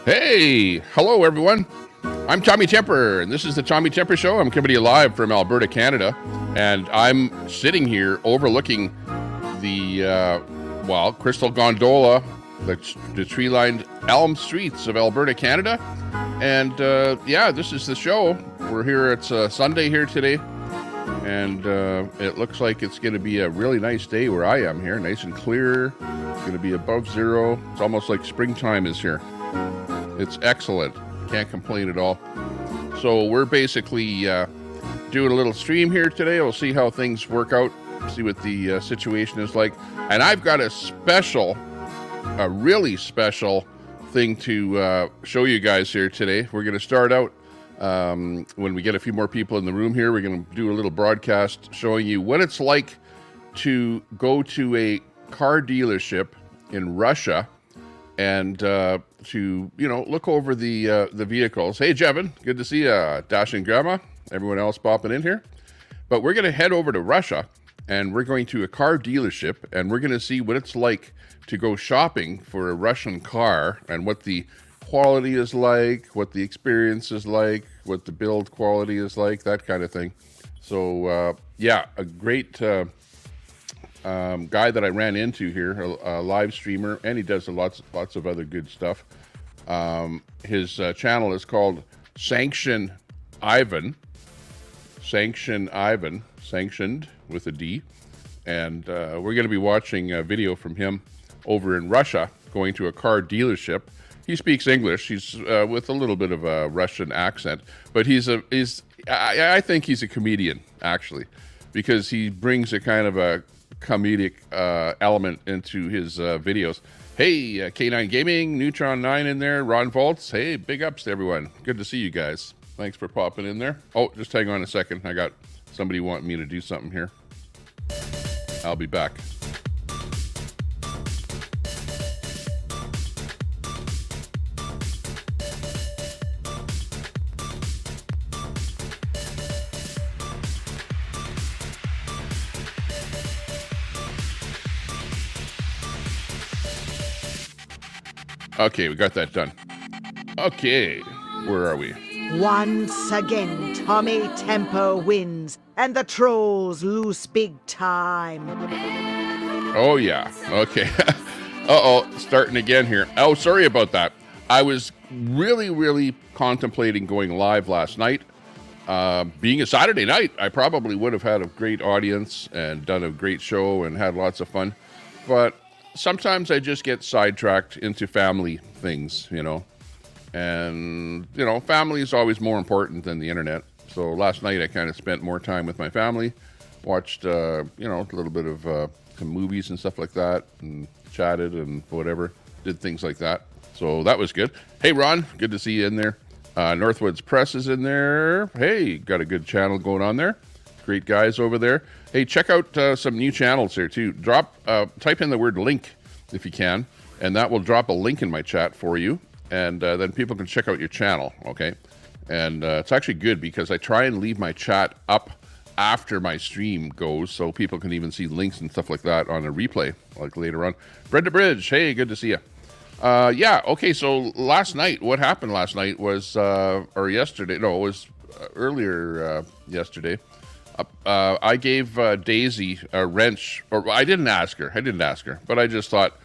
Hey, hello everyone. I'm Tommy Temper, and this is the Tommy Temper Show. I'm coming to you live from Alberta, Canada, and I'm sitting here overlooking the, Crystal Gondola, the tree-lined elm streets of Alberta, Canada. And this is the show. We're here, it's Sunday here today, and it looks like it's going to be a really nice day where I am here, nice and clear. It's going to be above zero. It's almost like springtime is here. It's excellent. Can't complain at all. So we're basically doing a little stream here today. We'll see how things work out, see what the situation is like. And I've got a really special thing to show you guys here today. We're going to start out when we get a few more people in the room here. We're going to do a little broadcast showing you what it's like to go to a car dealership in Russia and to look over the vehicles. Hey, Jevin, good to see you. Dashing Grandma, everyone else popping in here. But we're going to head over to Russia, and we're going to a car dealership, and we're going to see what it's like to go shopping for a Russian car, and what the quality is like, what the experience is like, what the build quality is like, that kind of thing. So, a great guy that I ran into here, a live streamer, and he does lots of other good stuff. His channel is called Sanctioned with a D, and we're going to be watching a video from him over in Russia, going to a car dealership. He speaks English. He's with a little bit of a Russian accent, but I think he's a comedian, actually, because he brings a kind of a comedic element into his videos. Hey, K9 Gaming, Neutron 9 in there, Ron Volts. Hey, big ups to everyone. Good to see you guys. Thanks for popping in there. Oh, just hang on a second. I got somebody wanting me to do something here. I'll be back. Okay, we got that done. Okay, where are we? Once again, Tommy Temper wins, and the trolls lose big time. Oh, yeah. Okay. Uh-oh, starting again here. Oh, sorry about that. I was really contemplating going live last night. Being a Saturday night, I probably would have had a great audience and done a great show and had lots of fun. But sometimes I just get sidetracked into family things, and, family is always more important than the internet. So last night I kind of spent more time with my family, watched, a little bit of some movies and stuff like that, and chatted and whatever, did things like that. So that was good. Hey, Ron, good to see you in there. Northwoods Press is in there. Hey, got a good channel going on there. Great guys over there. Hey, check out some new channels here too. Type in the word link if you can, and that will drop a link in my chat for you, and then people can check out your channel, okay? And it's actually good because I try and leave my chat up after my stream goes, so people can even see links and stuff like that on a replay, like later on. Brenda Bridge, hey, good to see you. Okay, so last night, what happened last night was, or yesterday, no, it was earlier yesterday. I gave Daisy a wrench, or I didn't ask her, but I just thought,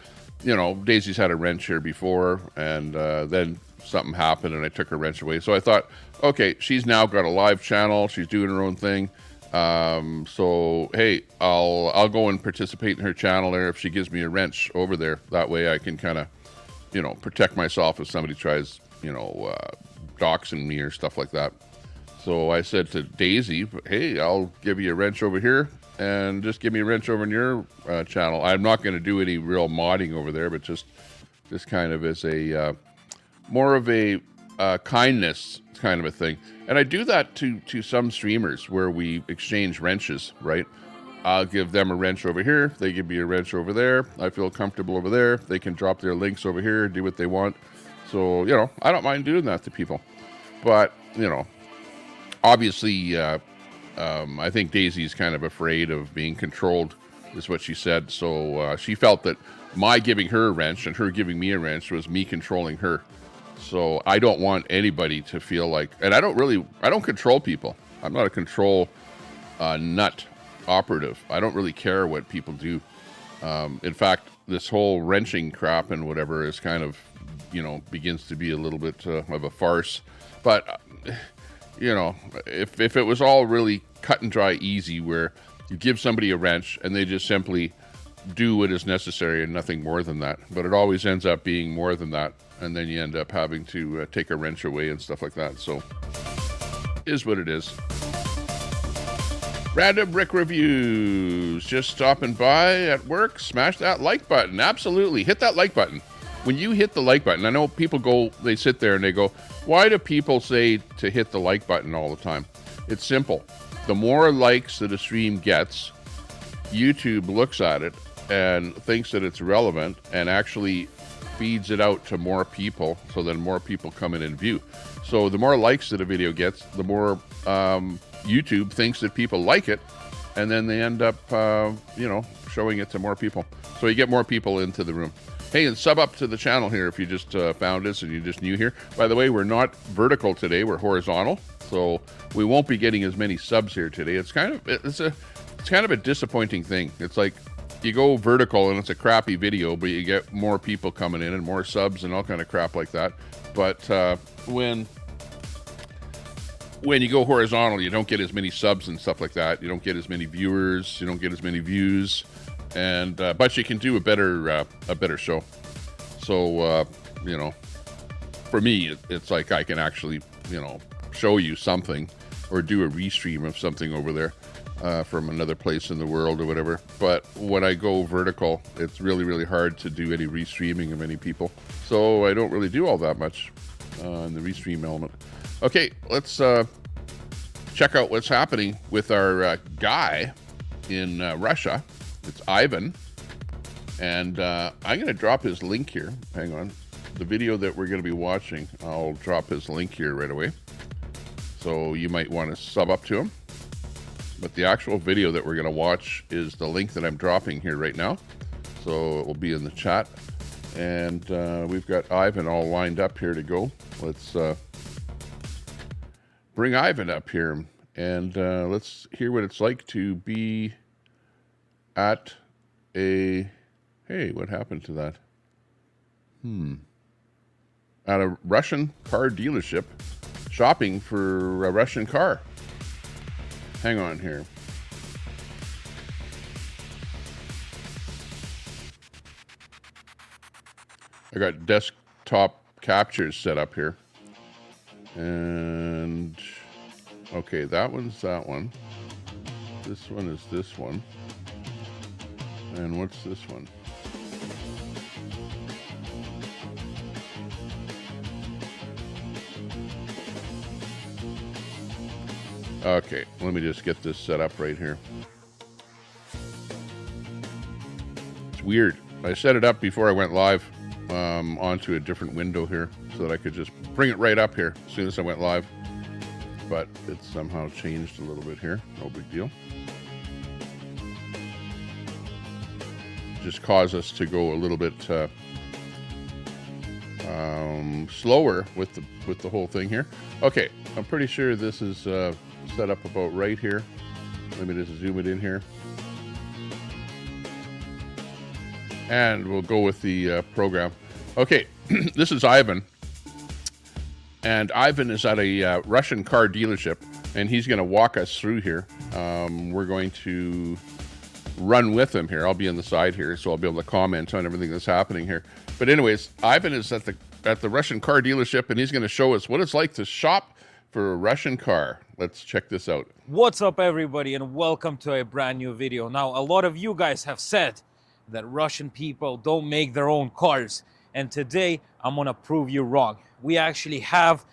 Daisy's had a wrench here before, and then something happened and I took her wrench away. So I thought, okay, she's now got a live channel, she's doing her own thing. So hey, I'll go and participate in her channel there if she gives me a wrench over there. That way I can kind of, protect myself if somebody tries, doxing me or stuff like that. So I said to Daisy, hey, I'll give you a wrench over here, and just give me a wrench over in your channel. I'm not going to do any real modding over there, but just kind of as a more of a kindness kind of a thing. And I do that to some streamers where we exchange wrenches, right? I'll give them a wrench over here. They give me a wrench over there. I feel comfortable over there. They can drop their links over here, do what they want. So, I don't mind doing that to people. But, obviously, I think Daisy's kind of afraid of being controlled, is what she said. So she felt that my giving her a wrench and her giving me a wrench was me controlling her. So I don't want anybody to feel like, and I don't control people. I'm not a control nut operative. I don't really care what people do. In fact, this whole wrenching crap and whatever is kind of, begins to be a little bit of a farce. But, if it was all really cut and dry easy, where you give somebody a wrench and they just simply do what is necessary and nothing more than that. But it always ends up being more than that. And then you end up having to take a wrench away and stuff like that. So, is what it is. Random Rick Reviews. Just stopping by at work. Smash that like button. Absolutely. Hit that like button. When you hit the like button, I know people they sit there and they go, why do people say to hit the like button all the time? It's simple. The more likes that a stream gets, YouTube looks at it and thinks that it's relevant and actually feeds it out to more people, so then more people come in and view. So the more likes that a video gets, the more YouTube thinks that people like it, and then they end up, showing it to more people. So you get more people into the room. Hey, and sub up to the channel here if you just found us and you're just new here. By the way, we're not vertical today; we're horizontal, so we won't be getting as many subs here today. It's kind of a disappointing thing. It's like you go vertical and it's a crappy video, but you get more people coming in and more subs and all kind of crap like that. But when you go horizontal, you don't get as many subs and stuff like that. You don't get as many viewers. You don't get as many views, and but you can do a better show. So for me, it's like I can actually show you something or do a restream of something over there from another place in the world or whatever. But when I go vertical, it's really, really hard to do any restreaming of any people. So I don't really do all that much in the restream element. Okay, let's check out what's happening with our guy in Russia. It's Ivan. And I'm going to drop his link here. Hang on. The video that we're going to be watching, I'll drop his link here right away. So you might want to sub up to him. But the actual video that we're going to watch is the link that I'm dropping here right now. So it will be in the chat. And we've got Ivan all lined up here to go. Let's bring Ivan up here. And let's hear what it's like to be at a... Hey, what happened to that? At a Russian car dealership, shopping for a Russian car. Hang on here. I got desktop captures set up here. And okay, that one's that one. This one is this one. And what's this one? Okay, let me just get this set up right here. It's weird. I set it up before I went live onto a different window here so that I could just bring it right up here as soon as I went live. But it's somehow changed a little bit here. No big deal. Just caused us to go a little bit slower with the whole thing here. Okay, I'm pretty sure this is set up about right here. Let me just zoom it in here. And we'll go with the program. Okay, this is Ivan. And Ivan is at a Russian car dealership, and he's going to walk us through here. We're going to run with him here. I'll be on the side here, so I'll be able to comment on everything that's happening here. But anyways, Ivan is at the Russian car dealership, and he's going to show us what it's like to shop for a Russian car. Let's check this out. What's up, everybody, and welcome to a brand new video. Now, a lot of you guys have said that Russian people don't make their own cars, and today I'm gonna prove you wrong. We actually have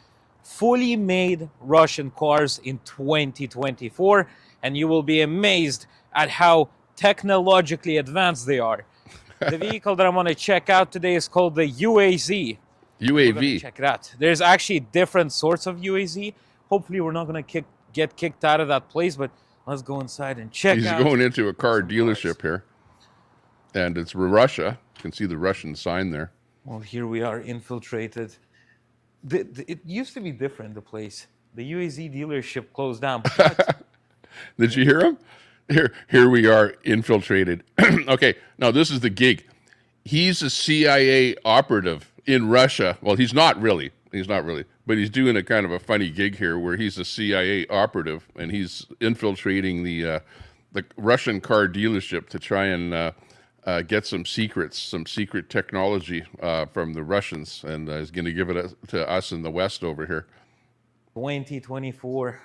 fully made Russian cars in 2024, and you will be amazed at how technologically advanced they are. The vehicle that I'm gonna check out today is called the UAZ. UAV. Check it out. There's actually different sorts of UAZ. Hopefully we're not gonna get kicked out of that place, but let's go inside and check He's out. going into a car some dealership here, and it's Russia. You can see the Russian sign there. Well, here we are infiltrated. It used to be different, the place. The UAZ dealership closed down. But Did you hear him? Here we are infiltrated. Okay, now this is the gig. He's a CIA operative in Russia. Well, he's not really. He's not really. But he's doing a kind of a funny gig here where he's a CIA operative and he's infiltrating the Russian car dealership to try and get some secrets, some secret technology from the Russians, and is going to give it to us in the West over here. 2024,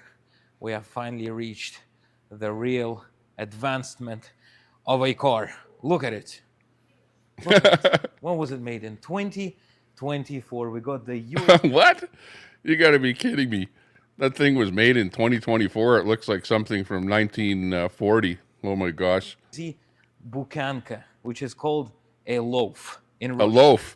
we have finally reached the real advancement of a car. Look at it. Look at it. When was it made? In 2024. We got the US. What? You got to be kidding me. That thing was made in 2024. It looks like something from 1940. Oh my gosh. Bukanka, which is called a loaf in A loaf.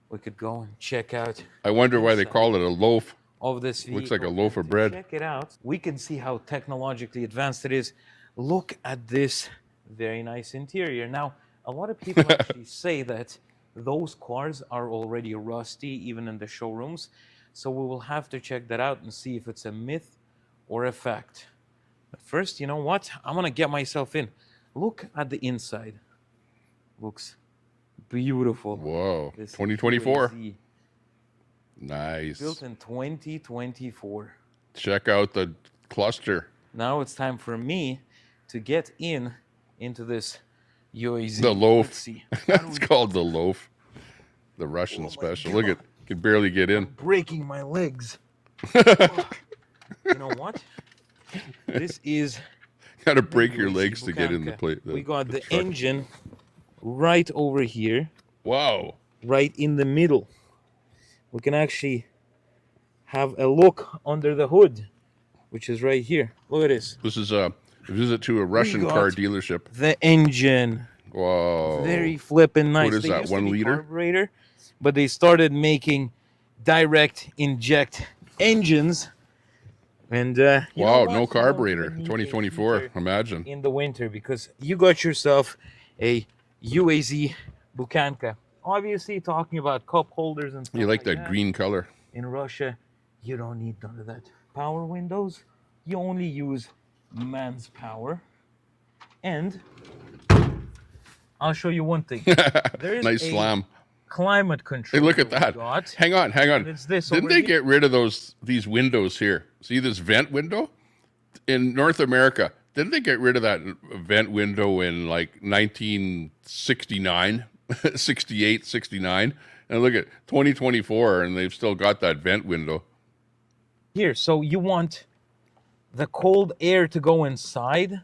We could go and check out. I wonder why they call it a loaf. Of this vehicle. Looks like a loaf of bread. Check it out. We can see how technologically advanced it is. Look at this very nice interior. Now, a lot of people actually say that those cars are already rusty, even in the showrooms. So we will have to check that out and see if it's a myth or a fact. But first, you know what? I'm going to get myself in. Look at the inside. Looks beautiful. Whoa. This 2024. UAZ. Nice. Built in 2024. Check out the cluster. Now it's time for me to get into this UAZ. The loaf. Let's see. It's called the loaf. The Russian special. Look at, can barely get in. Breaking my legs. You know what? This is. Got to break your UAZ legs to get in the Bukanka. plate. We got the truck. engine right over here, Wow. right in the middle. We can actually have a look under the hood, which is right here. Look at this. This is a visit to a Russian got car dealership. The engine. Whoa. Very flippin' nice. What is They that, used to 1 be liter? Carburetor, but they started making direct inject engines. And you know Wow, what? no You carburetor. don't need a 2024. heater Imagine. in the winter because you got yourself a UAZ Bukanka. Obviously, talking about cup holders and stuff You like like that green color. In Russia, you don't need none of that. Power windows, you only use man's power. And I'll show you one thing. There's Nice a slam. climate Hey, control. look at that. Hang on, hang on. It's this Didn't over they here. get rid of these windows here? See this vent window? In North America, didn't they get rid of that vent window in like 1969, 68, 69? And look at 2024 and they've still got that vent window. Here, so you want the cold air to go inside.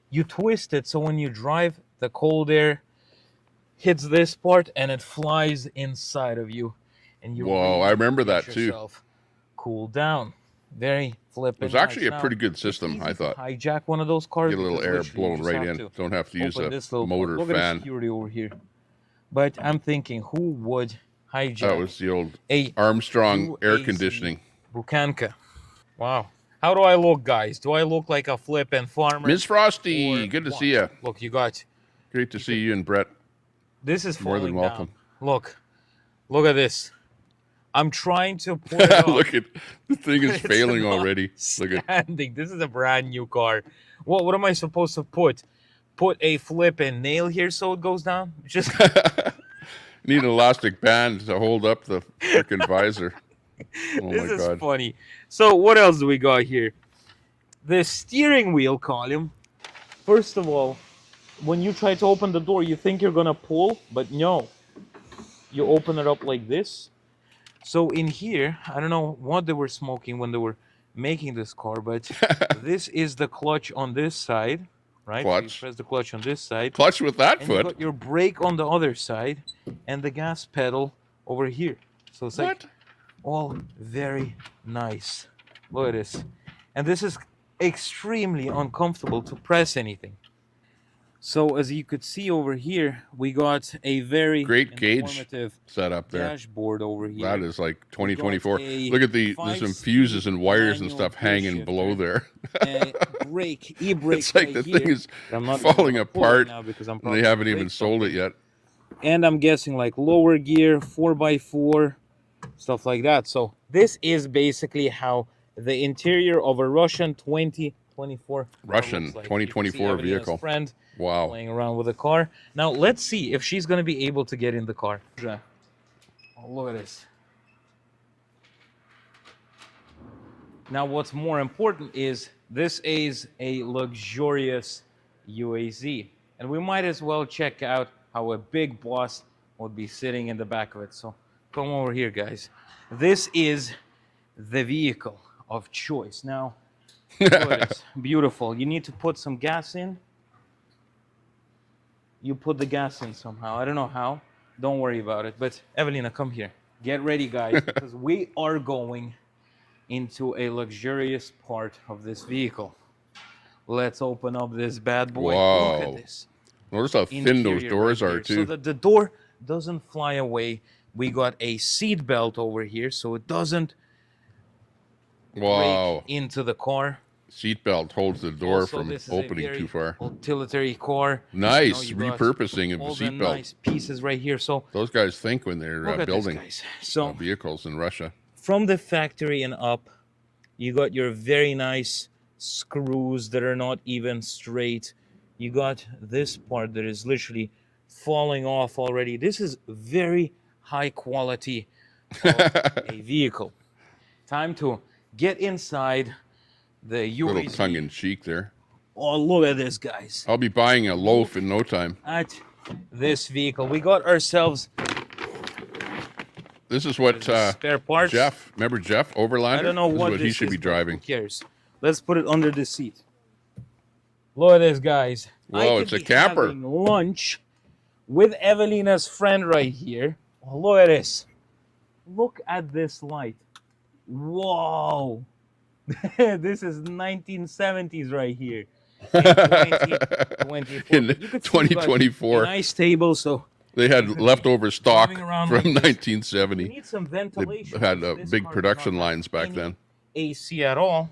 You twist it so when you drive, the cold air hits this part and it flies inside of you. And you Whoa, really I remember get that too. yourself cool down. Very flippin' It was actually nice. a pretty Now, good it's system, easy I to thought. hijack one of those cars. Get a little because air literally you blown just right have in. to Don't have to use open a this little motor part. Look at the fan. security over here. But I'm thinking, who would hijack That was the old a Armstrong air UAZ conditioning. Bukanka? Wow. How do I look, guys? Do I look like a flippin' farmer? Ms. Frosty, or good to what? see you. Look, you got. Great to see you and Brett. This is More than falling welcome. down. Look at this. I'm trying to pull it off. Look at the thing is It's failing not already. Look at standing. This is a brand new car. What am I supposed to put? Put a flippin' nail here so it goes down? Just need an elastic band to hold up the freaking visor. Oh this my is god. funny. So what else do we got here? The steering wheel column. First of all, when you try to open the door, you think you're gonna pull, but no. You open it up like this. So in here, I don't know what they were smoking when they were making this car, but this is the clutch on this side, right? So you Clutch. press the clutch on this side. Clutch with that And you foot. got your brake on the other side and the gas pedal over here. So it's like What? all very nice. Look at this. And this is extremely uncomfortable to press anything. So as you could see over here, we got a very Great gauge informative setup there. dashboard over here. That is like We got 2024. a Look at there's some 5-speed fuses and wires and manual stuff gear hanging below shifter, there. a brake, e-brake It's like right the here. thing is I'm not falling gonna pull it apart, now because I'm and probably they haven't gonna even break sold it something. yet. And I'm guessing like lower gear, 4x4, stuff like that. So this is basically how the interior of a Russian 2024 Russian looks like. 2024 Evelina's vehicle. friend Wow. playing around with the car. Now let's see if she's gonna be able to get in the car. Oh, look at this. Now what's more important is this is a luxurious UAZ, and we might as well check out how a big boss would be sitting in the back of it. So come over here, guys. This is the vehicle of choice. Now look at this. Beautiful. You need to put some gas in. You put the gas in somehow. I don't know how. Don't worry about it. But Evelina, come here. Get ready, guys, because we are going into a luxurious part of this vehicle. Let's open up this bad boy. Wow. Look at this. Notice how thin those Interior doors right are here, too. so that the door doesn't fly away. We got a seat belt over here, so it doesn't Wow. break into the car. Seatbelt holds the door Also, from this is a opening very too far. utilitarian car. Nice You know, you got repurposing of all the the seatbelt. nice pieces right here. So Those guys think when they're look at building this, guys. So vehicles in Russia. from the factory and up, you got your very nice screws that are not even straight. You got this part that is literally falling off already. This is very high quality of a vehicle. Time to get inside the Little UAZ. tongue-in-cheek there. Oh, look at this, guys. I'll be buying a loaf in no time. At this vehicle, we got ourselves This is what spare parts. Jeff, remember Jeff Overlander? I don't know This is what he this should is, be but driving. Who cares? Let's put it under the seat. Look at this, guys. Whoa, I could it's a be camper. having lunch with Evelina's friend right here. Oh, look at this. Look at this light. Whoa. This is 1970s right here. In 2024. In You could see, like, 2024. a nice table, so They had leftover stock driving from around like this. 1970. we need some They ventilation. had because this big car does production not have lines back any then. AC at all.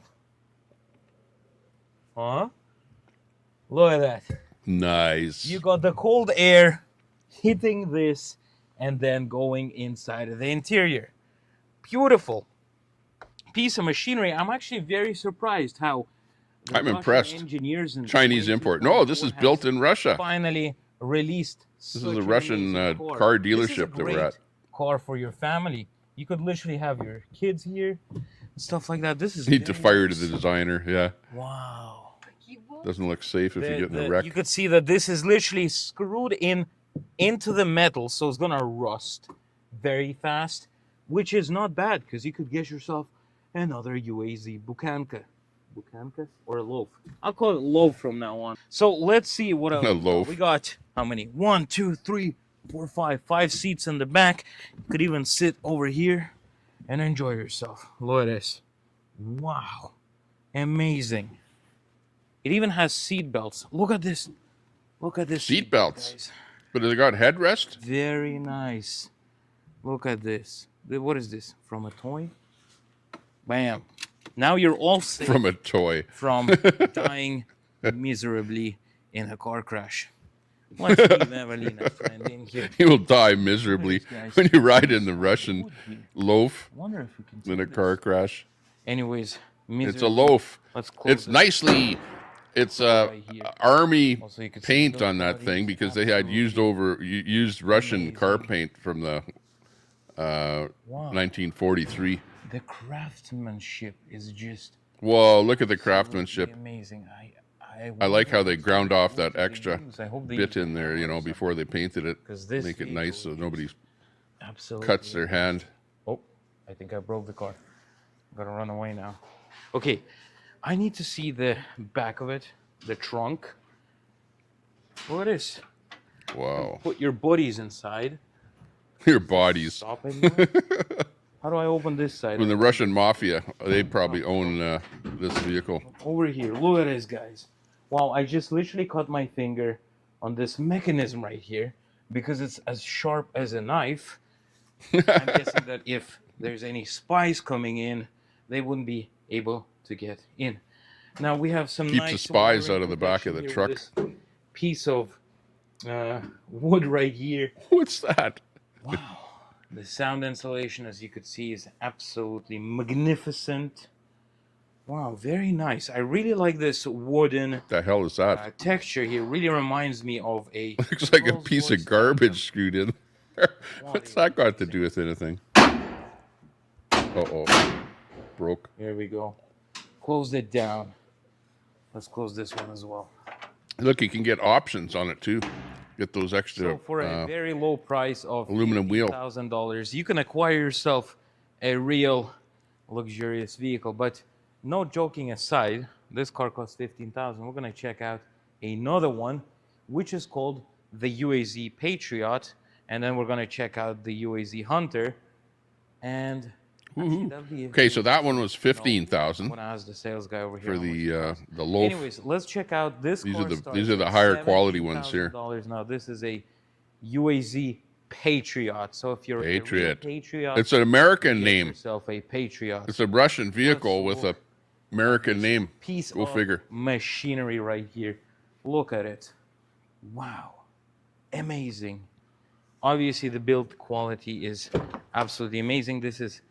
Huh? Look at that. Nice. You got the cold air hitting this and then going inside of the interior. Beautiful piece of machinery. I'm actually very surprised how the I'm Russian impressed. engineers in Chinese import. No, this is built in Russia. finally released. This is a Russian car dealership that we're at. Car for your family. You could literally have your kids here, and stuff like that. This is Need to very fire nice. to the designer. Yeah, Wow. doesn't look safe if you get in a wreck. You could see that this is literally screwed into the metal, so it's gonna rust very fast, which is not bad because you could get yourself another UAZ bukanka or a loaf. I'll call it loaf from now on. So let's see what else. A loaf. We got how many? 1, 2, 3, 4, 5 seats in the back. You could even sit over here and enjoy yourself. Look at this. Wow, amazing. It even has seat belts. Look at this. Look at this. Seat belts. guys. But has it got headrest? Very nice. Look at this. What is this? From a toy? Bam. Now you're all safe From a toy. from dying miserably in a car crash. Let's leave Evelina friend in here. You will die miserably Guys. when you ride in the Russian loaf Wonder if we can in a take car this. crash. Anyways, It's a loaf. Let's close It's this nicely. It's right here. army Also, you can see paint the on that body thing is because they had used Russian car paint from the Wow. 1943. The craftsmanship is just Whoa! Look at the absolutely craftsmanship. amazing. I like how they ground off that What do they extra use? I hope they bit use in there, you know, before they painted it. 'Cause this Make it vehicle nice so is nobody absolutely cuts their hand. Oh, I think I broke the car. Gotta run away now. Okay, I need to see the back of it, the trunk. Look at this. Wow! Put your buddies inside. Your bodies. Stop it. How do I open this side? When the Russian mafia, they probably own this vehicle. Over here. Look at this, guys. Wow, I just literally cut my finger on this mechanism right here because it's as sharp as a knife. I'm guessing that if there's any spies coming in, they wouldn't be able to get in. Now we have some Keeps nice the spies wiring out of the back of the protection truck. here with this piece of wood right here. What's that? Wow. The sound insulation, as you could see, is absolutely magnificent. Wow, very nice. I really like this wooden The hell is that? texture here. Really reminds me of a Looks like a Rolls piece Royce of garbage Phantom. screwed in. What's Wow, that got to do with anything? Uh-oh. Broke. There we go. Closed it down. Let's close this one as well. Look, you can get options on it too. Get those extra So for a very low price of aluminum wheel. $50,000, you can acquire yourself a real luxurious vehicle. But no joking aside, this car costs $15,000. We're gonna check out another one, which is called the UAZ Patriot, and then we're gonna check out the UAZ Hunter. And actually, that'd be Okay, so that one was I'm 15,000 gonna ask the sales guy over here. for how much it costs. the loaf. Anyways, let's check out this. These car are the starts at higher quality ones here. $70,000. Now this is a UAZ Patriot. So if you're Patriot. a real patriot, It's an American get name. yourself a Patriot. It's a Russian vehicle with a look American name. Piece Go of figure. machinery right here. Look at it. Wow, amazing. Obviously, the build quality is absolutely amazing. This is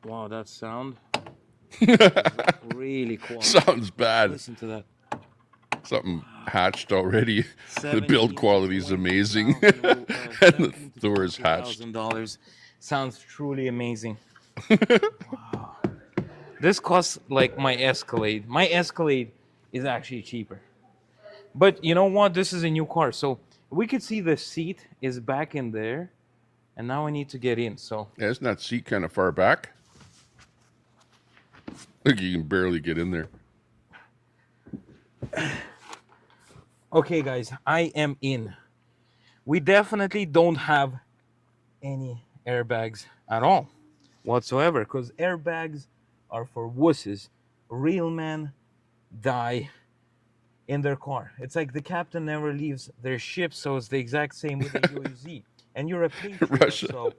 wow, that sound really cool. Sounds bad. Listen to that. Something hatched already. The build quality is amazing. and the door's hatched. $$1,000 sounds truly amazing. Wow. This costs like my Escalade. My Escalade is actually cheaper. But you know what? This is a new car. So we could see the seat is back in there. And now I need to get in. So Yeah, isn't that seat kind of far back? Look, you can barely get in there. okay, guys, I am in. We definitely don't have any airbags at all whatsoever, because airbags are for wusses. Real men die in their car. It's like the captain never leaves their ship, so it's the exact same with the UAZ. And you're a patriot, Russia. so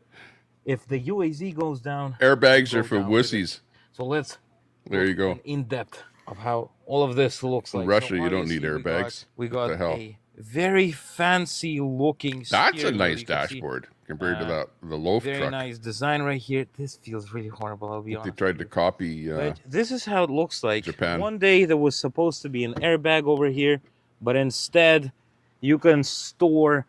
if the UAZ goes down, Airbags go are for down with it. wussies. So let's There you go. look in depth of how all of this looks like. Russia, So you don't need obviously airbags. We What got the hell? a very fancy looking. That's a steering wheel. nice You can see dashboard compared to the loaf very truck. nice design right here. This feels really horrible. I'll be They honest. tried to copy. But this is how it looks like. Japan. One day there was supposed to be an airbag over here, but instead you can store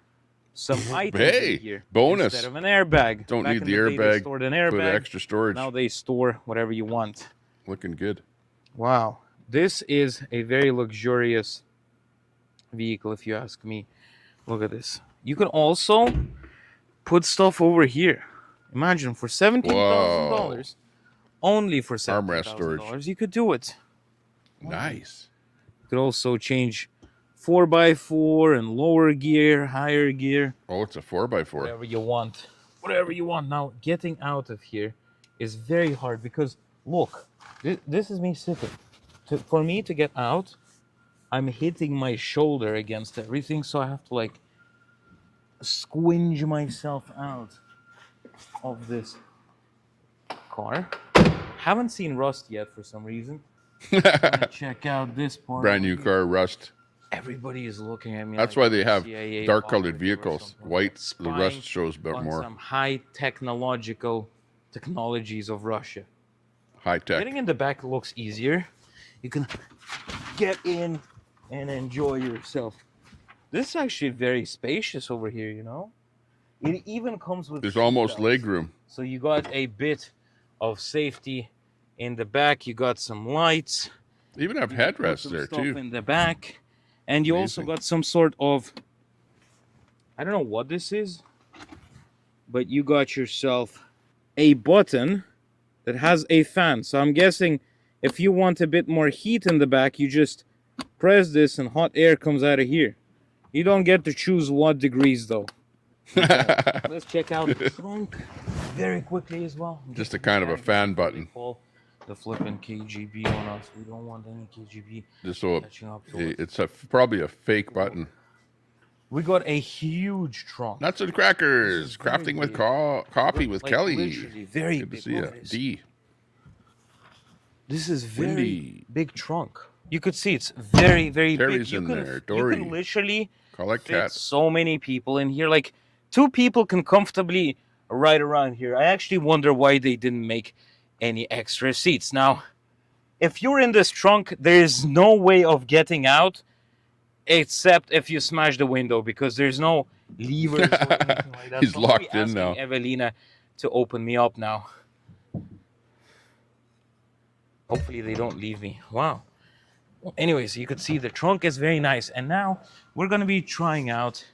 some items Hey, in here bonus. instead of an airbag. Don't Back need in the day, they airbag. stored an Put airbag. extra storage. Now they store whatever you want. Looking good. Wow, this is a very luxurious vehicle, if you ask me. Look at this. You can also put stuff over here. Imagine for $17,000, only for Armrest storage. $17,000, you could do it. Nice. You could also change 4x4 and lower gear, higher gear, Oh, it's a 4x4. whatever you want. Whatever you want. Now, getting out of here is very hard because, look, this is me sitting. For me to get out, I'm hitting my shoulder against everything, so I have to like squinge myself out of this car. Haven't seen rust yet for some reason. Gonna check out this part. Brand new car, rust. Everybody is looking at me. That's like why they I'm a have CIA dark colored operative or vehicles. something. White, the Spying rust shows a bit on more. some high technologies of Russia. High tech. Getting in the back looks easier. You can get in and enjoy yourself. This is actually very spacious over here, you know? It even comes with There's almost seatbelts. leg room. So you got a bit of safety in the back. You got some lights. They even have You can put headrests some there stuff too. in the back. And you also Amazing. got some sort of, I don't know what this is, but you got yourself a button that has a fan. So I'm guessing if you want a bit more heat in the back, you just press this and hot air comes out of here. You don't get to choose what degrees though. Let's check out the trunk very quickly as well. Just a kind of a fan button. the flipping KGB on us. We don't want any KGB So catching up to us. it's probably a fake button. We got a huge trunk. Nuts and crackers. This is very Crafting with big. coffee with Like, Kelly. literally very Good to big. see Look you. at this. D. This is very Windy. big trunk. You could see it's very, very Terry's big. You in could, there. you Dory. could literally Collect fit cats. so many people in here. Like 2 people can comfortably ride around here. I actually wonder why they didn't make any extra seats. Now, if you're in this trunk, there's no way of getting out except if you smash the window, because there's no levers or anything like that. He's So I'm gonna be locked in now. asking Evelina to open me up now. Hopefully they don't leave me. Wow. Well, anyways, you could see the trunk is very nice. And now we're going to be trying out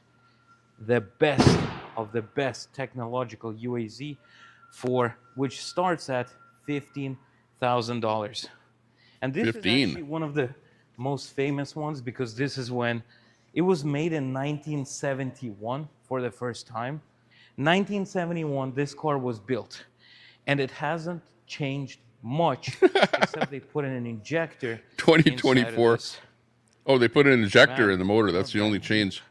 the best of the best technological UAZ, for which starts at $15,000. And this 15. is actually one of the most famous ones, because this is when it was made in 1971 for the first time. 1971, this car was built, and it hasn't changed much except they put in an injector. 2024. Oh, they put an injector in the motor. That's the only change.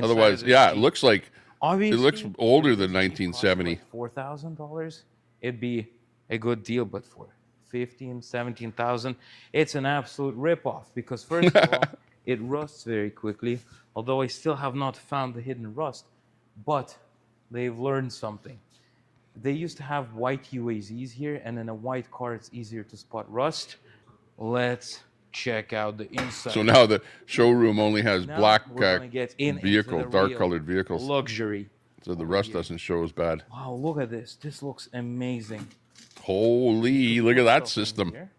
Otherwise, yeah, it looks like obviously, it looks older than 1970. $4,000, it'd be a good deal, but for 15, 17,000, it's an absolute ripoff, because first of all, it rusts very quickly, although I still have not found the hidden rust, but they've learned something. They used to have white UAZs here, and in a white car, it's easier to spot rust. Let's check out the inside. So now the showroom only has Now black we're gonna get into vehicle, the dark real colored vehicles. luxury. So the rust doesn't show as bad. Wow, look at this. This looks amazing. Holy, look at that Stuff in system. here,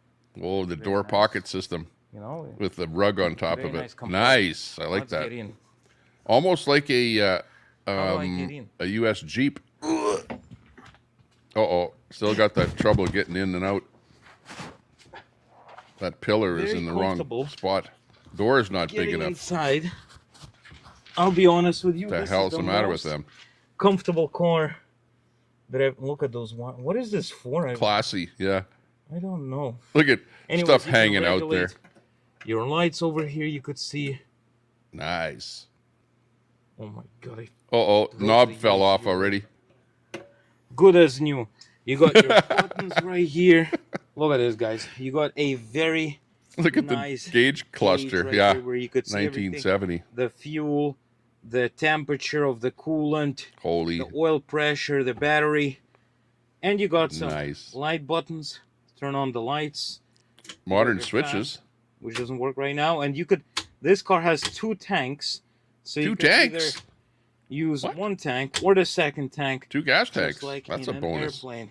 Oh, the door pocket system you know, with the rug on top Very of nice it. compartment. Nice. I like let's that. get in. Almost like How do I get in? a US Jeep. Uh-oh. Still got that trouble getting in and out. That pillar is Very in the wrong comfortable. spot. Door is not big Getting enough. inside, I'll be honest with you. What the this hell's is the matter with most them? comfortable car that I've. Look at those. What is this for? Classy, yeah. I don't know. Look at Anyways, stuff you can hanging out there. regulate your lights over here, you could see. Nice. Oh my god! Uh-oh, knob the fell USB off already. Good as new. You got your buttons right here. Look at this, guys. You got a very Look at nice the gauge cluster. right Yeah, here where you could see everything. 1970. The fuel, the temperature of the coolant, Holy, the oil pressure, the battery, and you got some nice. light buttons. Turn on the lights, Modern your switches. which doesn't work right now. And you could. This car has 2 tanks, so you 2 could tanks. either use What? 1 tank or the second tank. 2 gas Just tanks. like That's in a an bonus. airplane.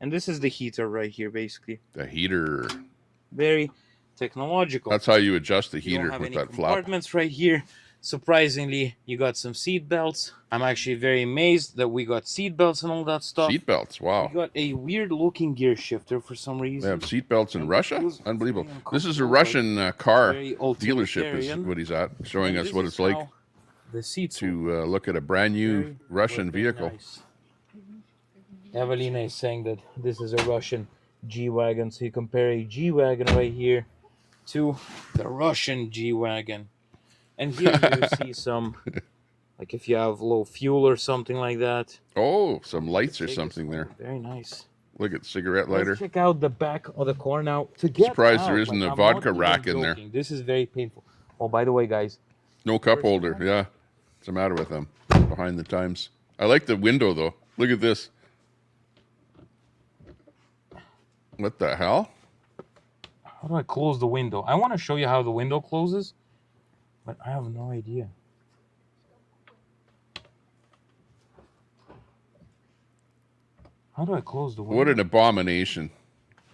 And this is the heater right here, basically. The heater. Very technological. That's how you adjust the You heater don't have with any that flap. compartments right here. Surprisingly, you got some seat belts. I'm actually very amazed that we got seat belts and all that stuff. Seat belts. Wow. We got a weird looking gear shifter for some They reason. have seat belts in And Russia? feels Unbelievable. very This is a uncomfortable, Russian car very dealership is utilitarian. what he's at, showing And us this what is it's like how the seats to look at a brand new Very, Russian very vehicle. nice. Evelina is saying that this is a Russian G-Wagon, so you compare a G-Wagon right here to the Russian G-Wagon. And here you see some, like if you have low fuel or something like that. Oh, some lights or Vegas something there. one, Very nice. Look at cigarette lighter. Let's check out the back of the car now. To get Surprised out, there isn't a I'm vodka not even rack in there. joking. This is very painful. Oh, by the way, guys, No cup holder. Yeah. What's the matter with them? Behind the times. I like the window though. Look at this. What the hell? how do I close the window? I want to show you how the window closes, but I have no idea. How do I close the window? What an abomination.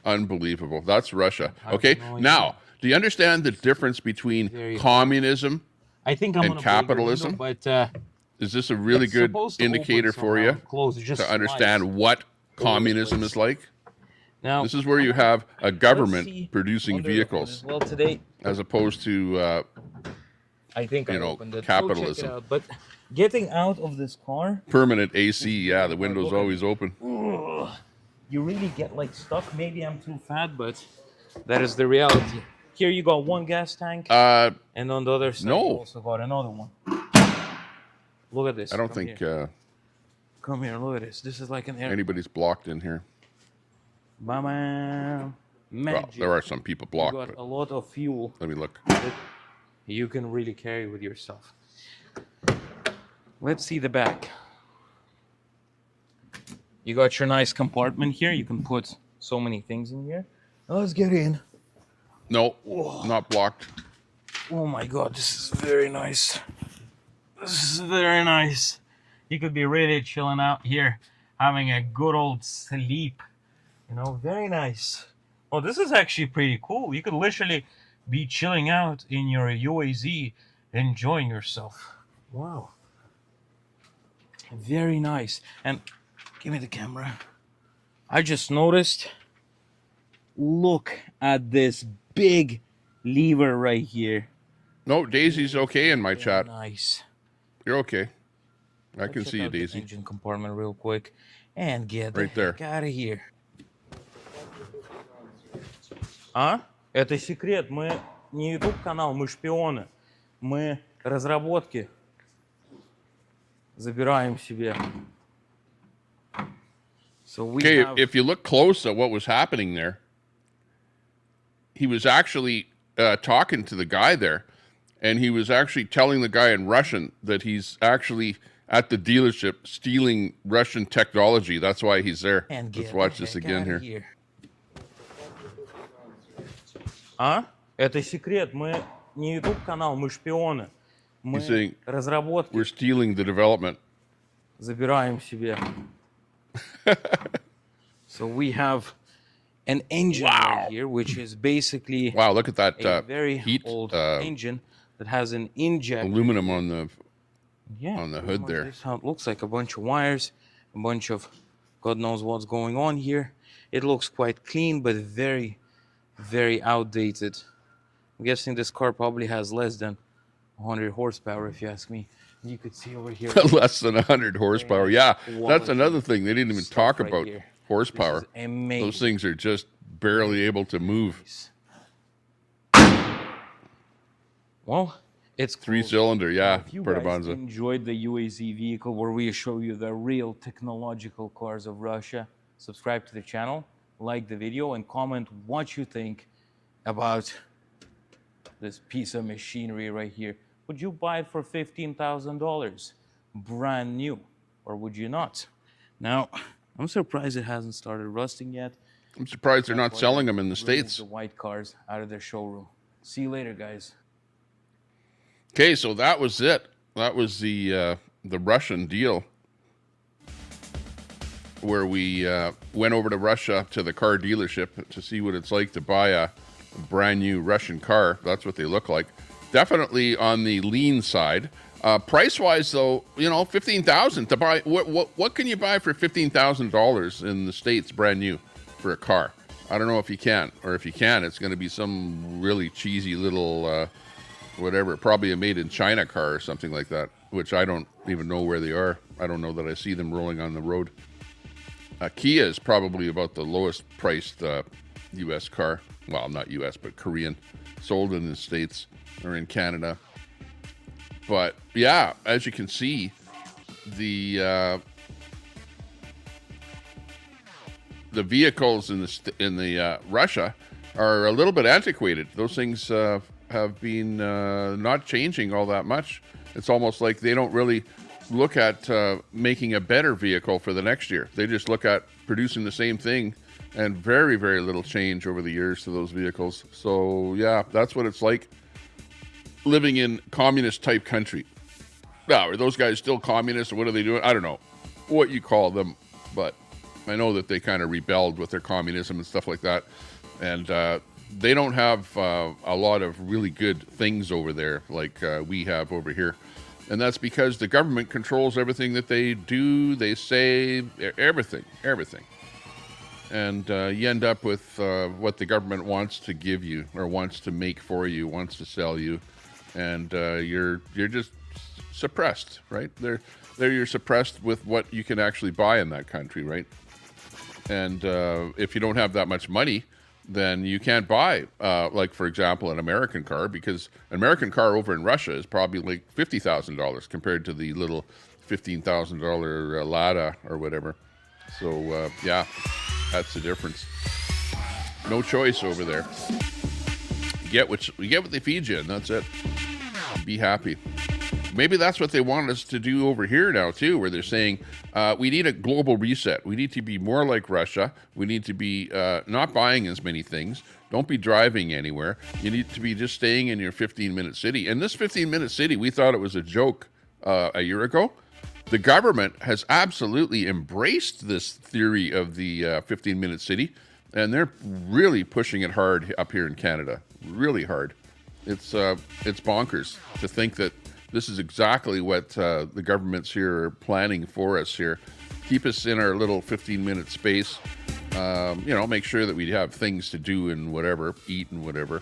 Unbelievable. That's Russia. I have Okay. no idea. Now, do you understand the difference between Very hard. communism? I think I'm and gonna break the window, capitalism? but Is this a really it's good supposed to indicator open for somehow you and close. It just to understand slides. what communism is like? Now, This is where you have a let's see government producing under the hood vehicles as well today. as opposed to I think I you know, opened it. capitalism. Go check it out. But getting out of this car, permanent AC. Yeah, the window's always open. you really get like stuck. Maybe I'm too fat, but that is the reality. Here you got one gas tank, and on the other side you No, also got another one. Look at this. I don't Come think here. Come here, look at this. This is like an air. anybody's blocked in here. Bam. Well, Magic. there are some people You blocked, got but a lot of fuel let me look. that you can really carry with yourself. Let's see the back. You got your nice compartment here. You can put so many things in here. Let's get in. No, not blocked. Oh my God, this is very nice. This is very nice. You could be really chilling out here, having a good old sleep. You know, very nice. Oh, this is actually pretty cool. You could literally be chilling out in your UAZ, enjoying yourself. Wow. Very nice. And give me the camera. I just noticed, look at this big lever right here. No, Daisy's okay in my Very chat. nice. You're okay. I can Check see you, out the Daisy. engine compartment real quick and get Right the heck out of here. А? Это секрет. Мы не YouTube канал, мы шпионы. Мы разработки забираем себе. So we Okay, have... if you look close at what was happening there, he was actually talking to the guy there, and he was actually telling the guy in Russian that he's actually at the dealership stealing Russian technology. That's why he's there. And Let's get watch the this heck again outta here. А? Это секрет. Мы не YouTube канал, мы шпионы. Мы He's saying, разработки we're stealing the development. забираем себе. So we have an engine right here, which is basically Wow, look at that a very heat old engine that has an injector. aluminum on the on the hood there. This is how it looks like. A bunch of wires, a bunch of God knows what's going on here. It looks quite clean, but very, very outdated. I'm guessing this car probably has less than 100 horsepower, if you ask me. You could see over here. Less than 100 horsepower. Yeah, that's quality another thing. They didn't even stuff talk right about here. horsepower. This is amazing. Those things are just barely able to move. Well, it's cool. 3-cylinder, yeah, If you guys Pertabanza. enjoyed the UAZ vehicle where we show you the real technological cars of Russia, subscribe to the channel, like the video, and comment what you think about this piece of machinery right here. Would you buy it for $15,000, brand new, or would you not? Now, I'm surprised it hasn't started rusting yet. I'm surprised they're not Why selling they them in the remove States. the white cars out of their showroom. See you later, guys. Okay, so that was it. That was the Russian deal where we went over to Russia to the car dealership to see what it's like to buy a brand new Russian car. That's what they look like. Definitely on the lean side. Price-wise, though, you know, $15,000 to buy. What can you buy for $15,000 in the States, brand new, for a car? I don't know if you can, or if you can, it's going to be some really cheesy little whatever, probably a made-in-China car or something like that, which I don't even know where they are. I don't know that I see them rolling on the road. Kia is probably about the lowest priced U.S. car. Well, not U.S., but Korean, sold in the States or in Canada. But yeah, as you can see, the vehicles in the Russia are a little bit antiquated. Those things have been not changing all that much. It's almost like they don't really look at making a better vehicle for the next year. They just look at producing the same thing, and very, very little change over the years to those vehicles. So yeah, that's what it's like living in communist type country. Now, are those guys still communists, or what are they doing? I don't know what you call them, but I know that they kind of rebelled with their communism and stuff like that. And they don't have a lot of really good things over there like we have over here. And that's because the government controls everything that they do, they say, everything. And you end up with what the government wants to give you, or wants to make for you, wants to sell you. And you're just suppressed, right? You're suppressed with what you can actually buy in that country, right? And if you don't have that much money, then you can't buy, like, for example, an American car, because an American car over in Russia is probably like $50,000 compared to the little $15,000 Lada or whatever. So, yeah, that's the difference. No choice over there. You get what they feed you, and that's it. Be happy. Maybe that's what they want us to do over here now, too, where they're saying we need a global reset. We need to be more like Russia. We need to be not buying as many things. Don't be driving anywhere. You need to be just staying in your 15-minute city. And this 15-minute city, we thought it was a joke a year ago. The government has absolutely embraced this theory of the 15-minute city, and they're really pushing it hard up here in Canada. Really hard. It's bonkers to think that this is exactly what the governments here are planning for us here. Keep us in our little 15-minute space. Make sure that we have things to do and whatever, eat and whatever.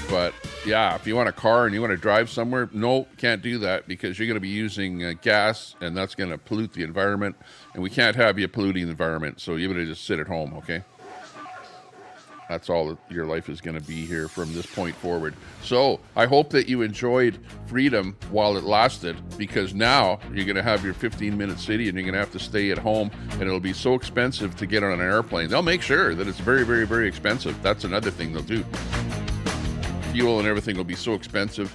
But yeah, if you want a car and you want to drive somewhere, no, can't do that, because you're going to be using gas, and that's going to pollute the environment. And we can't have you polluting the environment. So you better just sit at home, okay? That's all your life is going to be here from this point forward. So I hope that you enjoyed freedom while it lasted, because now you're going to have your 15-minute city and you're going to have to stay at home, and it'll be so expensive to get on an airplane. They'll make sure that it's very, very, very expensive. That's another thing they'll do. Fuel and everything will be so expensive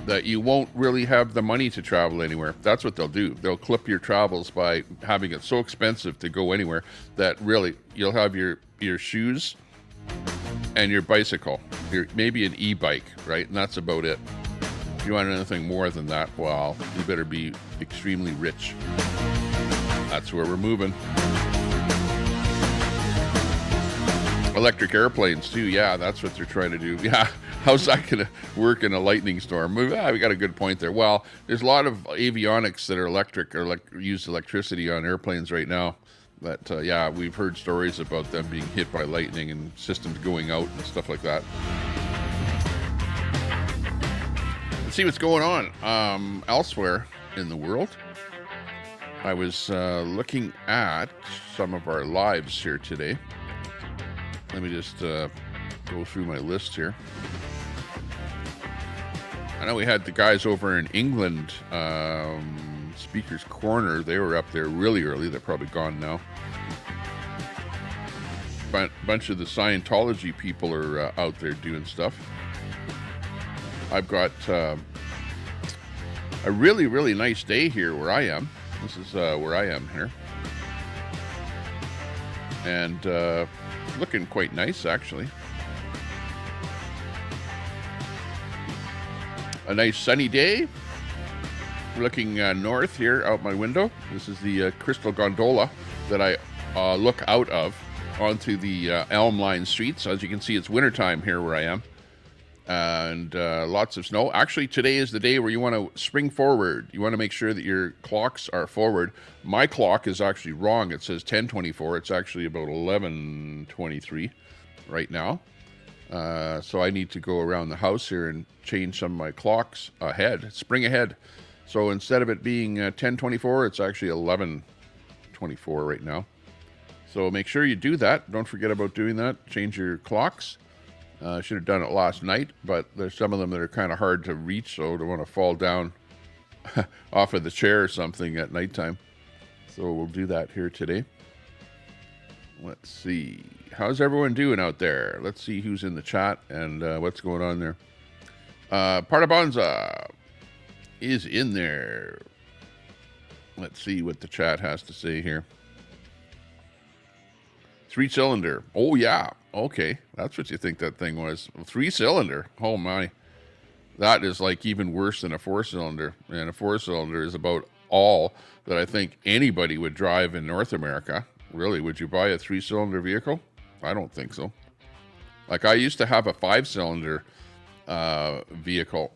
that you won't really have the money to travel anywhere. That's what they'll do. They'll clip your travels by having it so expensive to go anywhere that really you'll have your shoes and your bicycle, maybe an e-bike, right? And that's about it. If you want anything more than that, well, you better be extremely rich. That's where we're moving. Electric airplanes too, yeah, that's what they're trying to do. Yeah, how's that going to work in a lightning storm? We got a good point there. Well, there's a lot of avionics that are electric or use electricity on airplanes right now. But yeah, we've heard stories about them being hit by lightning and systems going out and stuff like that. Let's see what's going on elsewhere in the world. I was looking at some of our lives here today. Let me just go through my list here. I know we had the guys over in England, Speaker's Corner. They were up there really early. They're probably gone now. But a bunch of the Scientology people are out there doing stuff. I've got a really, really nice day here where I am. This is where I am here. And looking quite nice, actually. A nice sunny day. Looking north here out my window. This is the crystal gondola that I look out of onto the elm line streets. As you can see, it's wintertime here where I am. And lots of snow. Actually, today is the day where you want to spring forward. You want to make sure that your clocks are forward. My clock is actually wrong. It says 10:24. It's actually about 11:23 right now. So I need to go around the house here and change some of my clocks ahead, spring ahead. So instead of it being 10:24, it's actually 11:24 right now. So make sure you do that. Don't forget about doing that. Change your clocks. I should have done it last night, but there's some of them that are kind of hard to reach, so I don't want to fall down off of the chair or something at nighttime. So we'll do that here today. Let's see. How's everyone doing out there? Let's see who's in the chat and what's going on there. Partabonza is in there. Let's see what the chat has to say here. 3-cylinder. Oh, yeah. Okay. That's what you think that thing was. 3-cylinder. Oh, my. That is like even worse than a 4-cylinder. And a 4-cylinder is about all that I think anybody would drive in North America. Really, would you buy a 3-cylinder vehicle? I don't think so. Like, I used to have a 5-cylinder vehicle.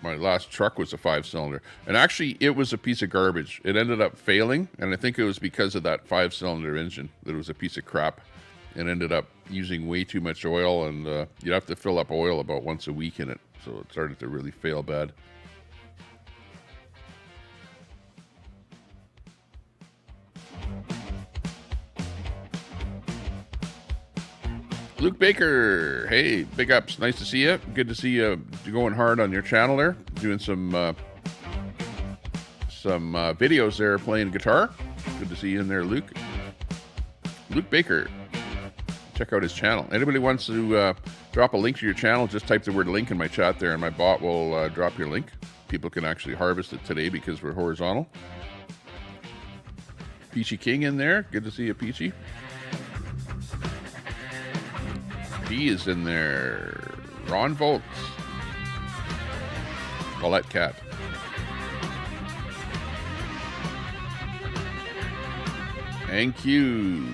My last truck was a 5-cylinder. And actually, it was a piece of garbage. It ended up failing, and I think it was because of that 5-cylinder engine that it was a piece of crap. It ended up using way too much oil, and you'd have to fill up oil about once a week in it. So it started to really fail bad. Luke Baker, hey, big ups. Nice to see you. Good to see you going hard on your channel there, doing some videos there, playing guitar. Good to see you in there, Luke. Luke Baker. Check out his channel. Anybody wants to drop a link to your channel, just type the word link in my chat there, and my bot will drop your link. People can actually harvest it today because we're horizontal. Peachy King in there. Good to see you, Peachy. P is in there. Ron Volts. Colette Cat. Thank you.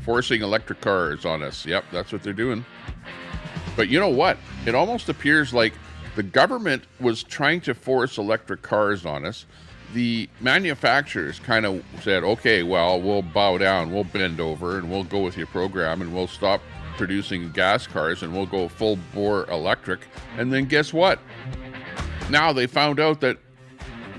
Forcing electric cars on us. Yep, that's what they're doing. But you know what? It almost appears like the government was trying to force electric cars on us. The manufacturers kind of said, okay, well, we'll bow down, we'll bend over, and we'll go with your program, and we'll stop producing gas cars, and we'll go full bore electric. And then guess what? Now they found out that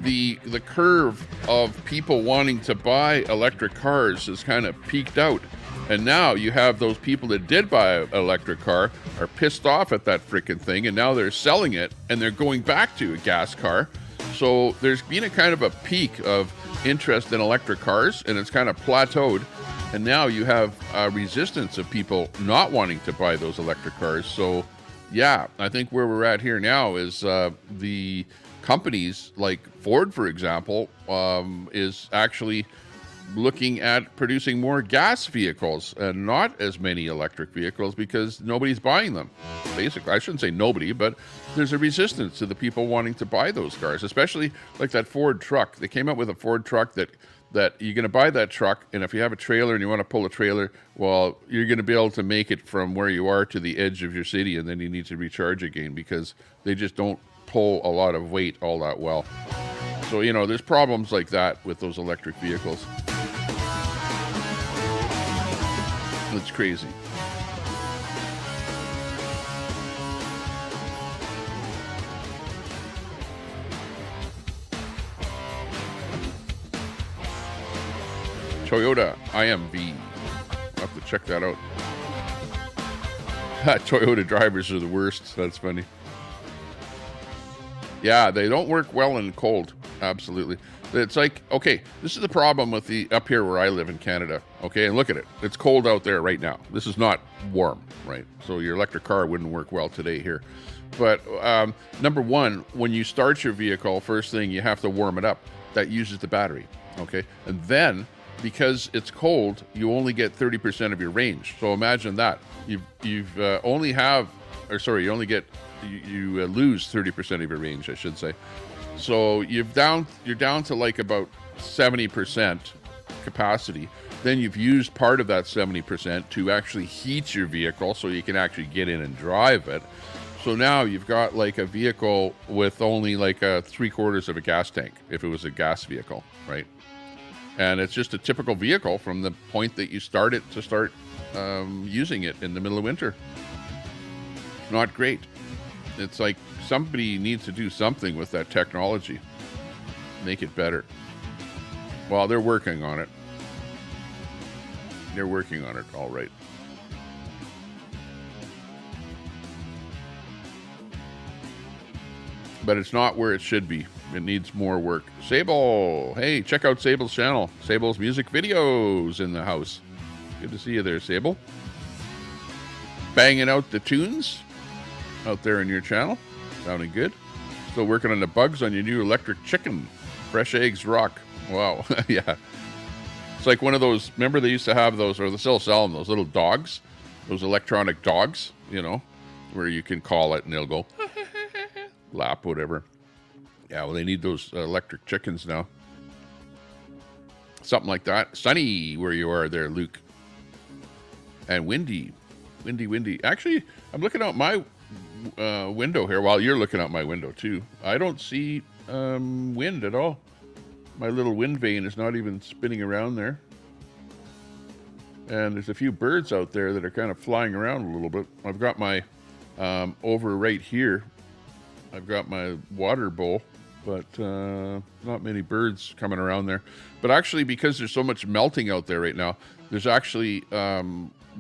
the curve of people wanting to buy electric cars has kind of peaked out. And now you have those people that did buy an electric car are pissed off at that freaking thing, and now they're selling it, and they're going back to a gas car. So there's been a kind of a peak of interest in electric cars, and it's kind of plateaued. And now you have a resistance of people not wanting to buy those electric cars. So yeah, I think where we're at here now is the companies like Ford, for example, is actually looking at producing more gas vehicles and not as many electric vehicles because nobody's buying them. Basically, I shouldn't say nobody, but there's a resistance to the people wanting to buy those cars, especially like that Ford truck. They came out with a Ford truck that you're going to buy that truck, and if you have a trailer and you want to pull a trailer, well, you're going to be able to make it from where you are to the edge of your city, and then you need to recharge again because they just don't pull a lot of weight all that well. So, you know, there's problems like that with those electric vehicles. It's crazy. Toyota IMV. I'll have to check that out. Toyota drivers are the worst. That's funny. Yeah, they don't work well in cold. Absolutely. It's like, okay, this is the problem with the up here where I live in Canada. Okay, and look at it. It's cold out there right now. This is not warm, right? So your electric car wouldn't work well today here. But number one, when you start your vehicle, first thing, you have to warm it up. That uses the battery, okay? And then, because it's cold, you only get 30% of your range. So imagine that. You only have, or sorry, you only get, you lose 30% of your range, I should say. So you're down to like about 70% capacity. Then you've used part of that 70% to actually heat your vehicle so you can actually get in and drive it. So now you've got like a vehicle with only like a 3/4 of a gas tank if it was a gas vehicle, right? And it's just a typical vehicle from the point that you start it to start using it in the middle of winter. Not great. It's like somebody needs to do something with that technology. Make it better. Well, they're working on it. They're working on it, all right. But it's not where it should be. It needs more work. Sable, hey, check out Sable's channel. Sable's music videos in the house. Good to see you there, Sable. Banging out the tunes out there in your channel. Sounding good. Still working on the bugs on your new electric chicken. Fresh eggs rock. Wow. Yeah. It's like one of those, remember they used to have those, or they still sell them, those little dogs, those electronic dogs, you know, where you can call it and they'll go lap, whatever. Yeah, well, they need those electric chickens now. Something like that. Sunny where you are there, Luke. And windy. Windy. Actually, I'm looking out my window here while you're looking out my window too. I don't see wind at all. My little wind vane is not even spinning around there. And there's a few birds out there that are kind of flying around a little bit. I've got my over right here. I've got my water bowl but not many birds coming around there. But actually, because there's so much melting out there right now, there's actually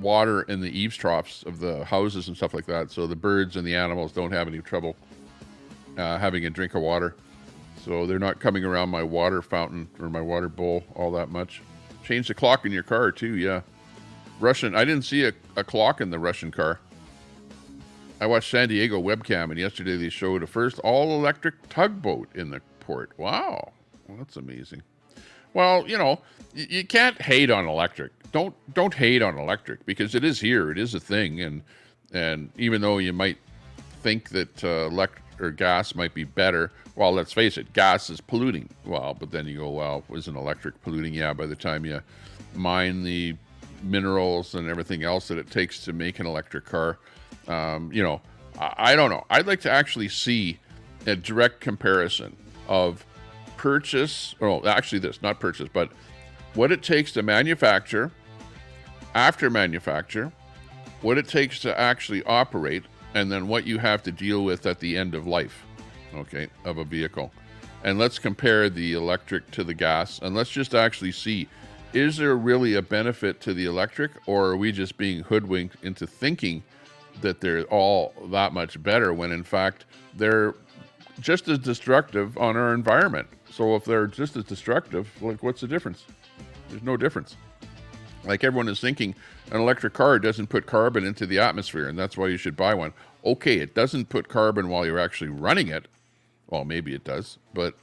water in the eaves troughs of the houses and stuff like that. So the birds and the animals don't have any trouble having a drink of water. So they're not coming around my water fountain or my water bowl all that much. Change the clock in your car too, yeah. Russian, I didn't see a clock in the Russian car. I watched San Diego webcam, and yesterday they showed a first all-electric tugboat in the port. Wow, well, that's amazing. Well, you know, you can't hate on electric. Don't hate on electric, because it is here. It is a thing, and even though you might think that electric or gas might be better, well, let's face it, gas is polluting. Well, but then you go, well, isn't electric polluting? Yeah, by the time you mine the minerals and everything else that it takes to make an electric car, you know, I don't know. I'd like to actually see a direct comparison of purchase, oh, actually this, not purchase, but what it takes to manufacture, after manufacture, what it takes to actually operate, and then what you have to deal with at the end of life, okay, of a vehicle. And let's compare the electric to the gas, and let's just actually see, is there really a benefit to the electric, or are we just being hoodwinked into thinking that they're all that much better, when in fact they're just as destructive on our environment? So if they're just as destructive, like, what's the difference? There's no difference. Like, everyone is thinking an electric car doesn't put carbon into the atmosphere, and that's why you should buy one. Okay, it doesn't put carbon while you're actually running it. Well, maybe it does, but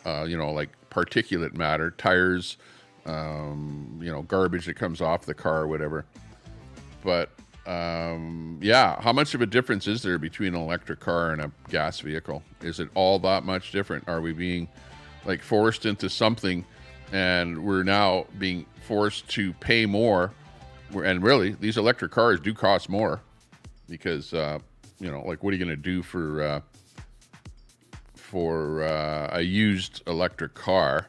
you know, like particulate matter, tires, you know, garbage that comes off the car or whatever. But yeah, how much of a difference is there between an electric car and a gas vehicle? Is it all that much different? Are we being like forced into something, and we're now being forced to pay more? And really, these electric cars do cost more, because you know, like, what are you going to do for a used electric car?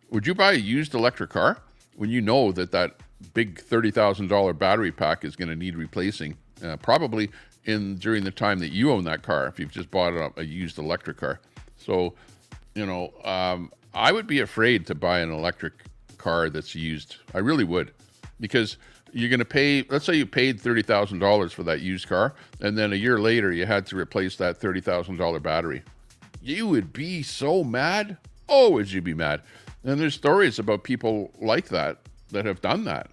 Would you buy a used electric car when you know that that big $30,000 battery pack is going to need replacing, probably during the time that you own that car, if you've just bought a used electric car? So, you know, I would be afraid to buy an electric car that's used. I really would, because you're going to pay, let's say you paid $30,000 for that used car, and then a year later you had to replace that $30,000 battery. You would be so mad. Oh, would you be mad? And there's stories about people like that have done that.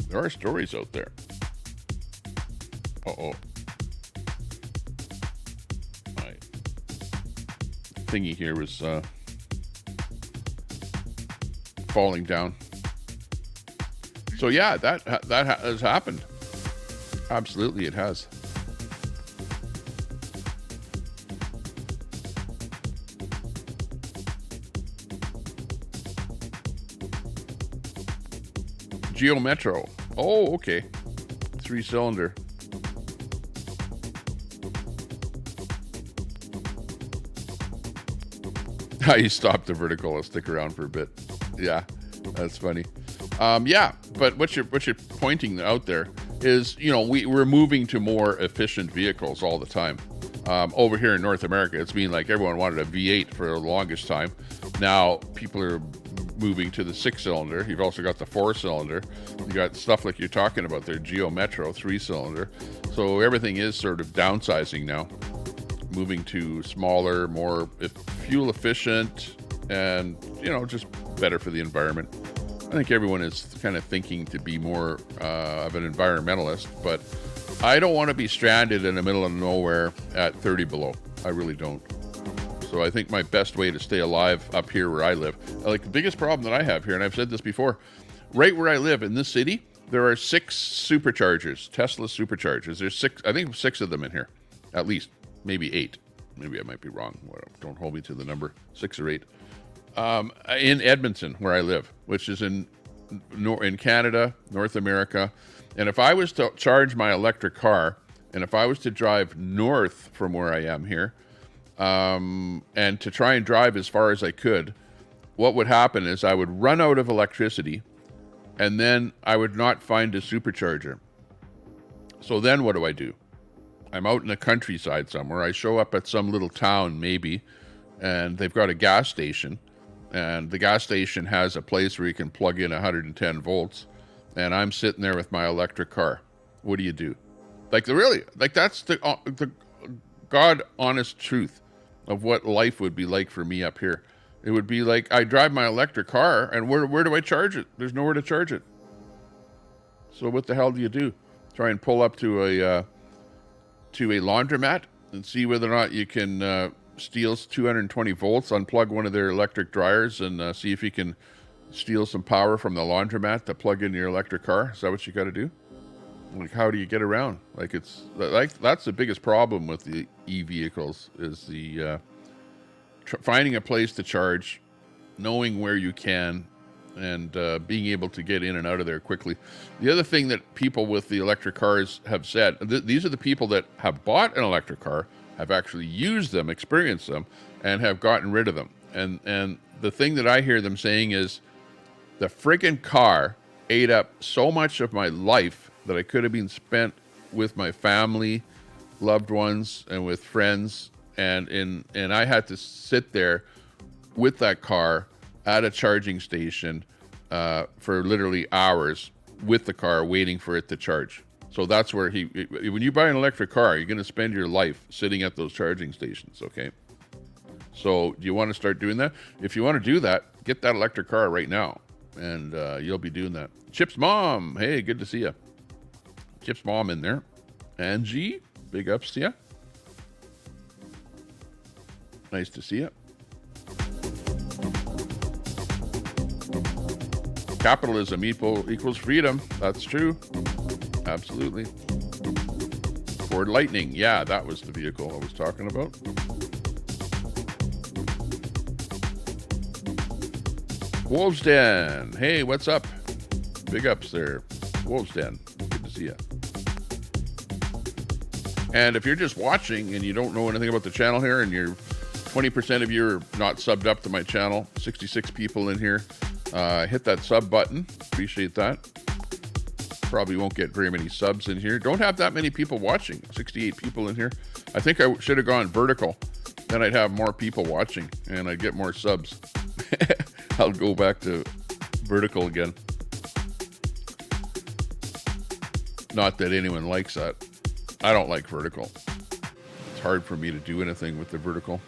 There are stories out there. Uh-oh. My thingy here was falling down. So yeah, that has happened. Absolutely, it has. Geo Metro. Oh, okay. 3-cylinder. You stopped the vertical. I'll stick around for a bit. Yeah, that's funny. Yeah, but what you're pointing out there is, you know, we're moving to more efficient vehicles all the time. Over here in North America, it's been like everyone wanted a V8 for the longest time. Now people are moving to the 6-cylinder. You've also got the 4-cylinder. You got stuff like you're talking about there, Geo Metro 3-cylinder. So everything is sort of downsizing now, moving to smaller, more fuel efficient, and, you know, just better for the environment. I think everyone is kind of thinking to be more of an environmentalist, but I don't want to be stranded in the middle of nowhere at 30 below. I really don't. So I think my best way to stay alive up here where I live, like the biggest problem that I have here, and I've said this before, right where I live in this city, there are 6 superchargers, Tesla superchargers. There's 6, I think 6 of them in here, at least, maybe 8. Maybe I might be wrong. Don't hold me to the number, 6 or 8. In Edmonton, where I live, which is in Canada, North America. And if I was to charge my electric car, and if I was to drive north from where I am here, and to try and drive as far as I could, what would happen is I would run out of electricity, and then I would not find a supercharger. So then what do? I'm out in the countryside somewhere. I show up at some little town maybe, and they've got a gas station, and the gas station has a place where you can plug in 110 volts, and I'm sitting there with my electric car. What do you do? Like, that's the God honest truth of what life would be like for me up here. It would be like I drive my electric car, and where do I charge it? There's nowhere to charge it. So what the hell do you do? Try and pull up to a laundromat and see whether or not you can steal 220 volts, unplug one of their electric dryers, and see if you can steal some power from the laundromat to plug in your electric car. Is that what you got to do? Like, how do you get around? Like, it's like that's the biggest problem with the e-vehicles is the finding a place to charge, knowing where you can, and being able to get in and out of there quickly. The other thing that people with the electric cars have said, these are the people that have bought an electric car, have actually used them, experienced them, and have gotten rid of them. And the thing that I hear them saying is, the friggin' car ate up so much of my life that I could have been spent with my family, loved ones, and with friends, and I had to sit there with that car at a charging station for literally hours with the car waiting for it to charge. So that's where when you buy an electric car, you're going to spend your life sitting at those charging stations, okay? So do you want to start doing that? If you want to do that, get that electric car right now, and you'll be doing that. Chip's mom, hey, good to see you. Chip's mom in there. Angie, big ups to you. Nice to see you. Capitalism equals freedom. That's true. Absolutely. Ford Lightning. Yeah, that was the vehicle I was talking about. Wolves Den. Hey, what's up? Big ups there. Wolves Den. Good to see you. And if you're just watching and you don't know anything about the channel here, and you're 20% of you are not subbed up to my channel, 66 people in here, hit that sub button. Appreciate that. Probably won't get very many subs in here. Don't have that many people watching. 68 people in here. I think I should have gone vertical. Then I'd have more people watching and I'd get more subs. I'll go back to vertical again. Not that anyone likes that. I don't like vertical. It's hard for me to do anything with the vertical.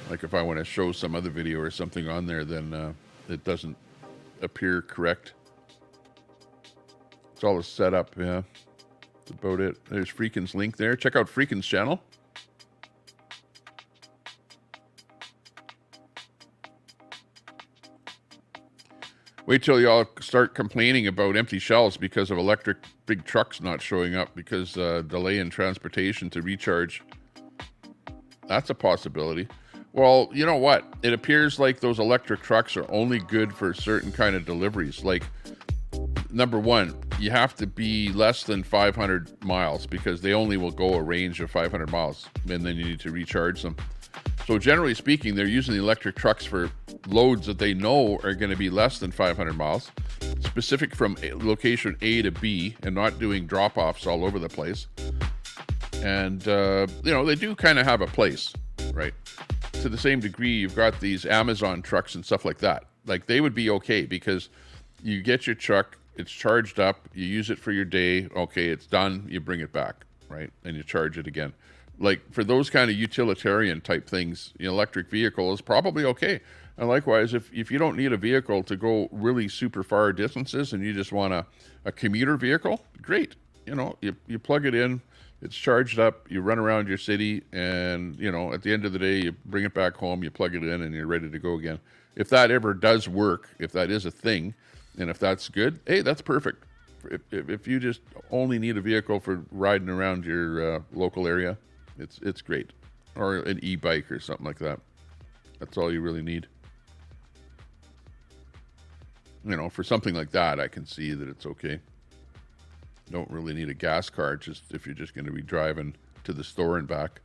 Like if I want to show some other video or something on there, then it doesn't appear correct. It's all a setup, yeah. That's about it. There's Freakin's link there. Check out Freakin's channel. Wait till y'all start complaining about empty shelves because of electric big trucks not showing up because delay in transportation to recharge. That's a possibility. Well, you know what? It appears like those electric trucks are only good for certain kind of deliveries. Like, number one, you have to be less than 500 miles because they only will go a range of 500 miles, and then you need to recharge them. So generally speaking, they're using the electric trucks for loads that they know are going to be less than 500 miles, specific from location A to B, and not doing drop-offs all over the place. And, you know, they do kind of have a place, right? To the same degree, you've got these Amazon trucks and stuff like that. Like, they would be okay because you get your truck, it's charged up, you use it for your day, okay, it's done, you bring it back, right? And you charge it again. Like, for those kind of utilitarian type things, the electric vehicle is probably okay. And likewise, if you don't need a vehicle to go really super far distances and you just want a commuter vehicle, great. You know, you plug it in, it's charged up, you run around your city, and, you know, at the end of the day, you bring it back home, you plug it in, and you're ready to go again. If that ever does work, if that is a thing, and if that's good, hey, that's perfect. If you just only need a vehicle for riding around your local area, it's great. Or an e-bike or something like that. That's all you really need. You know, for something like that, I can see that it's okay. Don't really need a gas car, just if you're just going to be driving to the store and back.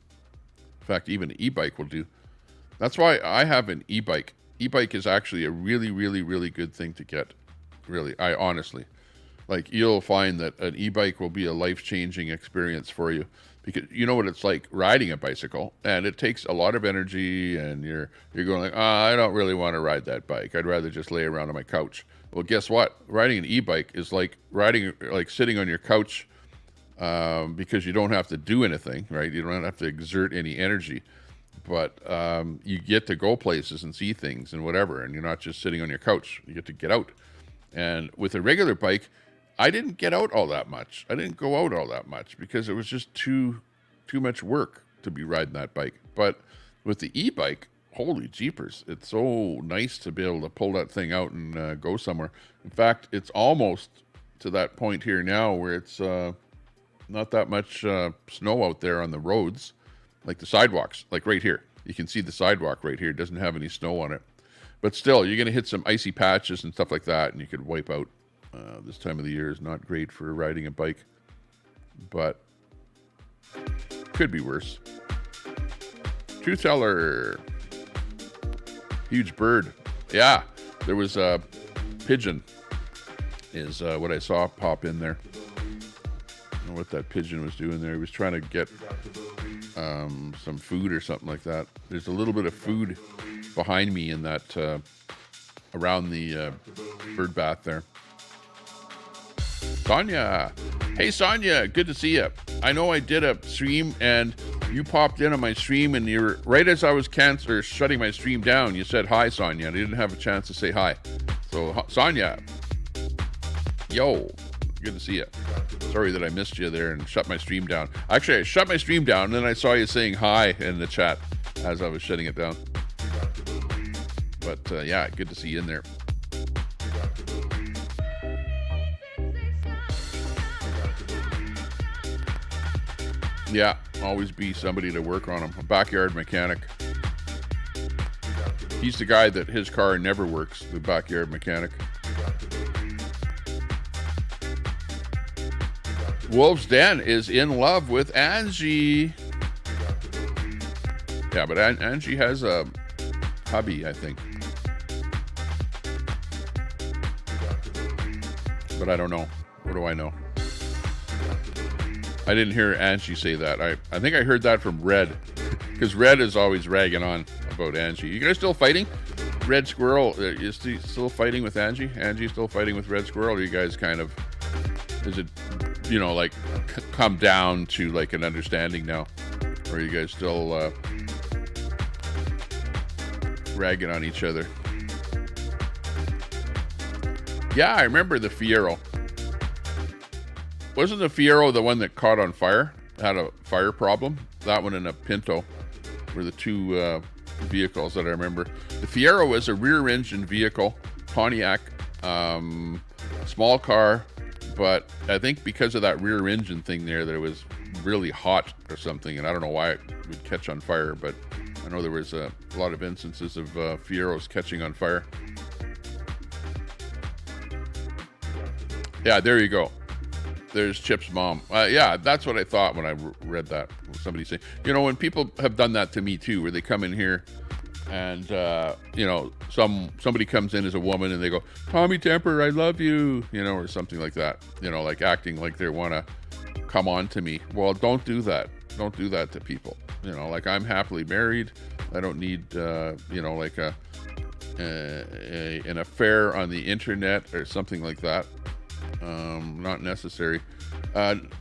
In fact, even an e-bike will do. That's why I have an e-bike. E-bike is actually a really, really, really good thing to get. Really, honestly. Like, you'll find that an e-bike will be a life-changing experience for you, because you know what it's like riding a bicycle, and it takes a lot of energy, and you're going like, I don't really want to ride that bike. I'd rather just lay around on my couch. Well, guess what? Riding an e-bike is like sitting on your couch, because you don't have to do anything, right? You don't have to exert any energy, but you get to go places and see things and whatever, and you're not just sitting on your couch. You get to get out. And with a regular bike, I didn't get out all that much. I didn't go out all that much because it was just too much work to be riding that bike. But with the e-bike, holy jeepers, it's so nice to be able to pull that thing out and go somewhere. In fact, it's almost to that point here now where it's not that much snow out there on the roads, like the sidewalks, like right here. You can see the sidewalk right here. It doesn't have any snow on it. But still, you're going to hit some icy patches and stuff like that, and you could wipe out. This time of the year is not great for riding a bike, but could be worse. Truth teller. Huge bird. Yeah, there was a pigeon is what I saw pop in there. I don't know what that pigeon was doing there. He was trying to get some food or something like that. There's a little bit of food behind me in that around the bird bath there. Sonia. Hey, Sonia. Good to see you. I know I did a stream and you popped in on my stream, and you're right as I was shutting my stream down. You said hi, Sonia. I didn't have a chance to say hi. So, Sonia. Yo. Good to see you. Sorry that I missed you there and shut my stream down. Actually, I shut my stream down and then I saw you saying hi in the chat as I was shutting it down. But yeah, good to see you in there. Yeah, always be somebody to work on him. A backyard mechanic. He's the guy that his car never works, the backyard mechanic. Wolf's Den is in love with Angie. Yeah, but Angie has a hubby, I think. But I don't know. What do I know? I didn't hear Angie say that. I think I heard that from Red. Because Red is always ragging on about Angie. You guys still fighting? Red Squirrel is still fighting with Angie? Angie still fighting with Red Squirrel? Or you guys kind of... Is it, you know, like, come down to, like, an understanding now? Or are you guys still ragging on each other? Yeah, I remember the Fiero. Wasn't the Fiero the one that caught on fire? Had a fire problem? That one and a Pinto were the two vehicles that I remember. The Fiero was a rear-engine vehicle, Pontiac, small car, but I think because of that rear-engine thing there, that it was really hot or something, and I don't know why it would catch on fire, but I know there was a lot of instances of Fieros catching on fire. Yeah, there you go. There's Chip's mom. Yeah, that's what I thought when I read that. Somebody saying, you know, when people have done that to me too, where they come in here and, you know, somebody comes in as a woman and they go, Tommy Temper, I love you, you know, or something like that, you know, like acting like they want to come on to me. Well, don't do that. Don't do that to people. You know, like, I'm happily married. I don't need, you know, like an affair on the internet or something like that. Not necessary.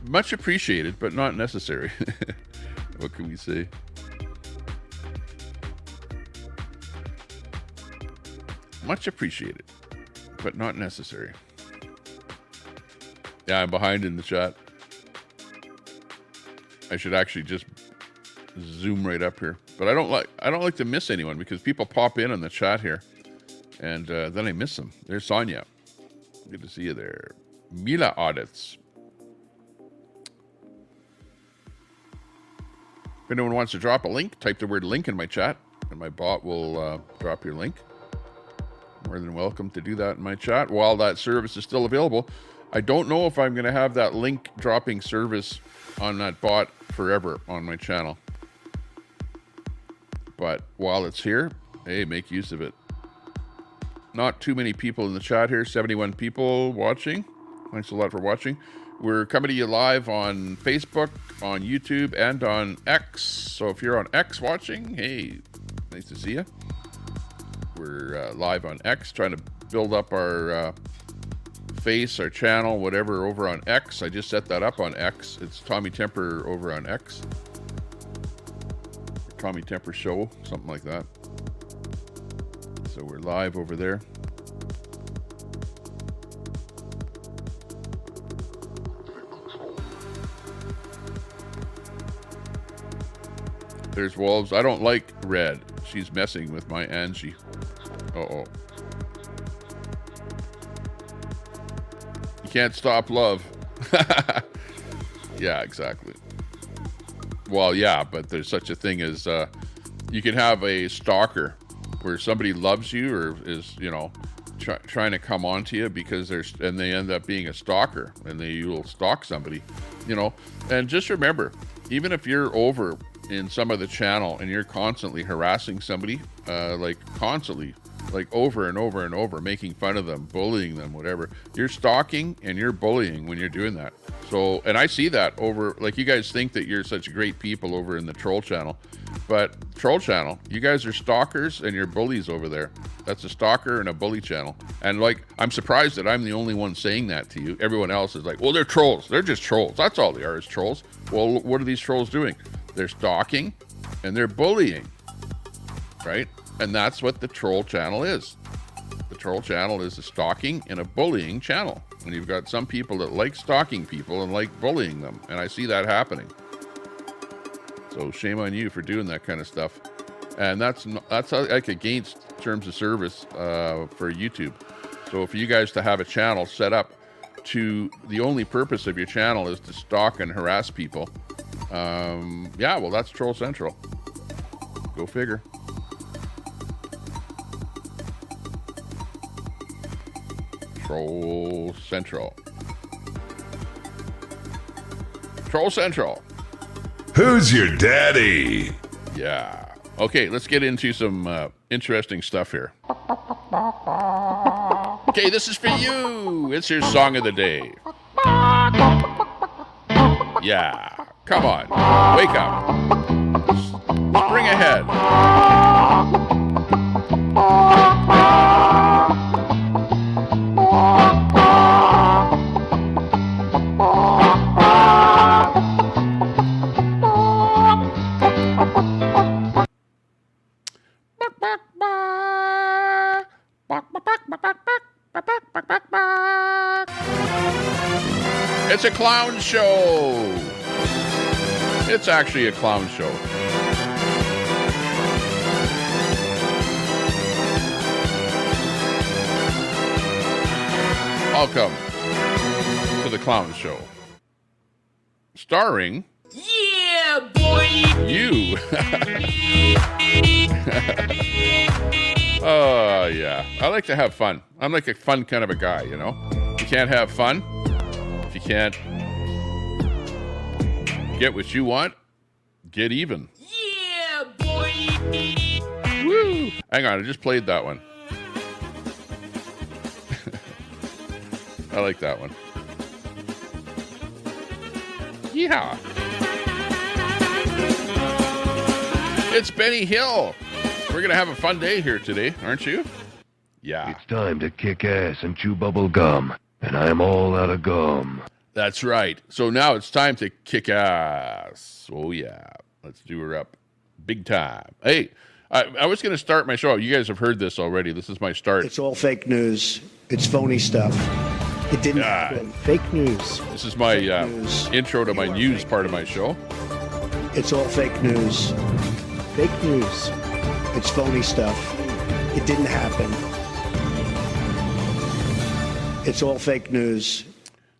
Much appreciated, but not necessary. What can we say? Much appreciated, but not necessary. Yeah, I'm behind in the chat. I should actually just zoom right up here, but I don't like to miss anyone, because people pop in on the chat here, and then I miss them. There's Sonia. Good to see you there. Mila Audits. If anyone wants to drop a link, type the word link in my chat, and my bot will drop your link. More than welcome to do that in my chat while that service is still available. I don't know if I'm going to have that link dropping service on that bot forever on my channel. But while it's here, hey, make use of it. Not too many people in the chat here. 71 people watching. Thanks a lot for watching. We're coming to you live on Facebook, on YouTube, and on X. So if you're on X watching, hey, nice to see you. We're live on X, trying to build up our face, our channel, whatever, over on X. I just set that up on X. It's Tommy Temper over on X. Tommy Temper Show, something like that. So we're live over there. There's wolves. I don't like red. She's messing with my Angie. Uh-oh. You can't stop love. Yeah, exactly. Well, yeah, but there's such a thing as you can have a stalker where somebody loves you or is, you know, trying to come onto you because and they end up being a stalker and you will stalk somebody, you know. And just remember, even if you're over in some of the channel and you're constantly harassing somebody, like constantly, like over and over and over, making fun of them, bullying them, whatever, you're stalking and you're bullying when you're doing that. So, and I see that over, like, you guys think that you're such great people over in the troll channel, but troll channel, you guys are stalkers and you're bullies over there. That's a stalker and a bully channel. And like, I'm surprised that I'm the only one saying that to you. Everyone else is like, well, they're trolls. They're just trolls. That's all they are, is trolls. Well, what are these trolls doing? They're stalking and they're bullying, right? And that's what the troll channel is. The troll channel is a stalking and a bullying channel. And you've got some people that like stalking people and like bullying them. And I see that happening. So shame on you for doing that kind of stuff. And that's like against terms of service for YouTube. So for you guys to have a channel set up to the only purpose of your channel is to stalk and harass people, yeah, well, that's Troll Central. Go figure. Troll Central. Troll Central. Who's your daddy? Yeah. Okay, let's get into some interesting stuff here. Okay, this is for you. It's your song of the day. Yeah. Come on. Wake up. Spring ahead. It's a clown show. It's actually a clown show. Welcome to the clown show. Starring... Yeah, boy! You! Oh, yeah. I like to have fun. I'm like a fun kind of a guy, you know? You can't have fun if you can't get what you want, get even. Yeah, boy! Woo! Hang on, I just played that one. I like that one. Yeehaw! It's Benny Hill. We're going to have a fun day here today, aren't you? Yeah. It's time to kick ass and chew bubble gum, and I'm all out of gum. That's right. So now it's time to kick ass. Oh, yeah. Let's do her up big time. Hey, I was going to start my show. You guys have heard this already. This is my start. It's all fake news. It's phony stuff. It didn't happen. Fake news. This is my intro to my news part of my show. It's all fake news. Fake news. It's phony stuff. It didn't happen. It's all fake news.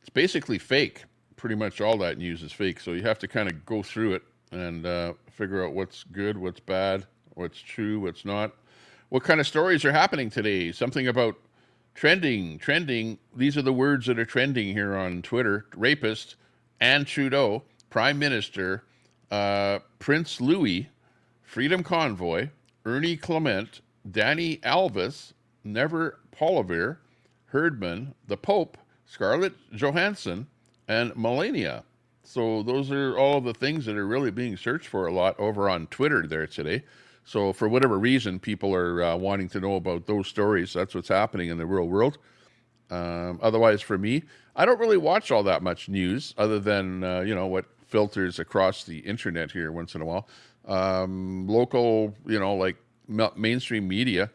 It's basically fake. Pretty much all that news is fake. So you have to kind of go through it and figure out what's good, what's bad, what's true, what's not. What kind of stories are happening today? Something about trending. These are the words that are trending here on Twitter. Rapist, Anne Trudeau, Prime Minister, Prince Louis, Freedom Convoy, Ernie Clement, Danny Alves, Never Poliver, Herdman, the Pope, Scarlett Johansson, and Melania. So those are all the things that are really being searched for a lot over on Twitter there today. So for whatever reason, people are wanting to know about those stories. That's what's happening in the real world. Otherwise, for me, I don't really watch all that much news other than, what filters across the internet here once in a while. Local, like mainstream media,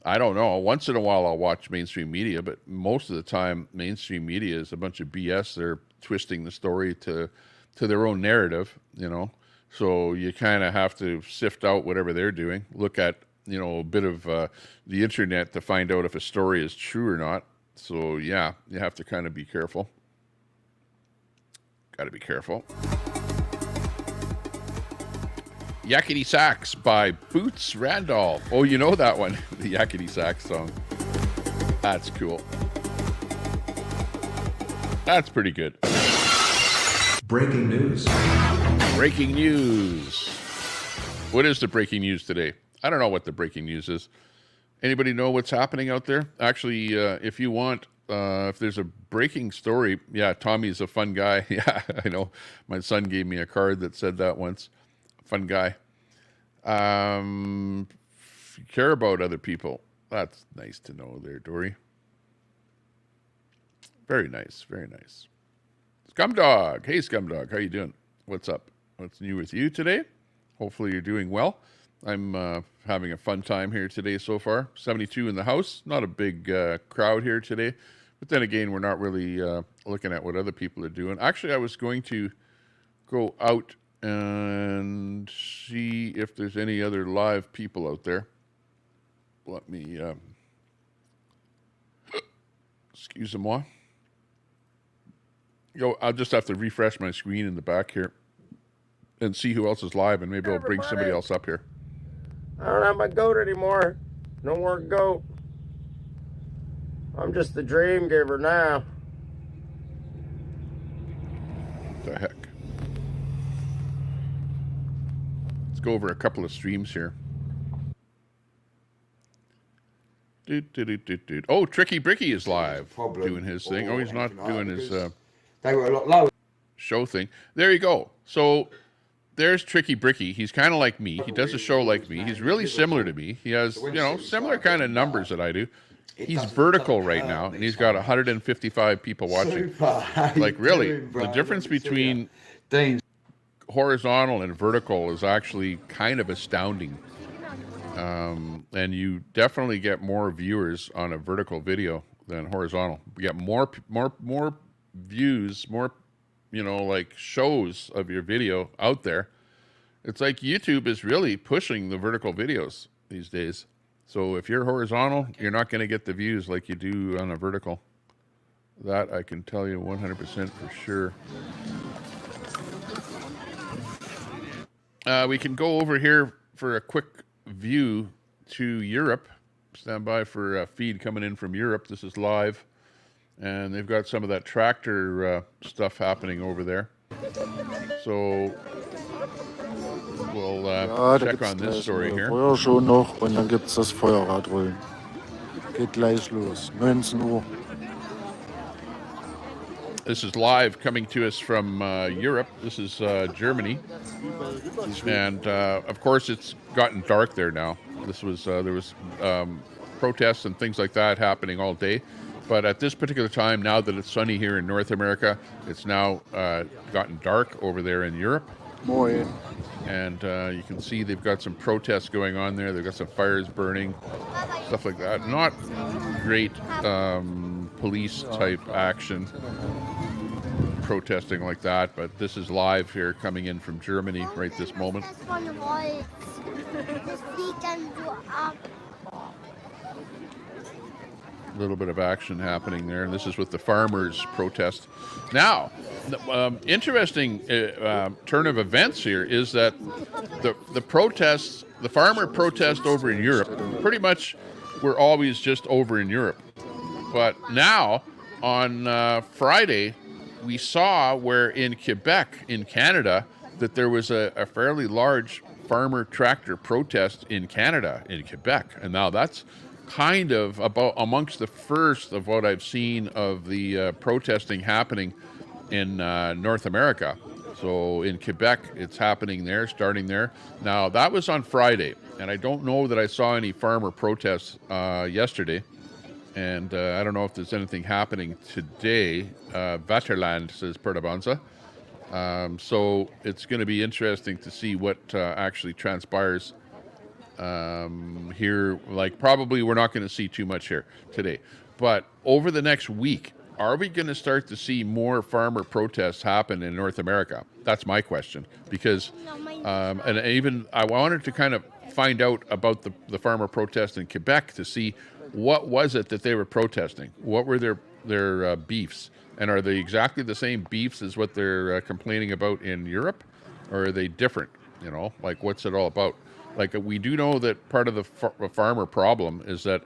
I don't know. Once in a while I'll watch mainstream media, but most of the time mainstream media is a bunch of BS. They're twisting the story to their own narrative, So you kind of have to sift out whatever they're doing, look at, a bit of the internet to find out if a story is true or not. So yeah, you have to kind of be careful. Got to be careful. Yakety Sax by Boots Randolph. Oh, you know that one, the Yakety Sax song. That's cool. That's pretty good. Breaking news. Breaking news. What is the breaking news today? I don't know what the breaking news is. Anybody know what's happening out there? Actually, if you want, if there's a breaking story, yeah, Tommy's a fun guy. Yeah, I know. My son gave me a card that said that once. Fun guy. If you care about other people, that's nice to know there, Dory. Very nice, very nice. Scumdog. Hey, Scumdog. How you doing? What's up? What's new with you today? Hopefully you're doing well. I'm having a fun time here today so far. 72 in the house. Not a big crowd here today. But then again, we're not really looking at what other people are doing. Actually, I was going to go out and see if there's any other live people out there. Let me, excuse-moi. I'll just have to refresh my screen in the back here and see who else is live, and maybe I'll bring somebody else up here. I don't have my goat anymore. No more goat. I'm just the dream giver now. What the heck? Let's go over a couple of streams here. Oh, Tricky Bricky is live doing his thing. Oh, he's not doing his They were a lot lower. show thing. There you go. So there's Tricky Bricky. He's kind of like me. He does a show like me. He's really similar to me. He has, similar kind of numbers that I do. He's vertical right now, and he's got 155 people watching. Like, really, the difference between horizontal and vertical is actually kind of astounding. And you definitely get more viewers on a vertical video than horizontal. You get more views, more, like shows of your video out there. It's like YouTube is really pushing the vertical videos these days. So if you're horizontal, you're not going to get the views like you do on a vertical. That I can tell you 100% for sure. We can go over here for a quick view to Europe. Stand by for a feed coming in from Europe. This is live. And they've got some of that tractor stuff happening over there. So we'll check on this story here. Feuer schon noch und dann gibt's das Feuerrad rollen. Geht gleich los, 19 Uhr. This is live coming to us from Europe. This is Germany. And of course it's gotten dark there now. This was there was protests and things like that happening all day. But at this particular time, now that it's sunny here in North America, it's now gotten dark over there in Europe. Moin. And you can see they've got some protests going on there. They've got some fires burning, stuff like that. Not great police type action, protesting like that. But this is live here coming in from Germany right this moment. A little bit of action happening there. And this is with the farmers' protest. Now, interesting turn of events here is that the protests, the farmer protest over in Europe, pretty much were always just over in Europe. But now, on Friday, we saw where in Quebec, in Canada, that there was a fairly large farmer tractor protest in Canada, in Quebec. And now that's kind of about amongst the first of what I've seen of the protesting happening in North America. So in Quebec, it's happening there, starting there. Now, that was on Friday, and I don't know that I saw any farmer protests yesterday. And I don't know if there's anything happening today. Vaterland, says Perdabanza. So it's going to be interesting to see what actually transpires here. Like, probably we're not going to see too much here today. But over the next week, are we going to start to see more farmer protests happen in North America? That's my question. Because, and even I wanted to kind of find out about the farmer protest in Quebec to see what was it that they were protesting. What were their beefs? And are they exactly the same beefs as what they're complaining about in Europe? Or are they different? You know, like, what's it all about? Like, we do know that part of the farmer problem is that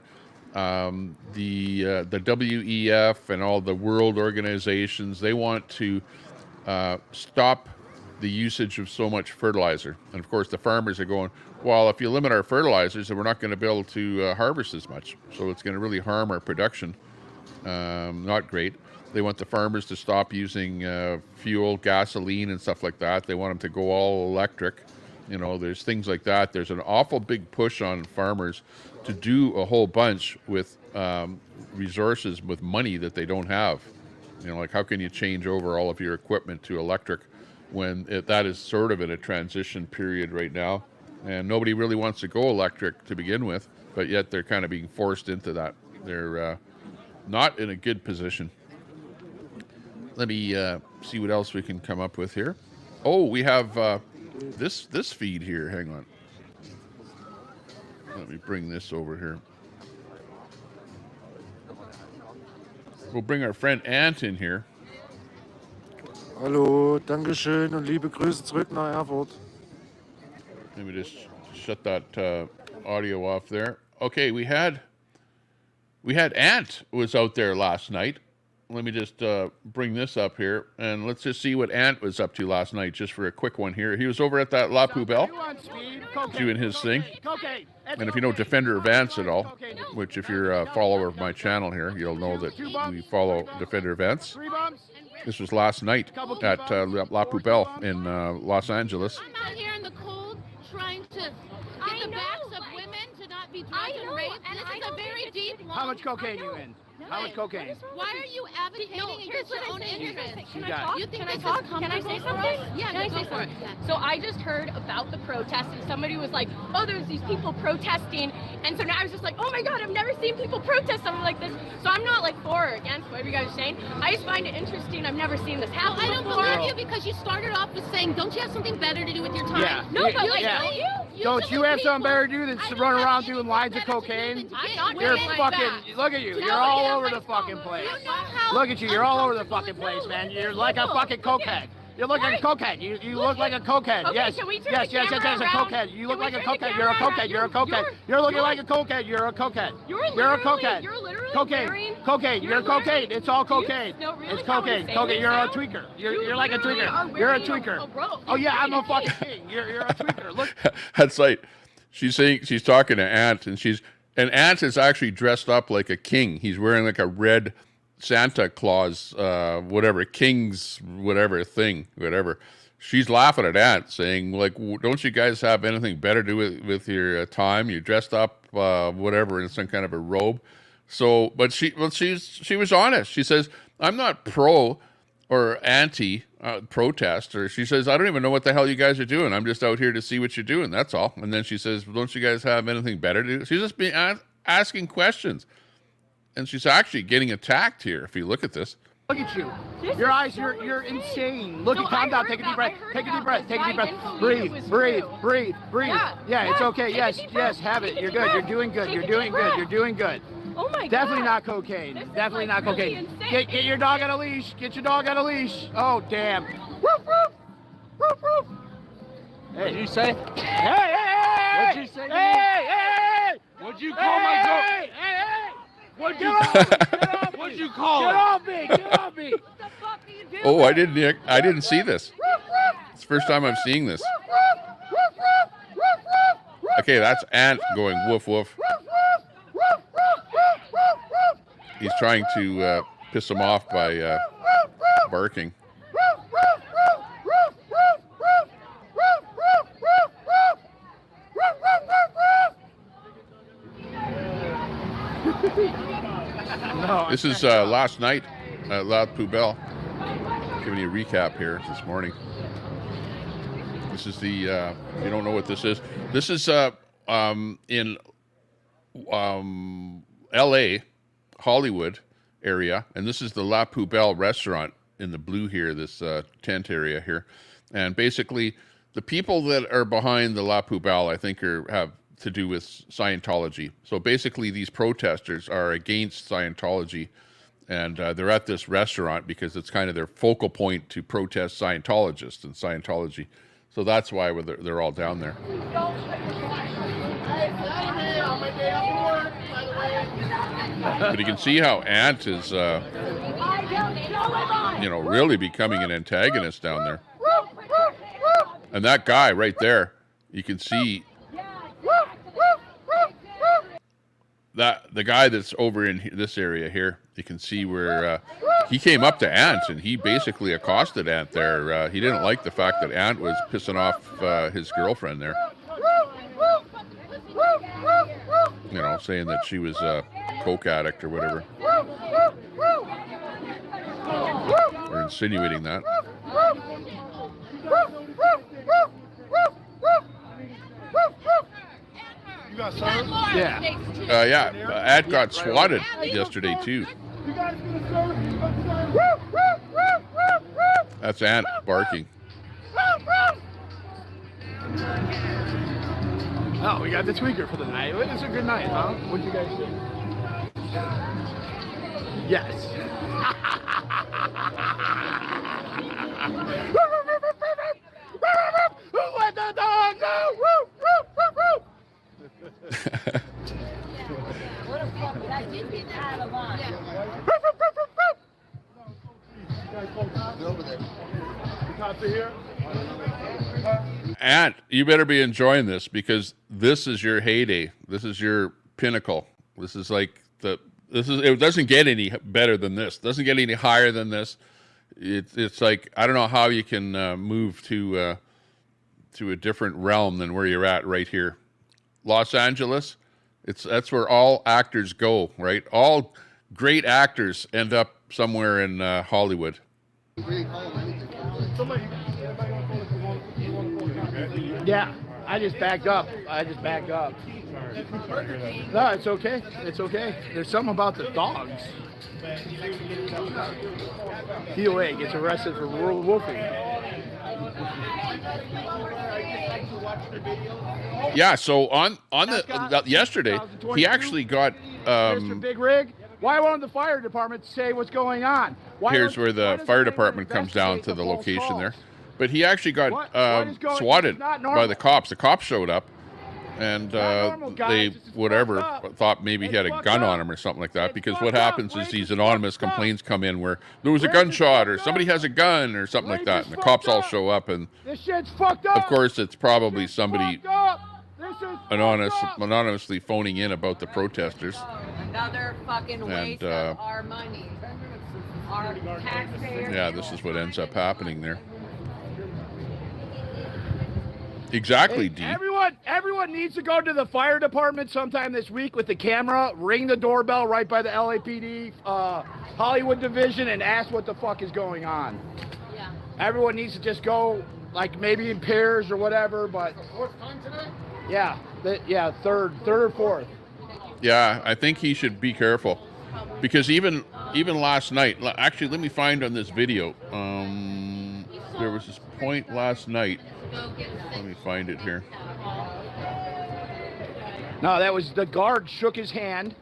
the WEF and all the world organizations, they want to stop the usage of so much fertilizer. And of course, the farmers are going, well, if you limit our fertilizers, then we're not going to be able to harvest as much. So it's going to really harm our production. Not great. They want the farmers to stop using fuel, gasoline, and stuff like that. They want them to go all electric. You know, there's things like that. There's an awful big push on farmers to do a whole bunch with resources, with money that they don't have. You know, like, how can you change over all of your equipment to electric when that is sort of in a transition period right now? And nobody really wants to go electric to begin with, but yet they're kind of being forced into that. They're not in a good position. Let me see what else we can come up with here. Oh, we have this feed here. Hang on. Let me bring this over here. We'll bring our friend Ant in here. Hallo, Dankeschön und liebe Grüße zurück nach Erfurt. Let me just shut that audio off there. Okay, we had Ant was out there last night. Let me just bring this up here, and let's just see what Ant was up to last night, just for a quick one here. He was over at that La Poubelle doing his thing. And if you know Defender of Ants at all, which if you're a follower of my channel here, you'll know that we follow Defender of Ants. This was last night at La Poubelle in Los Angeles. I'm out here in the cold trying to get the backs of women to not be drugged and raped. And this is a very deep, long... How much cocaine you in? How much cocaine? Why are you advocating against your own interests? Can I talk? You think Can I this talk? is Can I say comfortable for something? us? Yeah, Can I say go for it. something? So I just heard about the protest, and somebody was like, oh, there's these people protesting. And so now I was just like, oh my God, I've never seen people protest something like this. So I'm not like for or against whatever you guys are saying. I just find it interesting. I've never seen this happen I don't before. believe you because you started off with saying, don't you have something better to do with your time? Yeah. No, but like, Yeah. don't Don't you have something better to do than to run around doing lines of cocaine? I'm not You're doing fucking, look at you, you're all over the fucking place. Look at you, you're all over the fucking place, man. You're like a fucking cokehead. You look like a cokehead. You look like a cokehead. Okay, Yes, can we turn yes, the yes, yes, yes, a camera cokehead. You look around? like a Can we turn cokehead. the You're a camera cokehead. around? You're a cokehead. You're looking like a cokehead. You're a cokehead. You're a cokehead. You're literally Cocaine. wearing... Cocaine. You're cocaine. It's all cocaine. No, really? It's Is that what cocaine. you're Cocaine. saying You're a now? tweaker. You You're like a literally are tweaker. You're a wearing tweaker. a robe. Oh yeah, I'm a You're fucking king. You're a tweaker. Look. That's like, she's talking to Ant, and Ant is actually dressed up like a king. He's wearing like a red Santa Claus, whatever, king's whatever thing, whatever. She's laughing at Ant, saying, like, don't you guys have anything better to do with your time? You're dressed up, whatever, in some kind of a robe. So, but she was honest. She says, I'm not pro or anti protest, or she says, I don't even know what the hell you guys are doing. I'm just out here to see what you're doing. That's all. And then she says, don't you guys have anything better to do? She's just being asking questions. And she's actually getting attacked here, if you look at this. Look at you. Your eyes, you're insane. Look, calm down. Take a deep breath. Take a deep breath. Take a deep breath. Breathe, breathe, breathe, breathe. Yeah, it's okay. Yes, yes, have it. You're good. You're doing good. You're doing good. You're doing good. Oh my God. Definitely not cocaine. Definitely not cocaine. Get your dog on a leash. Get your dog on a leash. Oh, damn. Woof, woof. Woof, woof. Hey. What'd you say? Hey, hey, hey. What'd you say? Hey, hey. What'd you call my dog? Hey, hey, hey. What'd you What'd you call Get her? off me. Get off me. Oh, I didn't see this. It's the first time I'm seeing this. Okay, that's Ant going woof woof. He's trying to piss him off by barking. This is last night at La Poubelle. Giving you a recap here this morning. This is the, you don't know what this is. This is in LA, Hollywood area, and this is the La Poubelle restaurant in the blue here, this tent area here. And basically, the people that are behind the La Poubelle, I think, have to do with Scientology. So basically, these protesters are against Scientology, and they're at this restaurant because it's kind of their focal point to protest Scientologists and Scientology. So that's why they're all down there. But you can see how Ant is, really becoming an antagonist down there. And that guy right there, you can see that the guy that's over in this area here, you can see where he came up to Ant and he basically accosted Ant there. He didn't like the fact that Ant was pissing off his girlfriend there. Saying that she was a coke addict or whatever. Or insinuating that. You got service? Yeah. Ant got swatted yesterday too. That's Ant barking. Oh, we got the tweaker for the night. It was a good night, huh? What'd you guys do? Yes. Who let the dog go? What the fuck? That did get out of line. Over there. The cops are here. Ant, you better be enjoying this because this is your heyday. This is your pinnacle. This is like it doesn't get any better than this. It doesn't get any higher than this. It's like, I don't know how you can move to a different realm than where you're at right here. Los Angeles, that's where all actors go, right? All great actors end up somewhere in Hollywood. Yeah, I just backed up. No, it's okay. It's okay. There's something about the dogs. DOA gets arrested for wolfing. Yeah, so on the yesterday, he actually got Mr. Big Rig. Why won't the fire department say what's going on? Here's where the fire department comes down to the location there. But he actually got swatted by the cops. The cops showed up, and they thought maybe he had a gun on him or something like that. Because what happens is these anonymous complaints come in where there was a gunshot or somebody has a gun or something like that, and the cops all show up, and this shit's fucked up. Of course it's probably somebody anonymously phoning in about the protesters. Another fucking waste of our money. Our taxpayers. Yeah, this is what ends up happening there. Exactly, D. Everyone needs to go to the fire department sometime this week with the camera, ring the doorbell right by the LAPD Hollywood division, and ask what the fuck is going on. Yeah. Everyone needs to just go, like maybe in pairs or whatever. But fourth time today? Yeah, third or fourth. Yeah, I think he should be careful because even last night. Actually, let me find on this video. There was this point last night. Let me find it here. No, that was the guard shook his hand.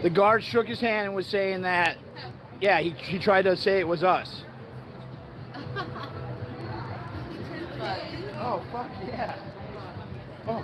The guard shook his hand and was saying that, yeah, he tried to say it was us. Oh, fuck yeah. Oh.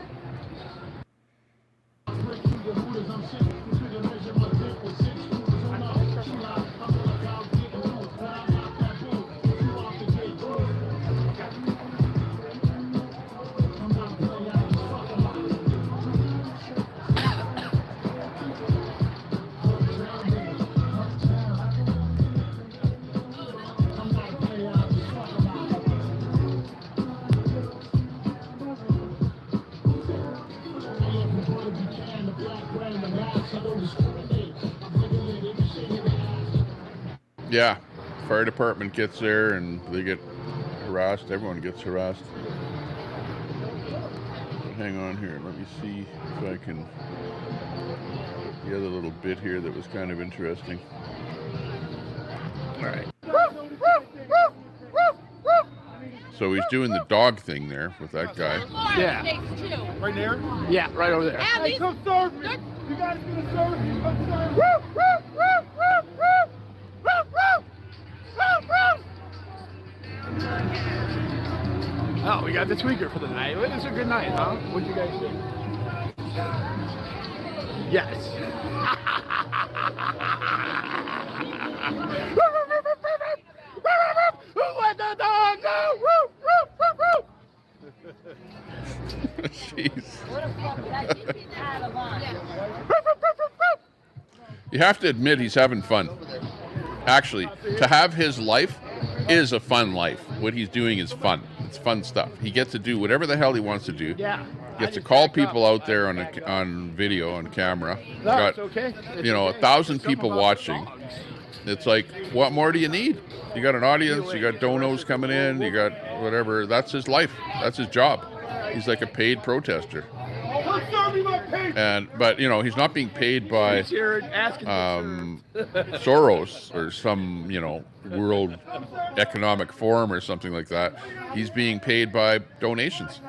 Yeah, fire department gets there and they get harassed. Everyone gets harassed. Hang on here. Let me see if I can get the other little bit here that was kind of interesting. All right. So he's doing the dog thing there with that guy. Yeah. Right there? Yeah, right over there. Hey, come serve me. You guys gonna serve me? Come serve me. Oh, we got the tweaker for the night. It was a good night, huh? What'd you guys think? Yes. Let the dog go! Jeez. You have to admit he's having fun. Actually, to have his life is a fun life. What he's doing is fun. It's fun stuff. He gets to do whatever the hell he wants to do. Yeah. He gets to call people out there on video, on camera. No, it's okay. You know, 1,000 people watching. It's like, what more do you need? You got an audience, you got donos coming in, you got whatever. That's his life. That's his job. He's like a paid protester. But you know, he's not being paid by Soros or some, you know, World Economic Forum or something like that. He's being paid by donations.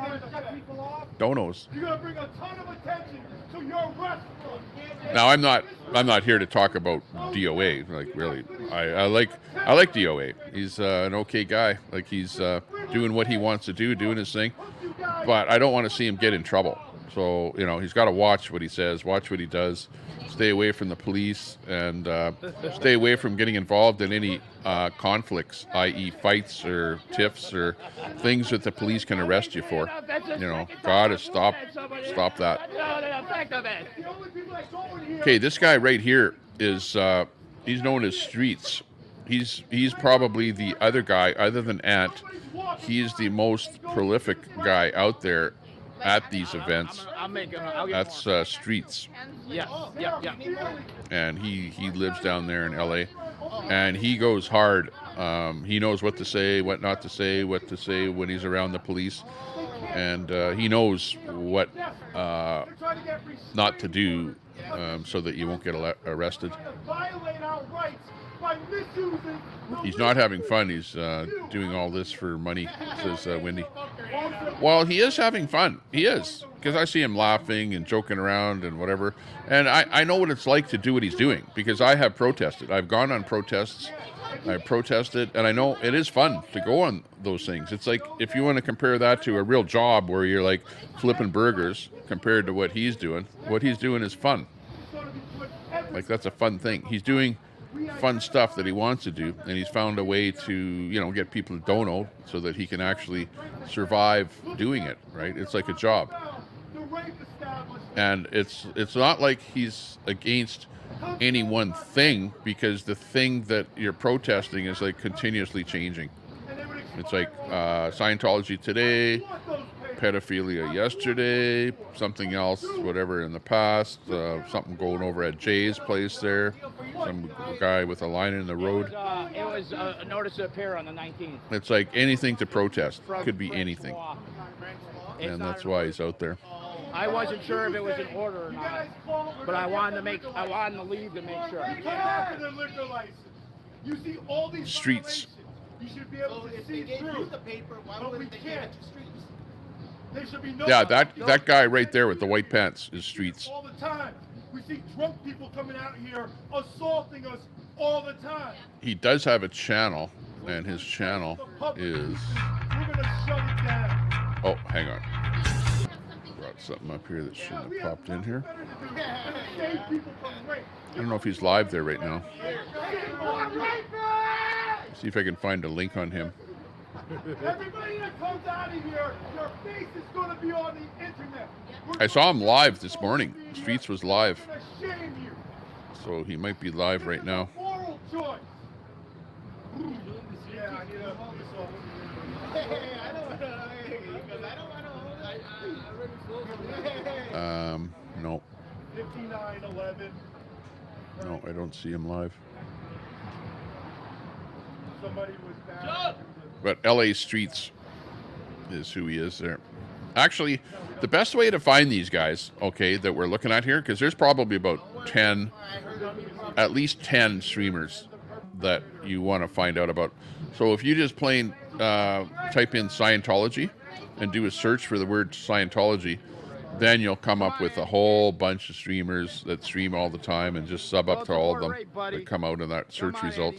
Donos. Now I'm not here to talk about DOA. Like really, I like DOA. He's an okay guy. Like he's doing what he wants to do, doing his thing. But I don't want to see him get in trouble. So you know, he's got to watch what he says, watch what he does, stay away from the police, and stay away from getting involved in any conflicts, i.e., fights or tiffs or things that the police can arrest you for. You know, gotta stop that. Okay, this guy right here is he's known as Streets. He's probably the other guy, other than Ant. He's the most prolific guy out there at these events. That's Streets. Yeah. And he lives down there in LA, and he goes hard. He knows what to say, what not to say, what to say when he's around the police, and he knows what not to do so that you won't get arrested. He's not having fun. He's doing all this for money, says Wendy. Well, he is having fun. He is, because I see him laughing and joking around and whatever. And I know what it's like to do what he's doing, because I have protested. I've gone on protests. I've protested, and I know it is fun to go on those things. It's like, if you want to compare that to a real job where you're like flipping burgers compared to what he's doing is fun. Like, that's a fun thing. He's doing fun stuff that he wants to do, and he's found a way to, you know, get people to dono so that he can actually survive doing it, right? It's like a job. And it's not like he's against any one thing, because the thing that you're protesting is like continuously changing. It's like Scientology today, pedophilia yesterday, something else, whatever in the past, something going over at Jay's place there, some guy with a line in the road. It was a notice to appear on the 19th. It's like anything to protest. Could be anything. And that's why he's out there. I wasn't sure if it was in order or not, but I wanted to leave to make sure. You see all these Streets. you should be able to see through the paper. Why would they can't. There should be no that guy right there with the white pants is Streets. all the time. We see drunk people coming out here assaulting us all the time. He does have a channel, and his channel is... We're gonna shut it down. Oh, hang on. Brought something up here that shouldn't have popped in here. I don't know if he's live there right now. See if I can find a link on him. Everybody that comes out of here, your face is going to be on the internet. I saw him live this morning. Streets was live. We're gonna shame you. So he might be live right now. Moral choice. Yeah, I need to hold this over. Hey, I don't want to, because I don't want to, No. 5911. No, I don't see him live. But LA Streets is who he is there. Actually, the best way to find these guys, okay, that we're looking at here, because there's probably about 10, at least 10 streamers that you want to find out about. So if you just type in Scientology and do a search for the word Scientology, then you'll come up with a whole bunch of streamers that stream all the time, and just sub up to all of them that come out in that search result.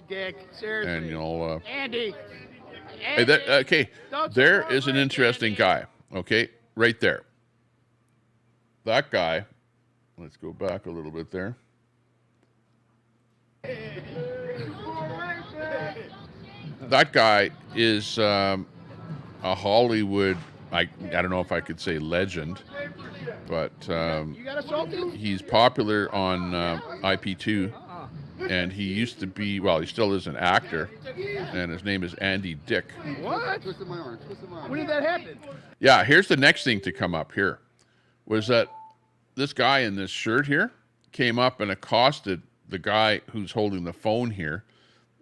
And you'll Andy. okay, there is an interesting guy. Okay, right there. That guy. Let's go back a little bit there. That guy is a Hollywood, I don't know if I could say legend, but he's popular on IP2, and he used to be, well, he still is an actor, and his name is Andy Dick. What? When did that happen? Yeah, here's the next thing to come up here, was that this guy in this shirt here came up and accosted the guy who's holding the phone here,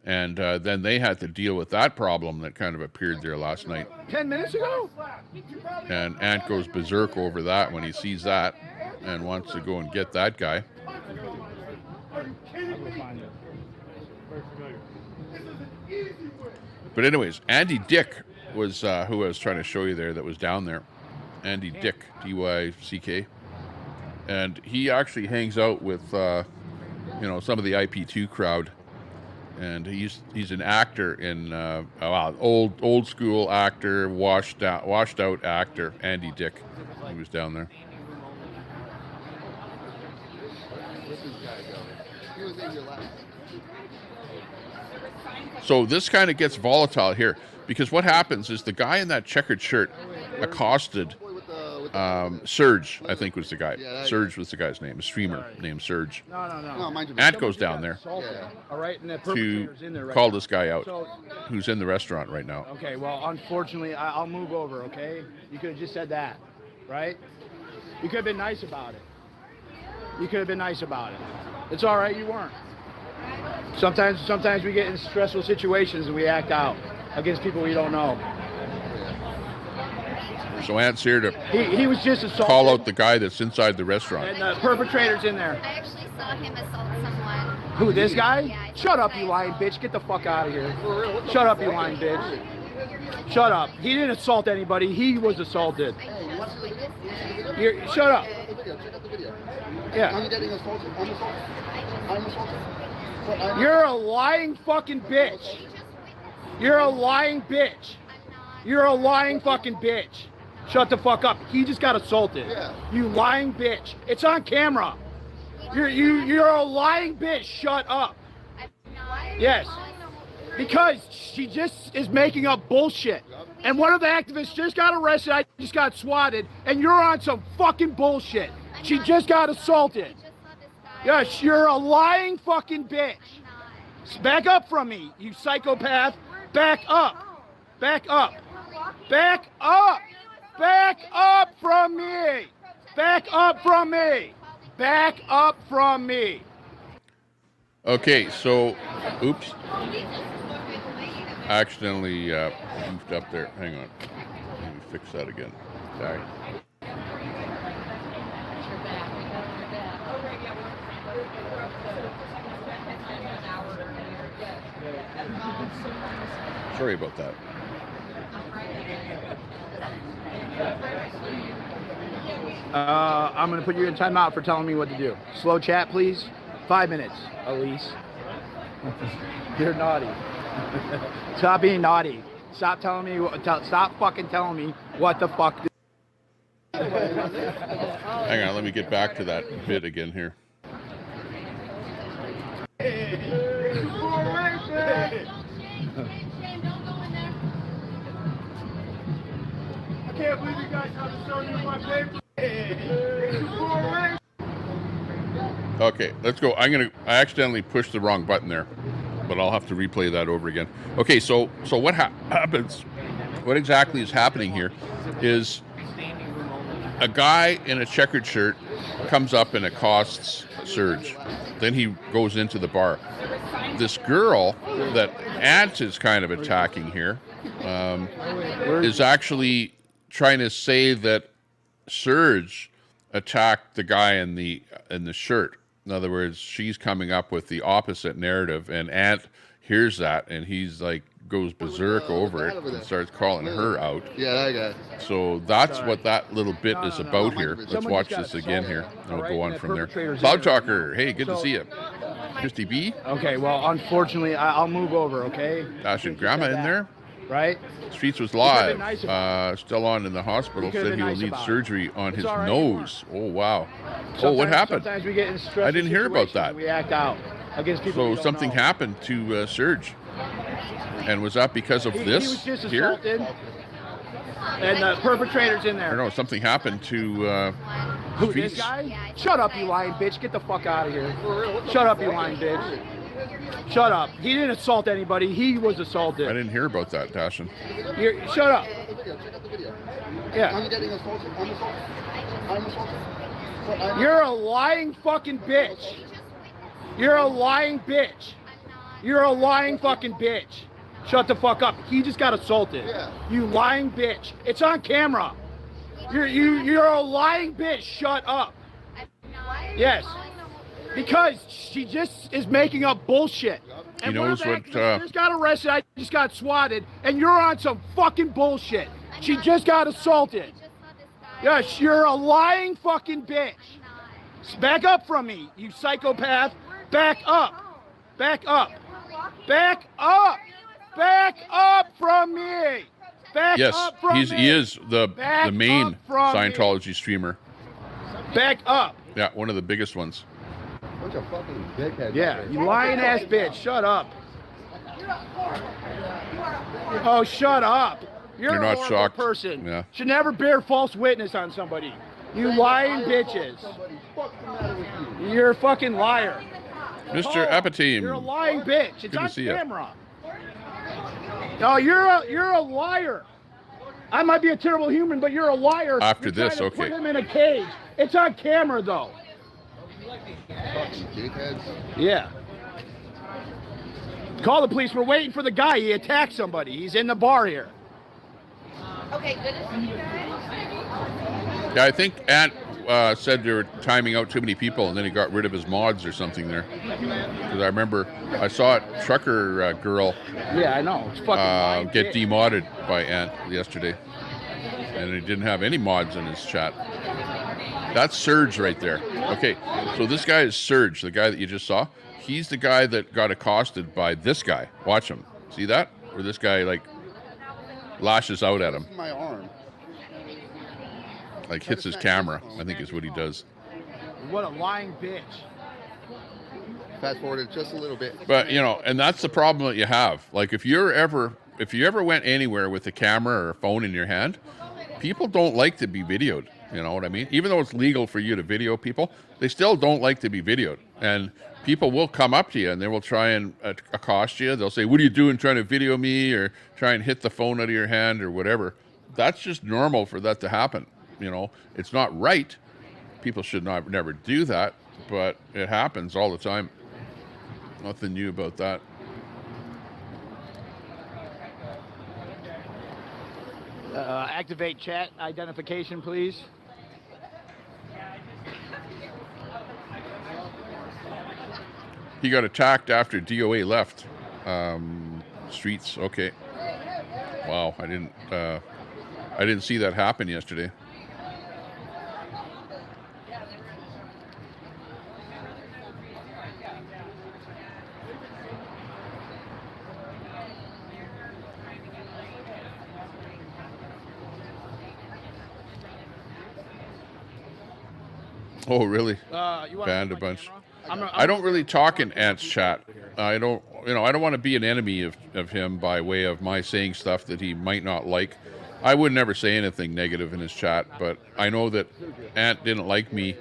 and then they had to deal with that problem that kind of appeared there last night. 10 minutes ago? And Ant goes berserk over that when he sees that and wants to go and get that guy. But anyways, Andy Dick was who I was trying to show you there that was down there. Andy Dick, D-Y-C-K. And he actually hangs out with, you know, some of the IP2 crowd. And he's an actor in, old school actor, washed out actor, Andy Dick. He was down there. So this kind of gets volatile here, because what happens is the guy in that checkered shirt accosted Surge, I think was the guy. Surge was the guy's name, a streamer named Surge. No. Ant goes down there All right, and the to perpetrator's in there right call now. this guy out, So- who's in the restaurant right now. Okay, well, unfortunately, I'll move over, okay? You could have just said that, right? You could have been nice about it. It's all right, you weren't. Sometimes we get in stressful situations and we act out against people we don't know. So Ant's here to He was just assaulted. call out the guy that's inside the restaurant. And the perpetrator's in there. I actually saw him assault someone. Who, this guy? Yeah, Shut up, you lying bitch. Get the fuck out of here. Shut up, you lying bitch. Shut up. He didn't assault anybody. He was assaulted. Shut up. Yeah. You're a lying fucking bitch. You're a lying bitch. You're a lying fucking bitch. Shut the fuck up. He just got assaulted. You lying bitch. It's on camera. You're a lying bitch. Shut up. Yes. Because she just is making up bullshit. And one of the activists just got arrested. I just got swatted. And you're on some fucking bullshit. She just got assaulted. Yes, you're a lying fucking bitch. Back up from me, you psychopath. Back up. Back up. Back up. Back up from me. Back up from me. Back up from me. Okay, so, oops. Accidentally goofed up there. Hang on. Let me fix that again. Sorry. Sorry about that. I'm gonna put you in timeout for telling me what to do. Slow chat, please. 5 minutes, Elise. You're naughty. Stop being naughty. Stop telling me. Stop fucking telling me what the fuck. Hang on, let me get back to that bit again here. I can't believe you guys haven't shown me my paper. Okay, let's go. I accidentally pushed the wrong button there, but I'll have to replay that over again. Okay, so what happens? What exactly is happening here is a guy in a checkered shirt comes up and accosts Serge. Then he goes into the bar. This girl that Ant is kind of attacking here is actually trying to say that Serge attacked the guy in the shirt. In other words, she's coming up with the opposite narrative, and Ant hears that, and he's like goes berserk over it and starts calling her out. Yeah, that guy. So that's what that little bit is about here. Let's watch this again here, and we'll go on from there. Cloud Talker, hey, good to see you. Christy B. Okay, well, unfortunately, I'll move over, okay? Dash and Grandma in there. Right? Streets was live. Still on in the hospital. Said he will need surgery on his nose. Oh, wow. Oh, what happened? Sometimes we get in stressful I didn't hear about that. We act out against people. So something happened to Serge. And was that because of this he was just here? assaulted, and the perpetrator's in I there. don't know. Something happened to Who, Streets. this guy? Shut up, you lying bitch. Get the fuck out of here. Shut up, you lying bitch. Shut up. He didn't assault anybody. He was assaulted. I didn't hear about that, Dashin. Shut up. Yeah. You're a lying fucking bitch. You're a lying bitch. You're a lying fucking bitch. Shut the fuck up. He just got assaulted. You lying bitch. It's on camera. You're a lying bitch. Shut up. Yes. Because she just is making up bullshit. He knows what. Just got arrested. I just got swatted, and you're on some fucking bullshit. She just got assaulted. Yes, you're a lying fucking bitch. Back up from me, you psychopath. Back up. Back up. Back up. Back up from me. Back Yes, up from me. he is the main Scientology me. streamer. Back up. Yeah, one of the biggest ones. Bunch of fucking dickheads. Yeah, you lying ass bitch. Shut up. Oh, shut up. You're a not horrible shocked. person. Yeah. Should never bear false witness on somebody. You lying bitches. You're a fucking liar. Mr. Apatine. You're a lying bitch. It's Good to on see ya. camera. No, you're a liar. I might be a terrible human, but you're a liar. After You're this, trying to okay. Put him in a cage. It's on camera, though. Fucking dickheads. Yeah. Call the police. We're waiting for the guy. He attacked somebody. He's in the bar here. Okay, good to see you guys. Yeah, I think Ant said they were timing out too many people, and then he got rid of his mods or something there. Because I remember I saw a trucker girl Yeah, I know. It's fucking get demodded by Ant yesterday, and he didn't have any mods in his chat. That's Surge right there. Okay, so this guy is Surge, the guy that you just saw. He's the guy that got accosted by this guy. Watch him. See that? Where this guy like lashes out at him, My arm. like hits his camera, I think is what he does. What a lying bitch. Fast forwarded just a little bit. But you know, and that's the problem that you have. Like if you ever went anywhere with a camera or a phone in your hand, people don't like to be videoed. You know what I mean? Even though it's legal for you to video people, they still don't like to be videoed. And people will come up to you and they will try and accost you. They'll say, "What are you doing trying to video me?" or try and hit the phone out of your hand or whatever. That's just normal for that to happen. You know, it's not right. People should never do that, but it happens all the time. Nothing new about that. Activate chat identification, please. He got attacked after DOA left. Streets, okay. Wow, I didn't see that happen yesterday. Oh, really? Banned a bunch. I don't really talk in Ant's chat. I don't want to be an enemy of him by way of my saying stuff that he might not like. I would never say anything negative in his chat, but I know that Ant didn't like me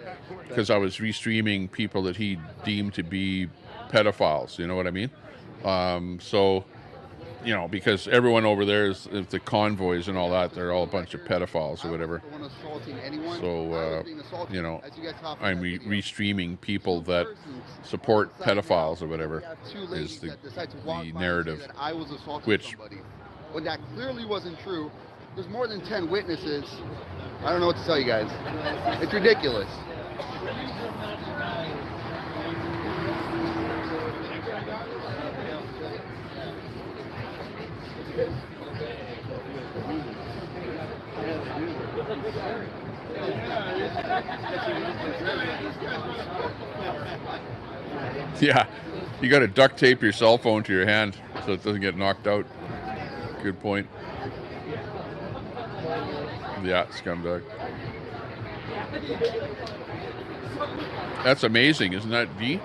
because I was restreaming people that he deemed to be pedophiles. You know what I mean? So you know, because everyone over there is the convoys and all that. They're all a bunch of pedophiles or whatever. So, you know, I'm restreaming people that support pedophiles or whatever is the narrative. Which, when that clearly wasn't true, there's more than 10 witnesses. I don't know what to tell you guys. It's ridiculous. yeah, you got to duct tape your cell phone to your hand so it doesn't get knocked out. Good point. Yeah, scumbag. That's amazing, isn't that, V?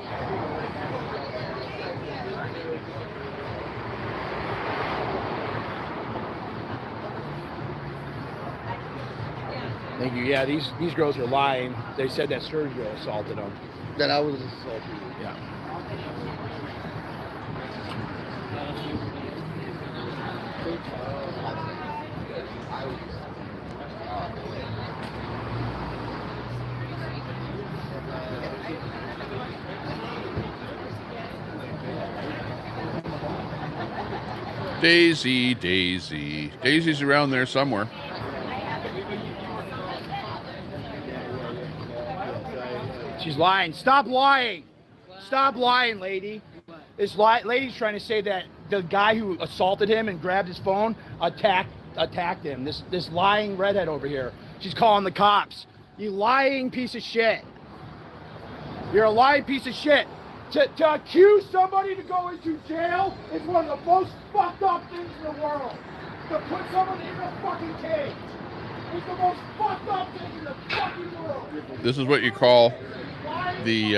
Thank you. Yeah, these girls are lying. They said that Sergio assaulted them. That I was assaulted. Yeah. Daisy, Daisy. Daisy's around there somewhere. She's lying. Stop lying. Stop lying, lady. This lady's trying to say that the guy who assaulted him and grabbed his phone attacked him. This lying redhead over here. She's calling the cops. You lying piece of shit. You're a lying piece of shit. To accuse somebody to go into jail is one of the most fucked up things in the world. To put someone in a fucking cage is the most fucked up thing in the fucking world. This is what you call the,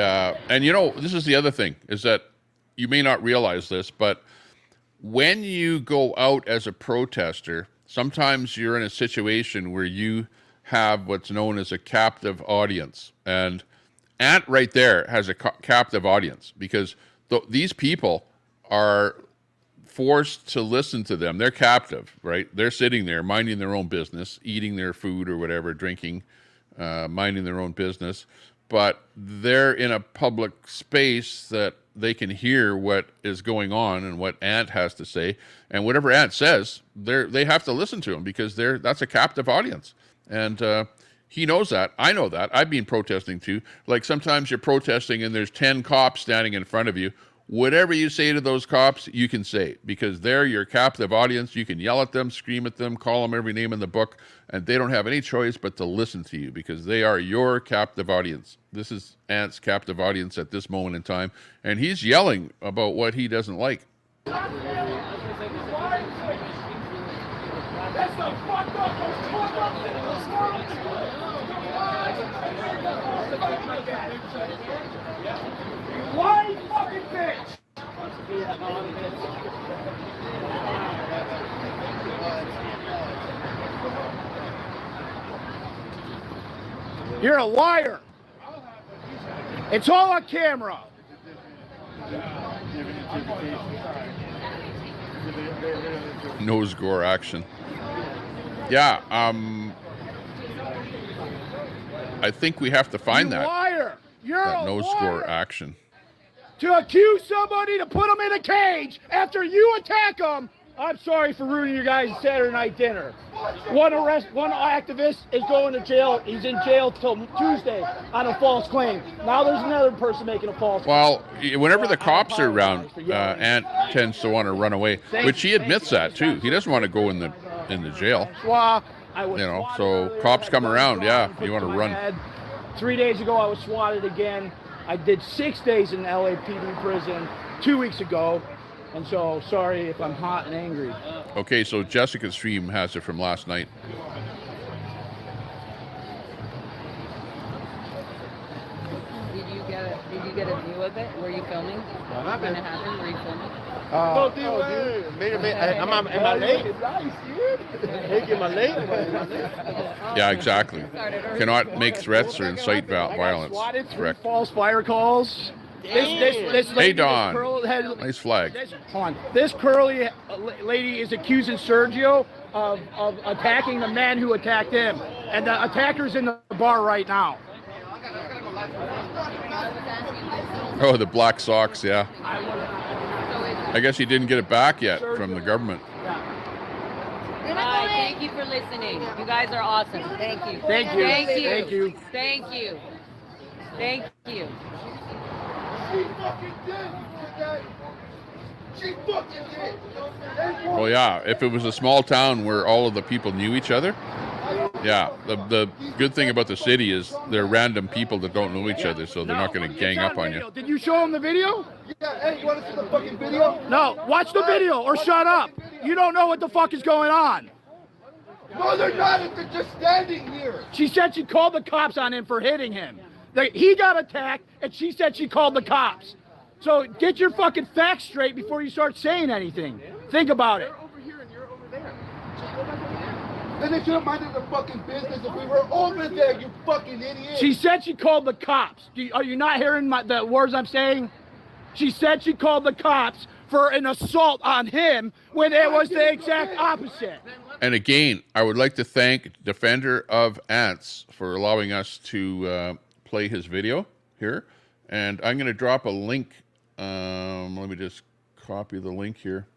and you know, this is the other thing, is that you may not realize this, but when you go out as a protester, sometimes you're in a situation where you have what's known as a captive audience. And Ant right there has a captive audience because these people are forced to listen to them. They're captive, right? They're sitting there minding their own business, eating their food or whatever, drinking, minding their own business. But they're in a public space that they can hear what is going on and what Ant has to say. And whatever Ant says, they have to listen to him because that's a captive audience. And he knows that. I know that. I've been protesting too. Like sometimes you're protesting and there's 10 cops standing in front of you. Whatever you say to those cops, you can say because they're your captive audience. You can yell at them, scream at them, call them every name in the book, and they don't have any choice but to listen to you because they are your captive audience. This is Ant's captive audience at this moment in time, and he's yelling about what he doesn't like. That's the fucked up, most fucked up thing in the world. Lying fucking bitch! You're a liar! It's all on camera! Nose gore action. Yeah, I think we have to find that. Liar! You're that a nose liar. gore action. To accuse somebody to put them in a cage after you attack them, I'm sorry for ruining your guys' Saturday night dinner. One activist is going to jail. He's in jail till Tuesday on a false claim. Now there's another person making a false claim. Well, whenever the cops are around, Ant tends to want to run away, which he admits that too. He doesn't want to go in the jail. You know, so cops come around, yeah, you want to run. 3 days ago, I was swatted again. I did 6 days in LAPD prison 2 weeks ago. And so, sorry if I'm hot and angry. Okay, so Jessica's stream has it from last night. Did you get a view of it? Were you filming? What's going to happen? Were you filming? Am I late? Am I late? Yeah, exactly. Cannot make threats or incite violence. Swatted 3 false fire calls This Hey, lady, Don. this curly-headed- Nice flag. Hold on. This curly lady is accusing Sergio of attacking the man who attacked him, and the attacker's in the bar right now. Oh, the black socks, yeah. I guess he didn't get it back yet from the government. Thank you for listening. You guys are awesome. Thank you. Thank you. Thank you. Thank you. Thank you. Thank you. She fucking did. She fucking did. Well, yeah, if it was a small town where all of the people knew each other, yeah, the good thing about the city is they're random people that don't know each other, so they're not going to gang up on you. Did you show him the video? Yeah, hey, you want to see the fucking video? No, watch the video or shut up. You don't know what the fuck is going on. No, they're not. They're just standing here. She said she called the cops on him for hitting him. He got attacked, and she said she called the cops. So get your fucking facts straight before you start saying anything. Think about it. They're over here and you're over there. Then they should have minded their fucking business if we were over there, you fucking idiot. She said she called the cops. Are you not hearing the words I'm saying? She said she called the cops for an assault on him when it was the exact opposite. And again, I would like to thank Defender of Ants for allowing us to play his video here. And I'm going to drop a link. Let me just copy the link here.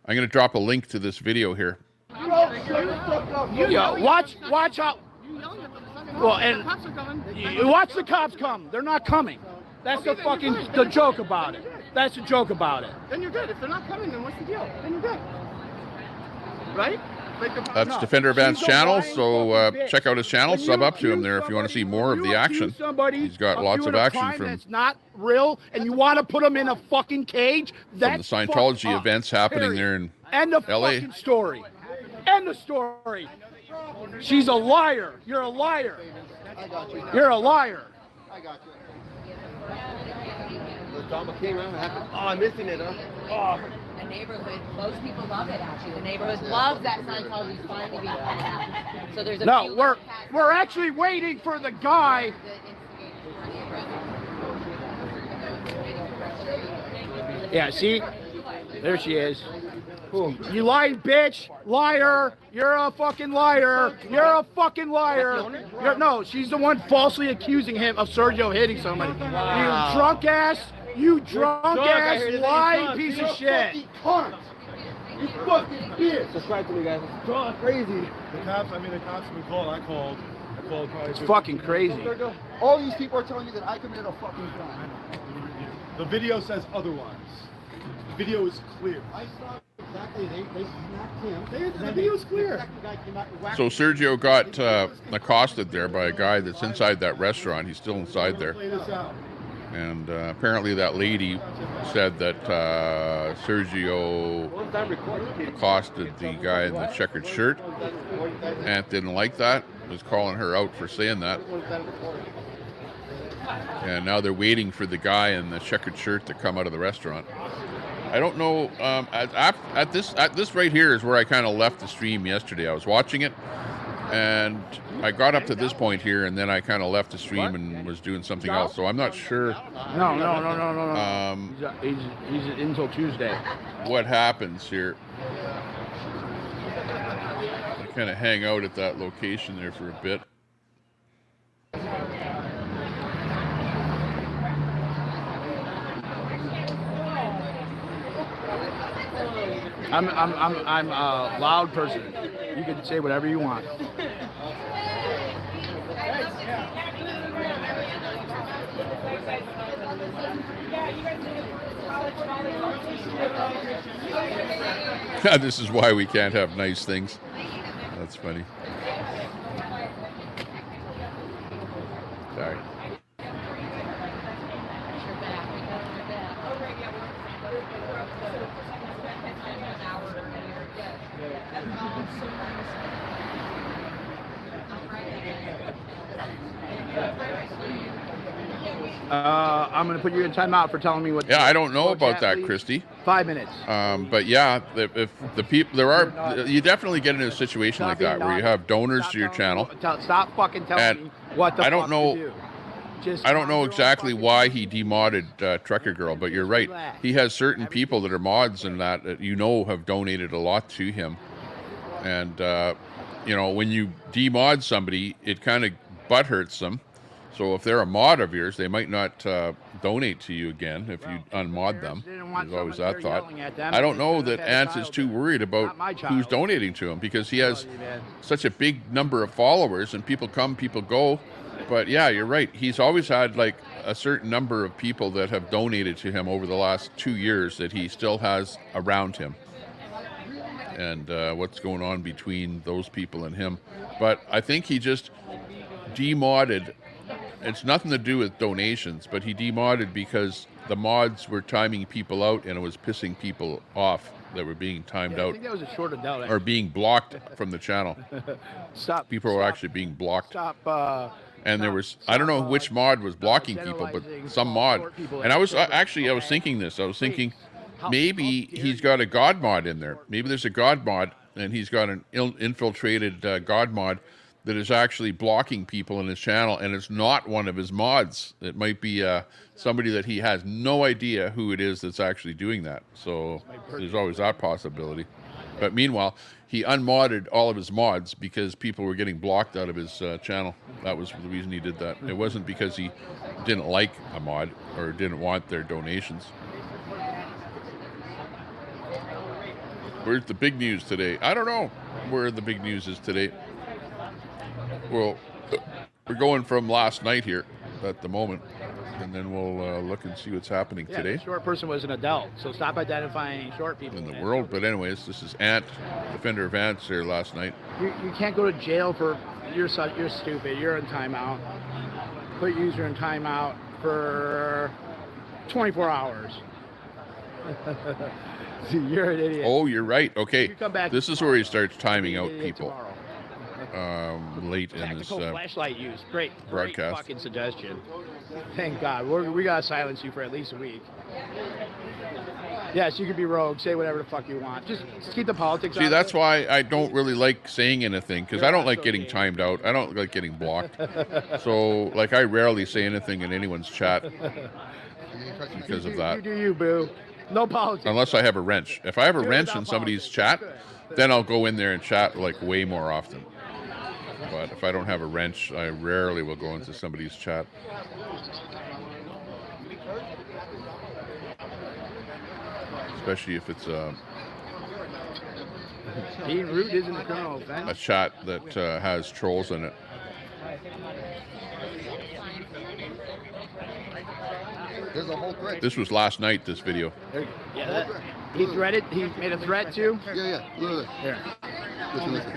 I'm going to drop a link to this video here. Yeah, watch out. Well, and watch the cops come. They're not coming. That's the joke about it. That's the joke about it. Then you're good. If they're not coming, then what's the deal? Then you're good. Right? That's Defender of Ants channel, so check out his channel, sub up to him there if you want to see more of the action. He's got lots of action from that's not real, and you want to put him in a fucking cage. the Scientology events happening there in End of LA. fucking story. End of story. She's a liar. You're a liar. You're a liar. I got you. Oh, I'm missing it, huh? Oh. The neighborhood, most people love it actually. The neighborhood loves that Scientology's finally being cut out. So there's a No, we're actually waiting for the guy. Yeah, see? There she is. You lying bitch, liar, you're a fucking liar, you're a fucking liar. No, she's the one falsely accusing him of Sergio hitting somebody. You drunk ass, lying piece of shit. You fucking bitch. Subscribe to me, guys. It's crazy. The cops have been called. I called probably. It's fucking crazy. All these people are telling you that I committed a fucking crime. The video says otherwise. The video is clear. I saw exactly, they smacked him. The video is clear. So Sergio got accosted there by a guy that's inside that restaurant. He's still inside there. Play this out. And apparently that lady said that Sergio accosted the guy in the checkered shirt. Ant didn't like that, was calling her out for saying that. And now they're waiting for the guy in the checkered shirt to come out of the restaurant. I don't know, at this right here is where I kind of left the stream yesterday. I was watching it, and I got up to this point here, and then I kind of left the stream and was doing something else. So I'm not sure. No. He's until Tuesday. What happens here? I kind of hang out at that location there for a bit. I'm a loud person. You can say whatever you want. This is why we can't have nice things. That's funny. Sorry. I'm going to put you in timeout for telling me what. Yeah, I don't know about that, Christy. 5 minutes. But yeah, if the people you definitely get into a situation like that where you have donors to your channel. Stop fucking telling me what the fuck to do. Just I don't know exactly why he demodded Trucker Girl, but you're right. He has certain people that are mods and that have donated a lot to him. And, when you demod somebody, it kind of butthurts them. So if they're a mod of yours, they might not donate to you again if you unmod them. There's always that thought. I don't know that Ant is too worried about who's donating to him because he has such a big number of followers and people come, people go. But yeah, you're right. He's always had like a certain number of people that have donated to him over the last 2 years that he still has around him. And what's going on between those people and him. But I think he just demodded. It's nothing to do with donations, but he demodded because the mods were timing people out and it was pissing people off that were being timed out. I think that was a short of doubt. Or being blocked from the channel. People were actually being blocked. And there was, I don't know which mod was blocking people, but some mod. And I was thinking this. I was thinking maybe he's got a God mod in there. Maybe there's a God mod and he's got an infiltrated God mod that is actually blocking people in his channel, and it's not one of his mods. It might be somebody that he has no idea who it is that's actually doing that. So there's always that possibility. But meanwhile, he unmodded all of his mods because people were getting blocked out of his channel. That was the reason he did that. It wasn't because he didn't like a mod or didn't want their donations. Where's the big news today? I don't know where the big news is today. Well, we're going from last night here at the moment, and then we'll look and see what's happening today. The short person was an adult, so stop identifying short people in the world. But anyways, this is Ant, Defender of Ants here last night. You can't go to jail for you're stupid. You're in timeout. Put user in timeout for 24 hours. You're an idiot. Oh, you're right. Okay, come back this is where he starts timing out people. Late in this flashlight use. Great broadcast. Fucking suggestion. Thank God. We gotta silence you for at least a week. Yes, you could be rogue. Say whatever the fuck you want. Just keep the politics. See, that's why I don't really like saying anything because I don't like getting timed out. I don't like getting blocked. So, like, I rarely say anything in anyone's chat because of that. You do you, boo. No politics. Unless I have a wrench. If I have a wrench in somebody's chat, then I'll go in there and chat like way more often. But if I don't have a wrench, I rarely will go into somebody's chat. Especially if it's being rude isn't a criminal offense. A chat that has trolls in it. There's a whole threat. This was last night, this video. Yeah, he threatened. He made a threat too. Yeah. Look. Here. Listen.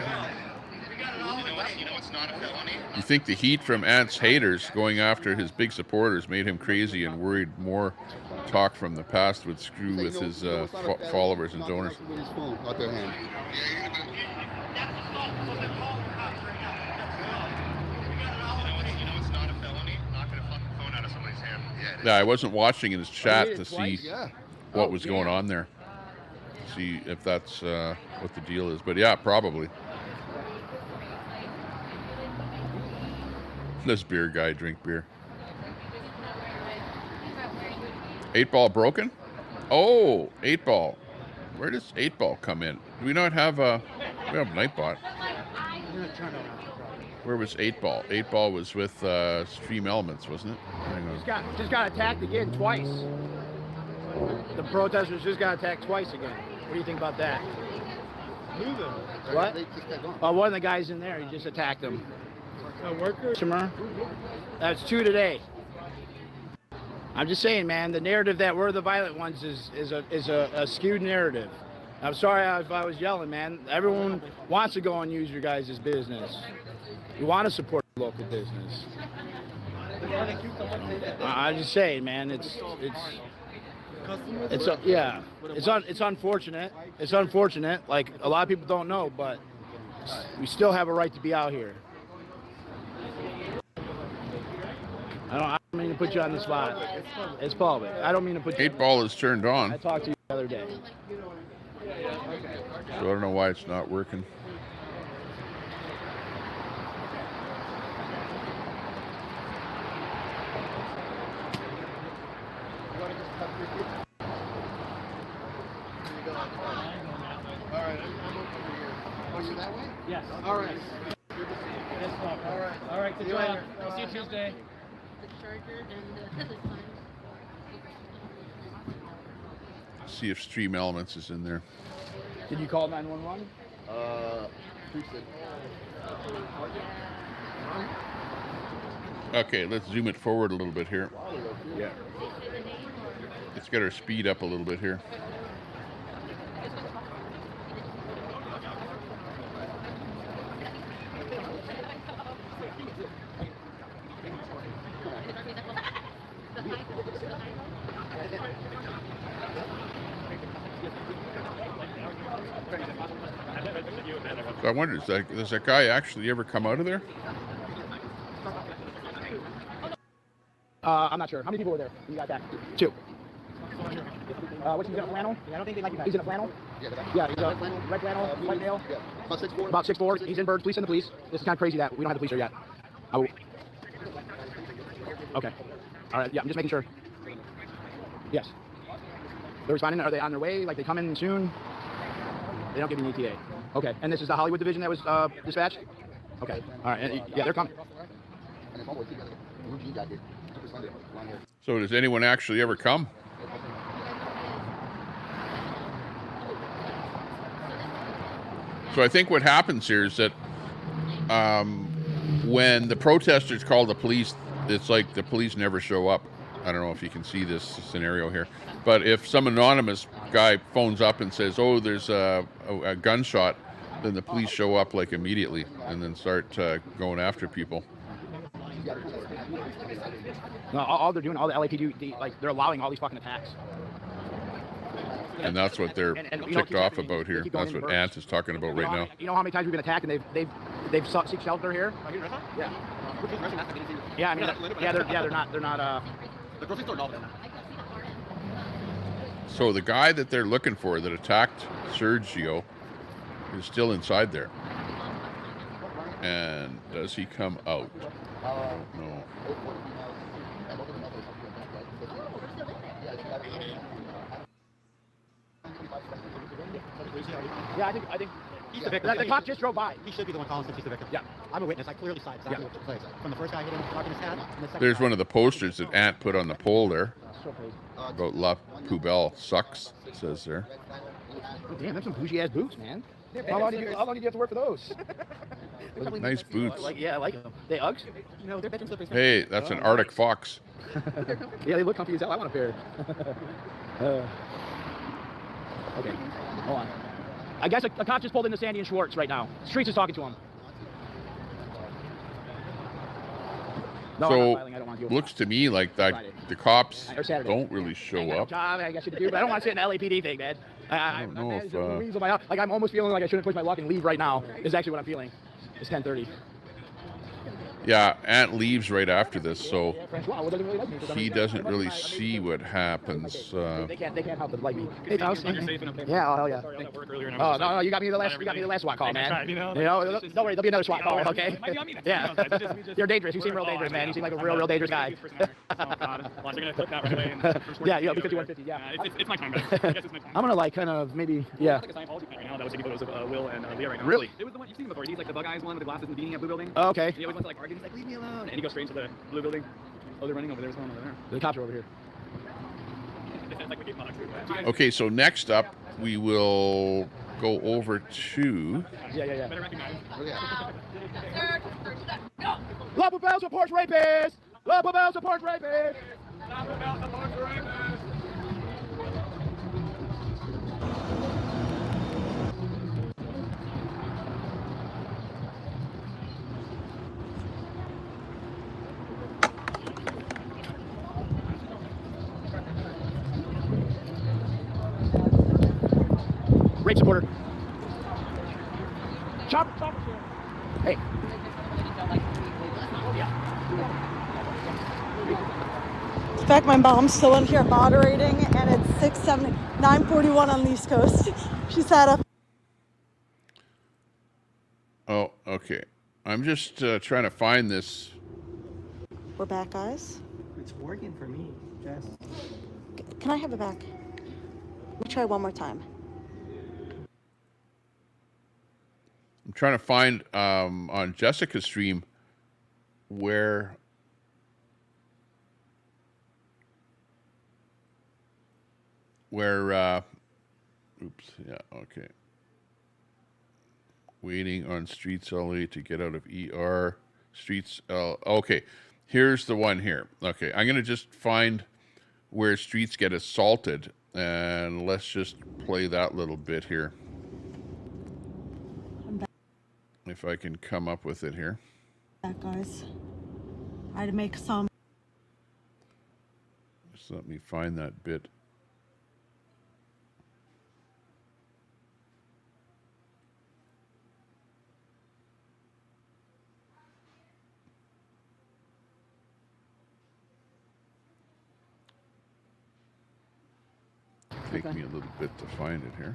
You think the heat from Ant's haters going after his big supporters made him crazy and worried more talk from the past would screw with his followers and donors? Yeah, I wasn't watching in his chat to see what was going on there. To see if that's what the deal is. But yeah, probably. This beer guy drink beer. 8-ball broken? Oh, 8-ball. Where does 8-ball come in? Do we not have we have Nightbot. Where was 8-ball? 8-ball was with Stream Elements, wasn't it? Just got attacked again twice. The protesters just got attacked twice again. What do you think about that? What? One of the guys in there, he just attacked him. A worker? That's 2 today. I'm just saying, man, the narrative that we're the violent ones is a skewed narrative. I'm sorry if I was yelling, man. Everyone wants to go and use your guys' business. You want to support local business. I'm just saying, man, it's unfortunate. It's unfortunate. Like, a lot of people don't know, but we still have a right to be out here. I don't mean to put you on the spot. It's public. I don't mean to put you. 8-ball is turned on. I talked to you the other day. So I don't know why it's not working. Faster that way? Yes. All right. All right. Good job. We'll see you Tuesday. The charger and the sign. See if Stream Elements is in there. Did you call 911? Okay, let's zoom it forward a little bit here. Yeah. Let's get our speed up a little bit here. So I wonder, does that guy actually ever come out of there? I'm not sure. How many people were there when you got back? 2. What's he in a flannel? I don't think they like you back. He's in a flannel? Yeah, he's a red flannel, white male. About 6'4". About 6'4". He's in birds. Please send the police. This is kind of crazy that we don't have the police here yet. Oh. Okay. All right. Yeah, I'm just making sure. Yes. They're responding. Are they on their way? Like they come in soon? They don't give me an ETA. Okay. And this is the Hollywood division that was dispatched? Okay. All right. Yeah, they're coming. So does anyone actually ever come? So I think what happens here is that when the protesters call the police, it's like the police never show up. I don't know if you can see this scenario here, but if some anonymous guy phones up and says, oh, there's a gunshot, then the police show up like immediately and then start going after people. No, all they're doing, all the LAPD, like they're allowing all these fucking attacks. And that's what they're ticked off about here. That's what Ant is talking about right now. You know how many times we've been attacked and they've sought seek shelter here? Yeah. Yeah, I mean, they're not. The grocery store, no. So the guy that they're looking for that attacked Sergio is still inside there. And does he come out? No. Yeah, I think he's the victim. The cop just drove by. He should be the one calling since he's the victim. Yeah. I'm a witness. I clearly saw exactly what took place. From the first guy hitting him, his head, and the second There's guy. one of the posters that Ant put on the pole there about La Poubelle sucks, it says there. Oh, damn, that's some bougie ass boots, man. How long did you have to work for those? Nice boots. Yeah, I like them. They Uggs? No, they're bedroom slippers. Hey, that's an Arctic Fox. Yeah, they look comfy as hell. I want a pair. Okay, hold on. I guess a cop just pulled into Sandy and Schwartz right now. Streets is talking to him. No, I'm not filing. I don't want to deal with looks to me like that the cops don't really show up. I guess you do, but I don't want to sit in the LAPD thing, man. I don't know if... I'm almost feeling like I shouldn't push my luck and leave right now. Is actually what I'm feeling. It's 10:30. Yeah, Ant leaves right after this, so he doesn't really see what happens. They can't help but like me. Hey, Faust. Yeah, oh hell yeah. Oh no, you got me the last SWAT call, man. You know, don't worry, there'll be another SWAT call, okay? Yeah. You're dangerous. You seem real dangerous, man. You seem like a real dangerous guy. Yeah, because you 150. Yeah. It's my time, guys. I guess it's my time. I'm gonna like kind of maybe yeah. It's like a Scientology right now that was taking photos of Will and Leah right now. Really? It was the one you've seen him before. He's like the bug eyes one with the glasses and the beanie at Blue Building. Oh, okay. He always wants to like argue. He's like, leave me alone. And he goes straight into the Blue Building. Oh, they're running over there. There's one over there. The cops are over here. It's like the gate box. Okay, so next up we will go over to... Yeah. Better recognize. La Poubelle supports rapists! La Poubelle supports rapists! La Poubelle supports rapists! Rape supporter. Chop. Hey. In fact, my mom's still in here moderating, and it's 9:41 on the East Coast. She sat up. Oh, okay. I'm just trying to find this. We're back, guys. It's working for me, Jess. Can I have it back? Let me try one more time. I'm trying to find on Jessica's stream where oops, yeah, okay. Waiting on Streets LA to get out of ER. Streets okay. Here's the one here. Okay, I'm gonna just find where Streets get assaulted, and let's just play that little bit here. If I can come up with it here. That guys, I had to make some. Just let me find that bit. Take me a little bit to find it here.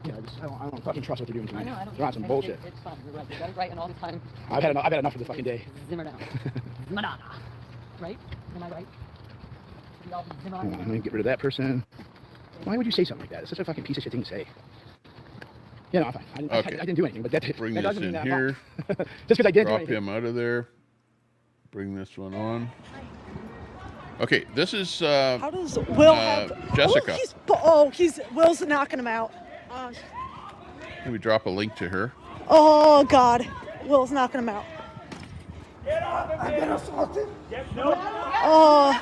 Yeah, I don't fucking trust what they're doing tonight. I know, I don't. They're on some bullshit. It's fun. You're right. You got it right and all the time. I've had enough for the fucking day. Zimmer down. Zimmer down. Right? Am I right? We all zimmer Hold on, on. let me get rid of that person. Why would you say something like that? It's such a fucking piece of shit thing to say. Yeah, no, I'm fine. I didn't do anything, but that Bring that this doesn't mean in that here. just because I didn't do Drop anything. him out of there. Bring this one on. Okay, this is How does Will have Jessica. Will's knocking him out. Can we drop a link to her? Oh God, Will's knocking him out. I've been assaulted. Oh.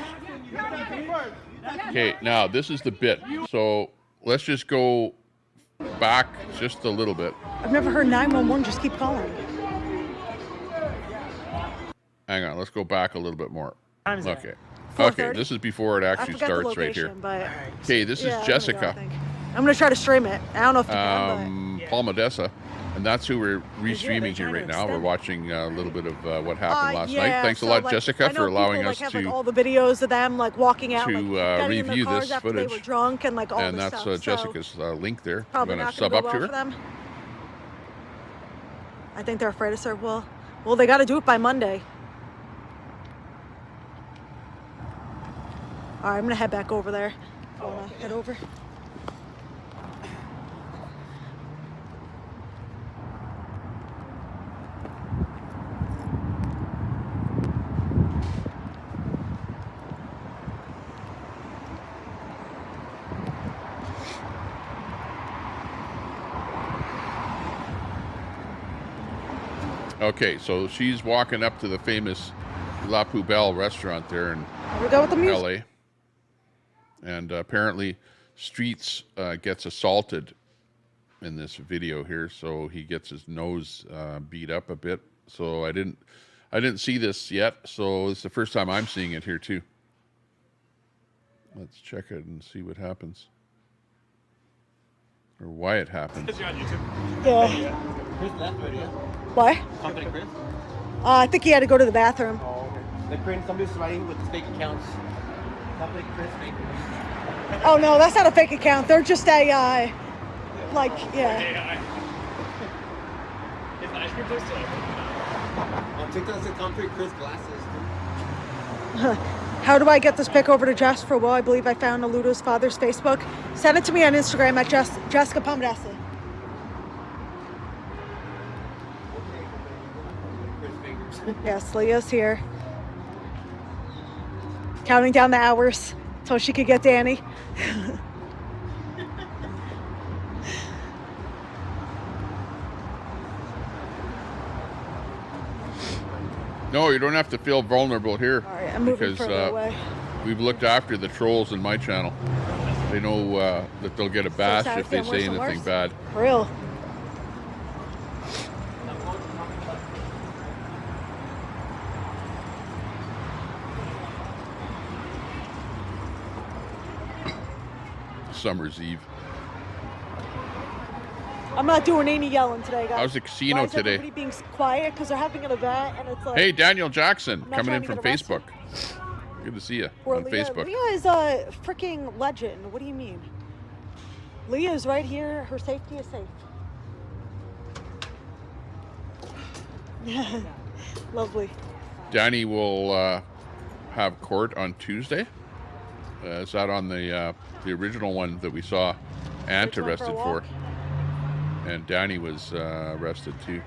Okay, now this is the bit. So let's just go back just a little bit. I've never heard 911 just keep calling. Hang on, let's go back a little bit more. Time's Okay. it? Okay, 4:30? this is before it I actually forgot the starts right here. location, but Okay, this yeah, is I'm gonna go, I Jessica. think. I'm gonna try to stream it. I don't know if you can, Paul Modessa, and that's who we're restreaming they're here trying right to now. We're extend- watching a little bit of what happened last night. yeah, Thanks a so, lot, like, Jessica, I know for allowing people, us have, to like, all the videos of them like walking out, to, like, getting in review their cars this after they footage. were drunk and like all and this that's stuff. So Jessica's link there. I'm probably going to not sub gonna up go to well her. for them. I think they're afraid to serve Will. Well, they got to do it by Monday. All right, I'm gonna head back over there. Wanna head over? Okay, so she's walking up to the famous La Poubelle restaurant there in Here we go with the music. LA. And apparently Streets gets assaulted in this video here, so he gets his nose beat up a bit. So I didn't see this yet, so it's the first time I'm seeing it here too. Let's check it and see what happens. Or why it happens. Yeah. Chris left already, yeah? What? Company Chris? I think he had to go to the bathroom. Oh, okay. The Korean, somebody's writing with fake accounts. Company Chris, fake Chris. Oh no, that's not a fake account. They're just a like yeah. Is the ice cream place still open? On TikTok, it's Company Chris glasses. How do I get this pic over to Jess for Will? I believe I found Aludo's father's Facebook. Send it to me on Instagram at Jessica Pomodessa. Yes, Leah's here. Counting down the hours till she could get Danny. No, you don't have to feel vulnerable here. All right, I'm moving because further away. we've looked after the trolls in my channel. They know that they'll get a bash sad if they it's getting say worse and anything worse. bad. For real. Summer's Eve. I'm not doing any yelling today, guys. How's the casino Why is today? everybody being quiet? Because they're having an event and it's like... Hey, Daniel Jackson, I'm not coming in trying from to get Facebook. Good to see you Poor on Leah. Facebook. Leah is a freaking legend. What do you mean? Leah is right here. Her safety is safe. Yeah. Lovely. Danny will have court on Tuesday. Is that on the original one that we saw Ant arrested for? And Danny was arrested too.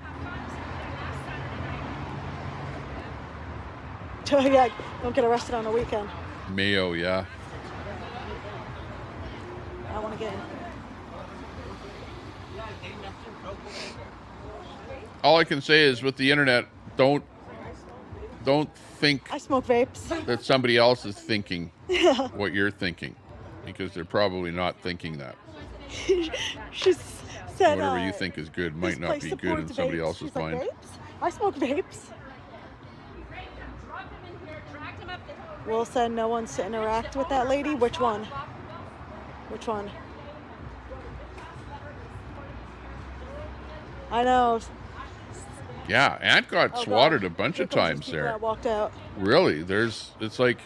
Yeah, don't get arrested on a weekend. Mayo, yeah. I want to get in. All I can say is with the internet, don't think I smoke vapes. that somebody else is thinking what you're thinking, because they're probably not thinking that. She said whatever you think is good might not be good in somebody else's mind. Like, vapes? I smoke vapes. Will said no one's to interact with that lady. Which one? Which one? I know. Yeah, Ant got swatted a bunch of times there. That walked out. Really, it's like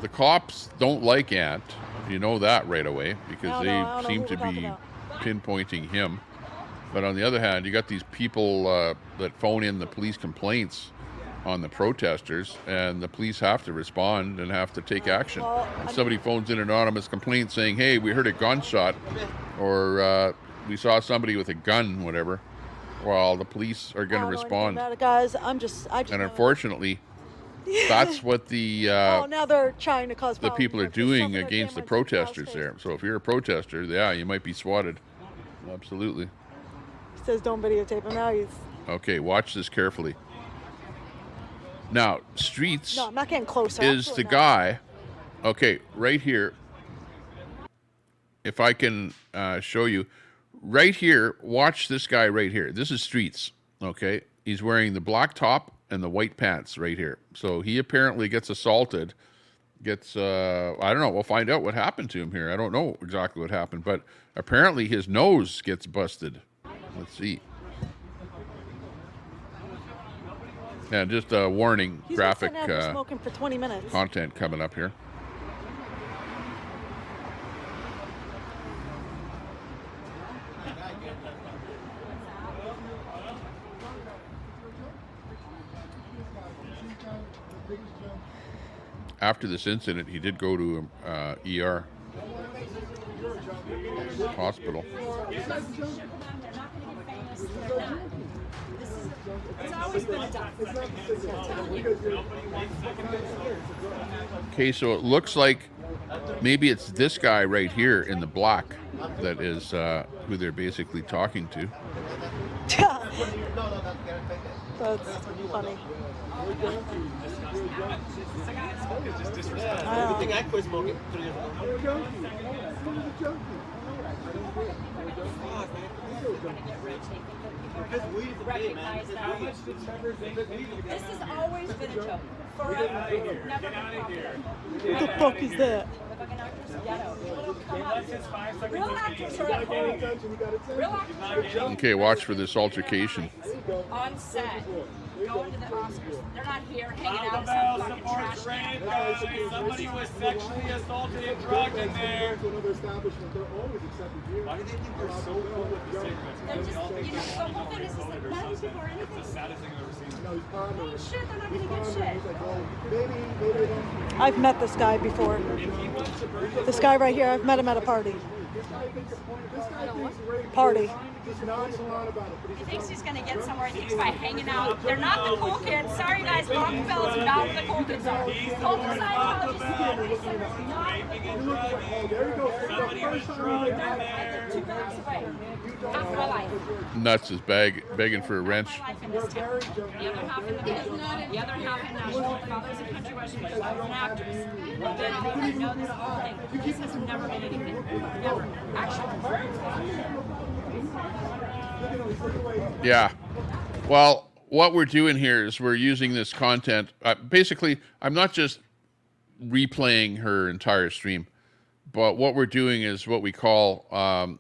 the cops don't like Ant. You know that right away because they seem to be pinpointing him. But on the other hand, you got these people that phone in the police complaints on the protesters, and the police have to respond and have to take action. If somebody phones in an anonymous complaint saying, hey, we heard a gunshot, or we saw somebody with a gun, whatever, well, the police are going to respond. Guys, and unfortunately, that's what the now they're trying to cause the people are doing against the protesters there. So if you're a protester, yeah, you might be swatted. Absolutely. He says don't videotape him now. He's okay. Watch this carefully. Now, Streets no, I'm not getting closer. is the guy. Okay, right here. If I can show you, right here. Watch this guy right here. This is Streets. Okay, he's wearing the black top and the white pants right here. So he apparently gets assaulted. Gets I don't know. We'll find out what happened to him here. I don't know exactly what happened, but apparently his nose gets busted. Let's see. Yeah, just a warning, graphic smoking for 20 minutes. Content coming up here. After this incident, he did go to ER hospital. Okay, so it looks like maybe it's this guy right here in the black that is who they're basically talking to. That's funny. This has always been a joke. Forever. Never been What the fuck is that? Real actors are at home. Real actors are Okay, watch for this altercation. on set. Going to the Oscars. They're not here hanging out as some fucking trash can. Somebody was sexually assaulted and drugged in there. Why do they think they're so cool with the cigarettes? They're just, you know, the whole thing is just like, none of these people are anything. It's the saddest thing I've ever seen. Oh shit, they're not gonna get shit. I've met this guy before. This guy right here, I've met him at a party. Party. He thinks he's gonna get somewhere. He thinks by hanging out. They're not the cool kids. Sorry guys, Rockefellers are not what the cool kids are. Cold Scientologists are not half my life. Nuts is begging for a wrench. The other half in the business. The other half in Nashville. Father's a country western singer and actress. They know this whole thing. This has never been anything. Never. Actually. Yeah. Well, what we're doing here is we're using this content. Basically, I'm not just replaying her entire stream, but what we're doing is what we call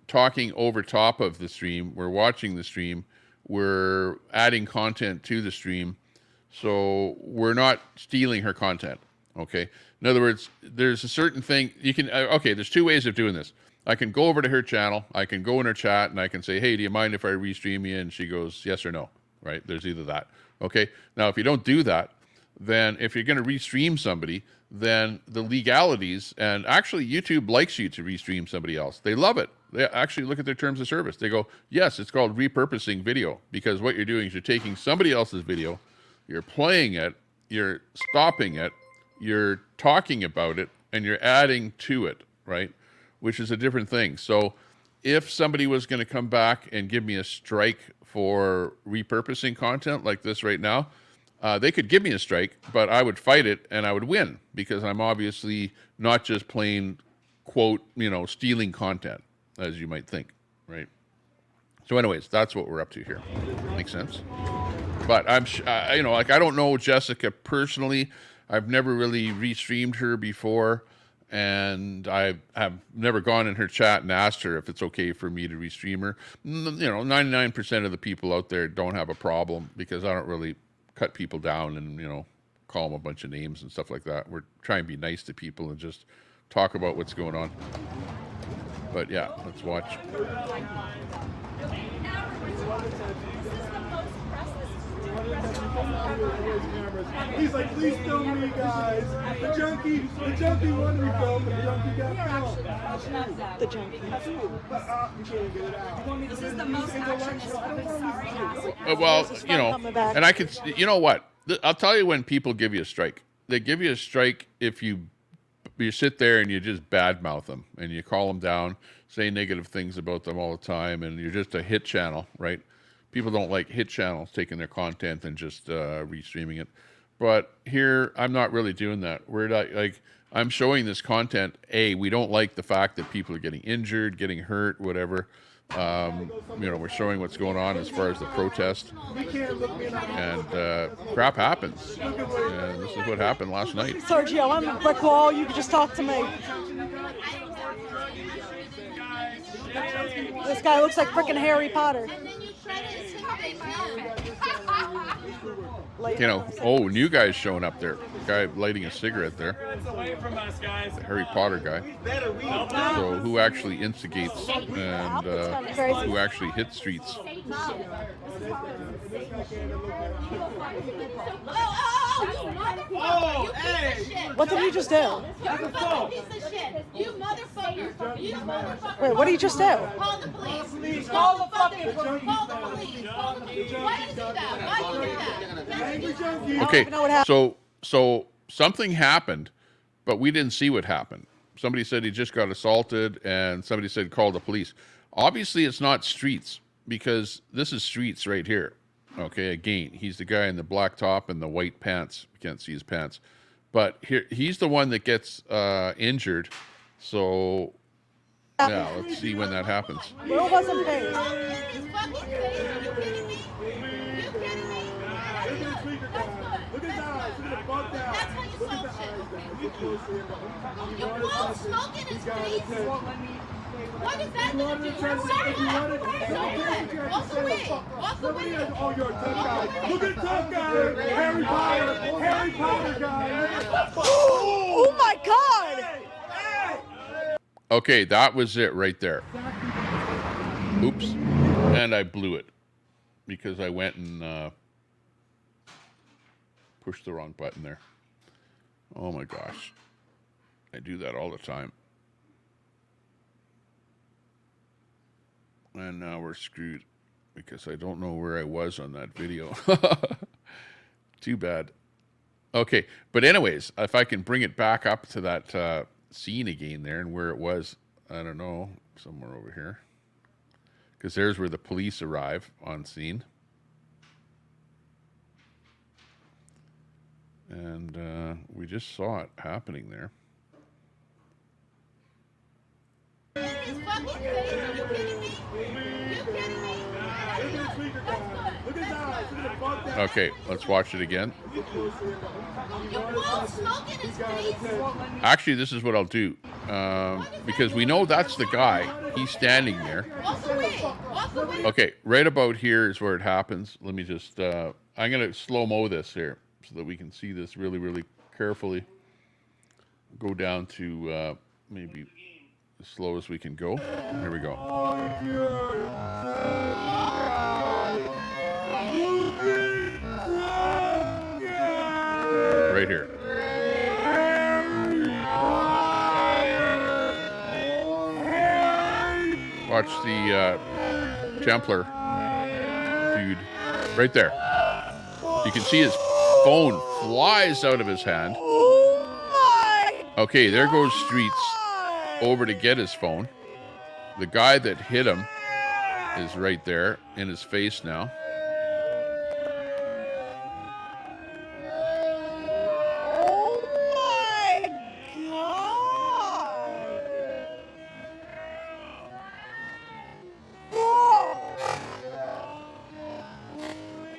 talking over top of the stream. We're watching the stream. We're adding content to the stream. So we're not stealing her content. Okay. In other words, there's a certain thing you can, okay, there's two ways of doing this. I can go over to her channel, I can go in her chat, and I can say, hey, do you mind if I restream you? And she goes, yes or no, right? There's either that. Okay. Now, if you don't do that, then if you're going to restream somebody, then the legalities, and actually YouTube likes you to restream somebody else. They love it. They actually look at their terms of service. They go, yes, it's called repurposing video, because what you're doing is you're taking somebody else's video, you're playing it, you're stopping it, you're talking about it, and you're adding to it, right? Which is a different thing. So if somebody was going to come back and give me a strike for repurposing content like this right now, they could give me a strike, but I would fight it and I would win, because I'm obviously not just plain, quote, stealing content, as you might think, right? So anyways, that's what we're up to here. Makes sense? But I'm, I don't know Jessica personally. I've never really restreamed her before, and I have never gone in her chat and asked her if it's okay for me to restream her. 99% of the people out there don't have a problem, because I don't really cut people down and, call them a bunch of names and stuff like that. We're trying to be nice to people and just talk about what's going on. But yeah, let's watch. He's like, please film me, guys. The junkie wanted to be filmed, but the junkie got filmed. The junkie. You can't get it out. This is the most action this sorry asshole. Well, and I could, what? I'll tell you when people give you a strike. They give you a strike if you sit there and you just badmouth them and you call them down, say negative things about them all the time, and you're just a hit channel, right? People don't like hit channels taking their content and just restreaming it. But here, I'm not really doing that. I'm showing this content. We don't like the fact that people are getting injured, getting hurt, whatever. We're showing what's going on as far as the protest. And crap happens. And this is what happened last night. Sergio, I'm a brick wall. You can just talk to me. This guy looks like freaking Harry Potter. New guy's showing up there. Guy lighting a cigarette there. The Harry Potter guy. So who actually instigates and who actually hits streets? What did he just do? Wait, what did he just do? Call the police. Call the fucking police. Why did you do that? Why did you do that? Okay, so something happened, but we didn't see what happened. Somebody said he just got assaulted, and somebody said call the police. Obviously, it's not streets, because this is streets right here. Okay, again, he's the guy in the black top and the white pants. You can't see his pants. But here, he's the one that gets injured. So, yeah, let's see when that happens. Will wasn't paid. Look at his eyes. Look at the bugged out. That's how you solve shit. You won't smoke in his face. What does that mean? Walk away. Walk away. Oh, you're a tough guy. Look at the tough guy. Harry Potter. Harry Potter guy. Oh my God. Okay, that was it right there. Oops. And I blew it because I went and pushed the wrong button there. Oh my gosh. I do that all the time. And now we're screwed because I don't know where I was on that video. Too bad. Okay, but anyways, if I can bring it back up to that scene again there and where it was, I don't know, somewhere over here. Because there's where the police arrive on scene. And we just saw it happening there. Okay, let's watch it again. Actually, this is what I'll do. Because we know that's the guy. He's standing there. Okay, right about here is where it happens. Let me just... I'm going to slow-mo this here so that we can see this really, really carefully. Go down to maybe as slow as we can go. Here we go. right here. Watch the Templar dude right there. You can see his phone flies out of his hand. Okay, there goes Streets over to get his phone. The guy that hit him is right there in his face now.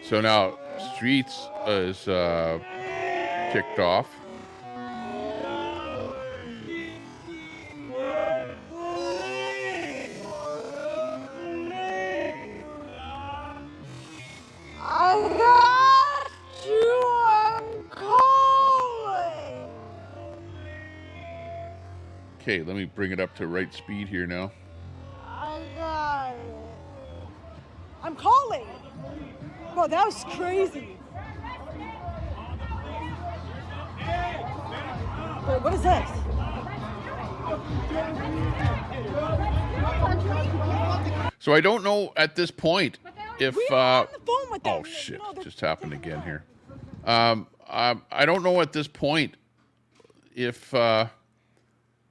So now Streets is ticked off. I got you. I'm calling. Okay, let me bring it up to right speed here now. I got it. I'm calling. Bro, that was crazy. Wait, what is this? So I don't know at this point if oh shit, just happened again here. I don't know at this point if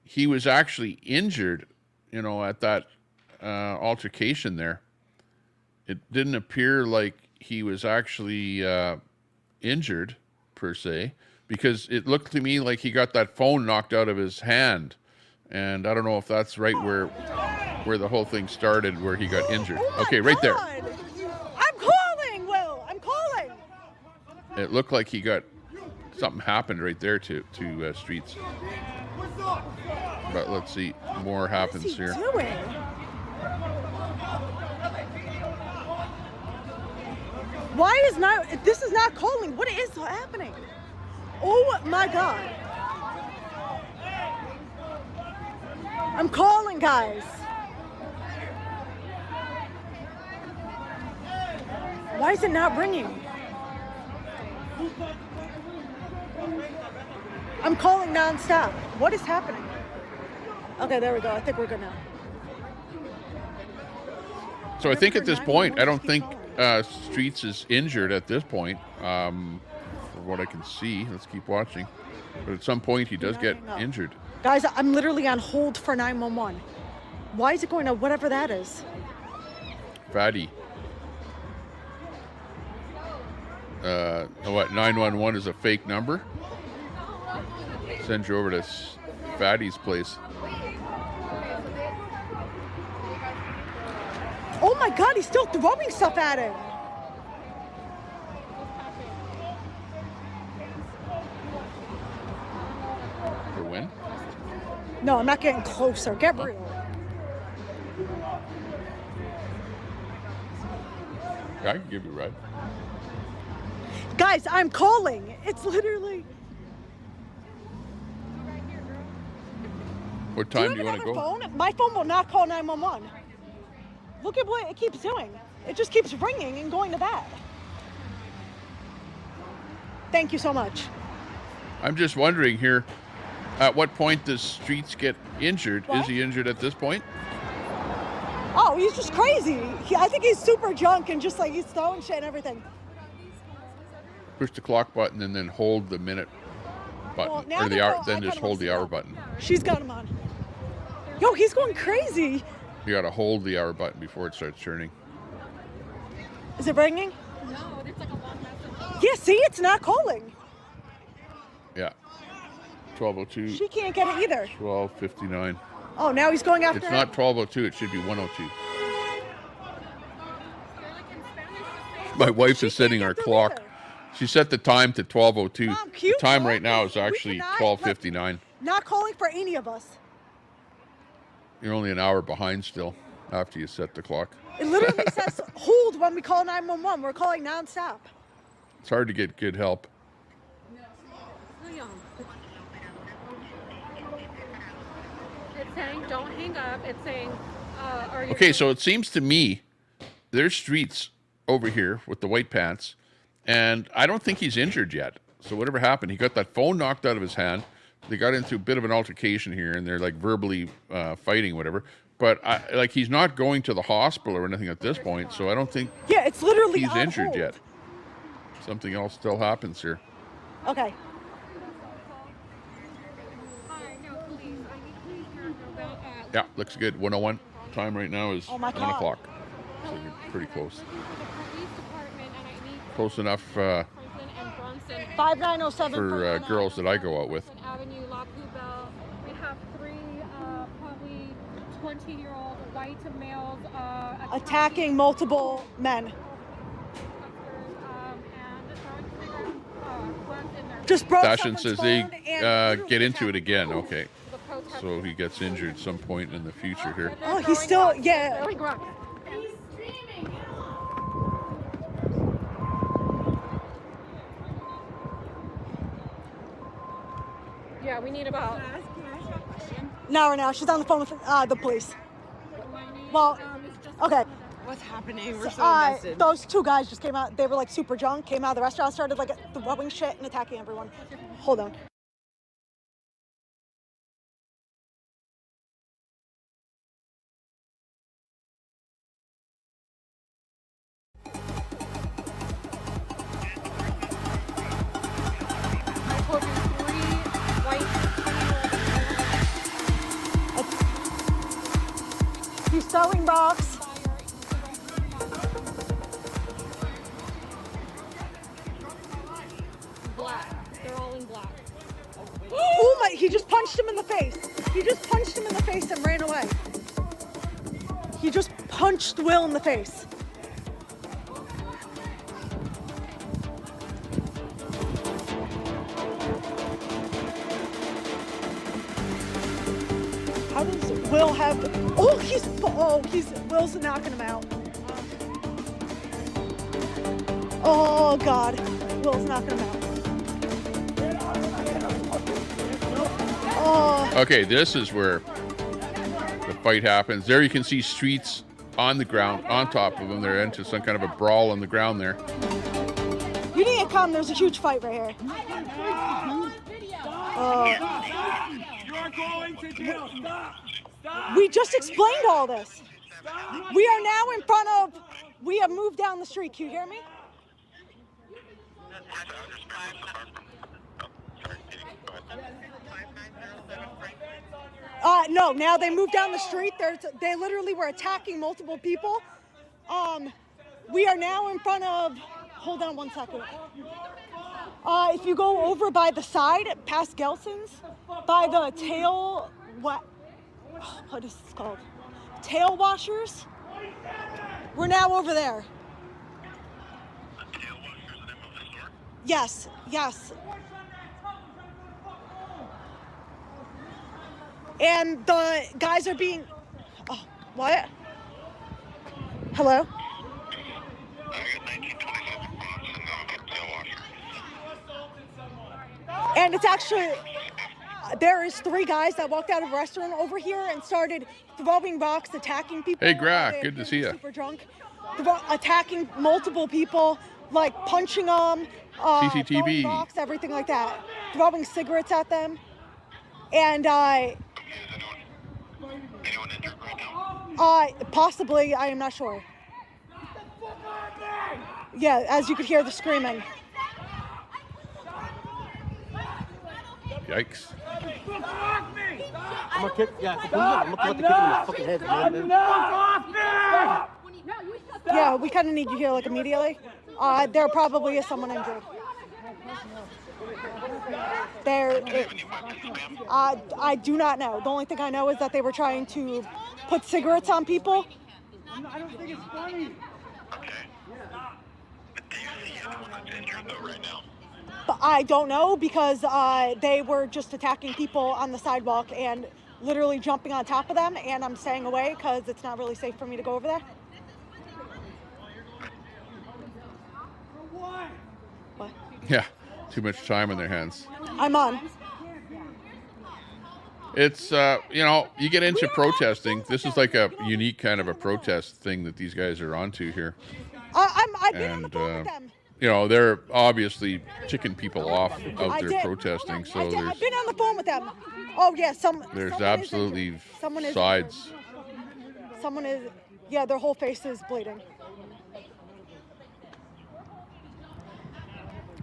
he was actually injured, you know, at that altercation there. It didn't appear like he was actually injured per se, because it looked to me like he got that phone knocked out of his hand, and I don't know if that's right where the whole thing started, where he got injured. Okay, right there. I'm calling, Will. I'm calling. It looked like he got something happened right there to Streets. But let's see, more happens here. Doing? Why is this is not calling? What is happening? Oh my God. I'm calling, guys. Why is it not ringing? I'm calling nonstop. What is happening? Okay, there we go. I think we're good now. So I think at this point, I don't think Streets is injured at this point, from what I can see. Let's keep watching. But at some point, he does get injured. Guys, I'm literally on hold for 911. Why is it going to whatever that is? Fatty. What, 911 is a fake number? Send you over to Fatty's place. Oh my God, he's still throwing stuff at him. For when? No, I'm not getting closer. Get real. I can give you a ride. Guys, I'm calling. It's literally. What time do you want to go? Phone? My phone will not call 911. Look at what it keeps doing. It just keeps ringing and going to that. Thank you so much. I'm just wondering here, at what point does Streets get injured? What? Is he injured at this point? Oh, he's just crazy. I think he's super drunk and just like he's throwing shit and everything. Push the clock button and then hold the minute button, Well, now or the they're hour. going- Then I just kinda hold the wanna hour see button. She's got him on. Yo, he's going crazy. You got to hold the hour button before it starts turning. Is it ringing? No, it's like a long message. Yeah, see, it's not calling. Yeah. 12:02. She can't get it either. 12:59. Oh, now he's going after It's her. not 12:02. It should be 1:02. My wife is setting our clock. She set the time to 12:02. Mom, cute, The time Mom. right now is actually cannot- 12:59. Not calling for any of us. You're only an hour behind still after you set the clock. It literally says hold when we call 911. We're calling nonstop. It's hard to get good help. It's saying don't hang up. It's saying, are you Okay, so it seems to me there's Streets over here with the white pants, and I don't think he's injured yet. So whatever happened, he got that phone knocked out of his hand. They got into a bit of an altercation here, and they're like verbally fighting, whatever. But like he's not going to the hospital or anything at this point, so I don't think it's literally he's on injured hold. yet. Something else still happens here. Okay. Yeah, looks good. 101 time right now is Oh my 1 God. o'clock. So you're pretty close. Close enough for 5907 girls that I go out with. Avenue, La Poubelle. We have 3 probably 20-year-old white males attacking multiple men. Just broke Sashin someone's says they phone and get into it again. Okay. So he gets injured some point in the future here. Oh, he's still, yeah. Yeah, we need about. Not right now. She's on the phone with the police. Well, okay. What's happening? We're so invested. Those 2 guys just came out. They were like super drunk. Came out of the restaurant, started like throwing shit and attacking everyone. Hold on. He's throwing rocks. Black. They're all in black. Oh my, he just punched him in the face. He just punched him in the face and ran away. He just punched Will in the face. How does Will have, Will's knocking him out. Oh God, Will's knocking him out. Oh. Okay, this is where the fight happens. There you can see Streets on the ground, on top of them. They're into some kind of a brawl on the ground there. You need to come, there's a huge fight right here. You're going to jail. Stop. Stop. We just explained all this. We are now in front of, we have moved down the street. Can you hear me? No, now they moved down the street. They literally were attacking multiple people. We are now in front of, hold on one second. If you go over by the side, past Gelson's, by the tail, what is this called? Tail washers. We're now over there. Yes, yes. And the guys are being, oh, what? Hello? And it's actually, there is 3 guys that walked out of a restaurant over here and started throwing rocks, attacking people. Hey, Graf, good to see you. Super drunk, attacking multiple people, like punching them, CCTV. throwing rocks, everything like that, throwing cigarettes at them, and possibly, I am not sure. Yeah, as you could hear the screaming. Yikes. I'm gonna kick, I'm gonna kick him in the fucking head, man. Yeah, we kind of need you here like immediately. There probably is someone injured. I do not know. The only thing I know is that they were trying to put cigarettes on people. I don't think it's funny. But I don't know because they were just attacking people on the sidewalk and literally jumping on top of them, and I'm staying away because it's not really safe for me to go over there. What? Yeah, too much time on their hands. I'm on. It's, you know, you get into protesting. This is like a unique kind of a protest thing that these guys are onto here. I've been on the phone with them. you know, they're obviously ticking people off out there protesting. So I've there's been on the phone with them. Oh yeah, there's absolutely sides. Someone is, yeah, their whole face is bleeding.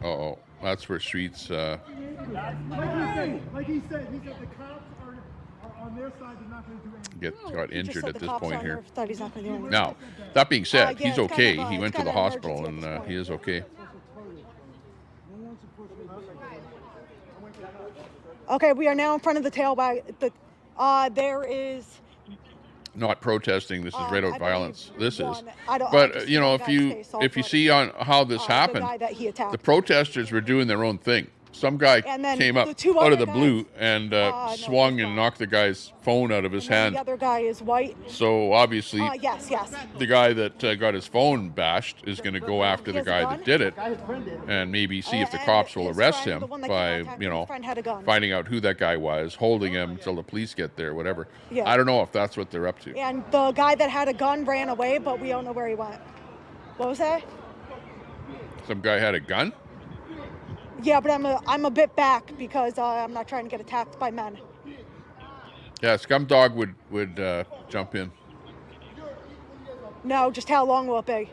Oh, that's where streets. Like he said, the cops are on their side. They're not going to do anything. Got injured at this point here. He's not gonna do anything. Now, that being said, Yeah, he's it's okay. kind of, He it's went to kind the of an hospital emergency at and this he is okay. Okay, we are now in front of the tailbag. There is. Not protesting. This is red out violence. This is. I don't- But you know, if you see on how this happened, guy that he attacked. the protesters were doing their own thing. Some guy And then came the up two out other of the blue and swung and knocked the guy's phone out of his hand. The other guy is white. So obviously, Yes. the guy that got his phone bashed is going to go after the has a guy gun? that did it, and maybe see if the cops will arrest him by, you know, friend had a gun. finding out who that guy was, holding him until the police get there, whatever. Yeah. I don't know if that's what they're up to. And the guy that had a gun ran away, but we don't know where he went. What was that? Some guy had a gun? Yeah, but I'm a bit back because I'm not trying to get attacked by men. Yeah, Scumdog would jump in. No, just how long will it be?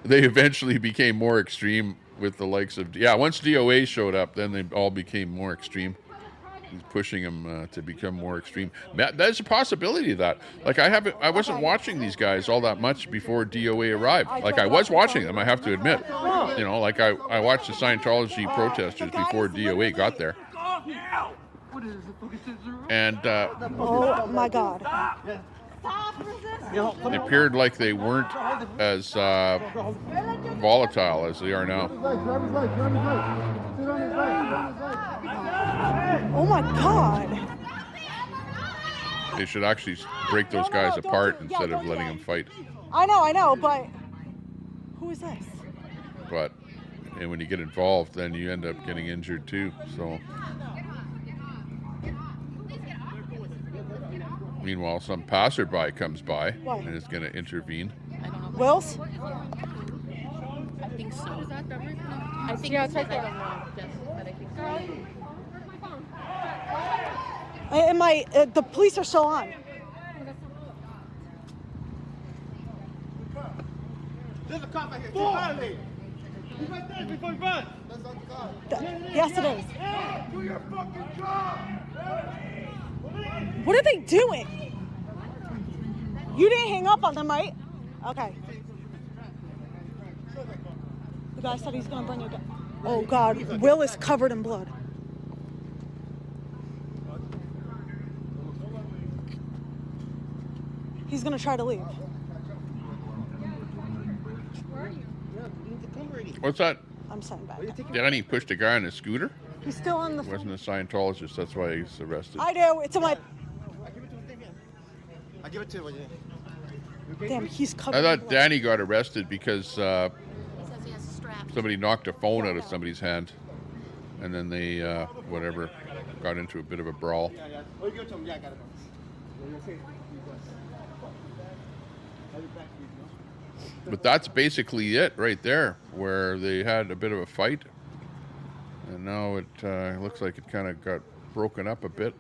They eventually became more extreme with the likes of... Yeah, once DOA showed up, then they all became more extreme. He's pushing them to become more extreme. There's a possibility of that. Like, I wasn't watching these guys all that much before DOA arrived. Like, I was watching them, I have to admit. You know, like I watched the Scientology protesters before DOA got there. And Oh my God. it appeared like they weren't as volatile as they are now. Oh my God. They should actually break those guys apart instead of letting them fight. I know, but who is this? But and when you get involved, then you end up getting injured too. So meanwhile, some passerby comes by and is going to intervene. Wills? I think so. I think Yeah, it's it's right like, there. I don't know, just, but I think so. And the police are still on. There's a cop right here. He's violating. He's right there before he runs. That's not the cop. Yes, it is. Do your fucking job. What are they doing? You didn't hang up on them, right? Okay. The guy said he's gonna bring a gun. Oh God, Will is covered in blood. He's gonna try to leave. What's that? I'm sitting back. Danny pushed a guy on a scooter? He's still on the He wasn't a Scientologist, that's why he's arrested. I do. It's in my. I give it to him. Damn, he's covered. I in thought blood. Danny got arrested because somebody knocked a phone out of somebody's hand, and then they whatever got into a bit of a brawl. Yeah. Oh, you give it to him. Yeah, I got it. But that's basically it right there, where they had a bit of a fight, and now it looks like it kind of got broken up a bit.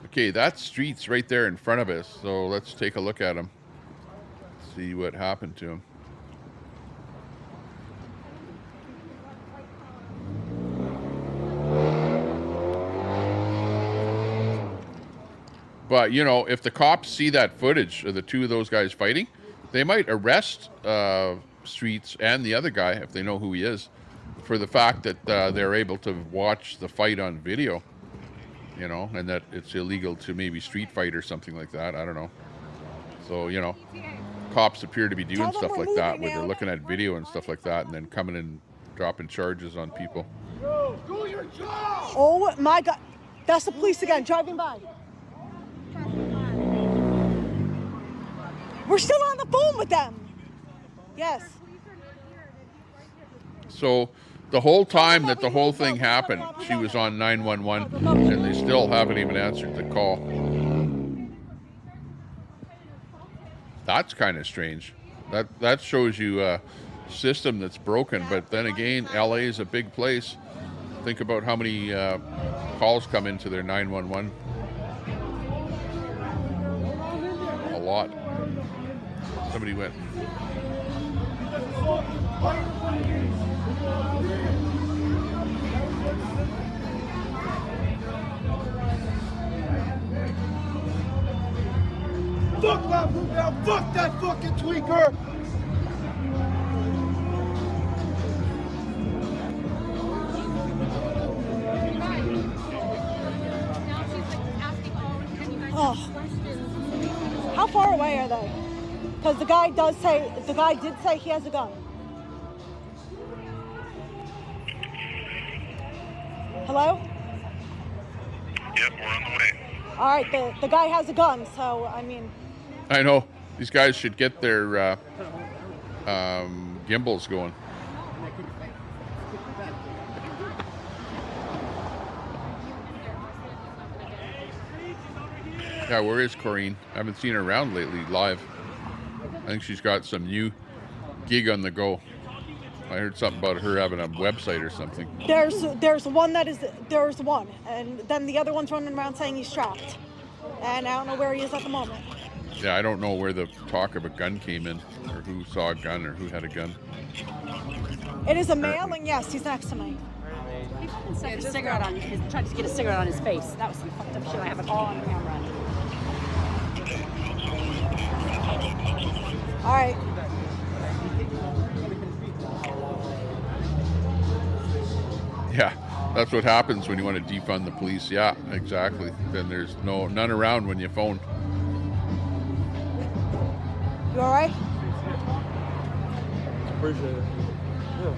Okay, that's streets right there in front of us, so let's take a look at them, see what happened to them. But, you know, if the cops see that footage of the two of those guys fighting, they might arrest Streets and the other guy, if they know who he is, for the fact that they're able to watch the fight on video, you know, and that it's illegal to maybe street fight or something like that. I don't know. So, you know, cops appear to be doing stuff like that, where they're looking at video and stuff like that, and then coming and dropping charges on people. Do your job. Oh my God, that's the police again driving by. We're still on the phone with them. Yes. So the whole time that the whole thing happened, she was on 911, and they still haven't even answered the call. That's kind of strange. That shows you system that's broken. But then again, LA is a big place. Think about how many calls come into their 911. A lot. Somebody went. Fuck that now! Fuck that fucking tweaker! Oh. How far away are they? Because the guy did say he has a gun. Hello? Yep, we're on the way. All right, the guy has a gun, so I mean. I know these guys should get their gimbals going. Yeah, where is Corrine? I haven't seen her around lately live. I think she's got some new gig on the go. I heard something about her having a website or something. There's one, and then the other one's running around saying he's trapped, and I don't know where he is at the moment. Yeah, I don't know where the talk of a gun came in, or who saw a gun, or who had a gun. It is a male, and yes, he's next to me. He fucking stuck a cigarette on his, tried to get a cigarette on his face. That was some fucked up shit. I have it all on camera. All right. Yeah, that's what happens when you want to defund the police. Yeah, exactly. Then there's none around when you phone. You all right? Appreciate it. Yeah.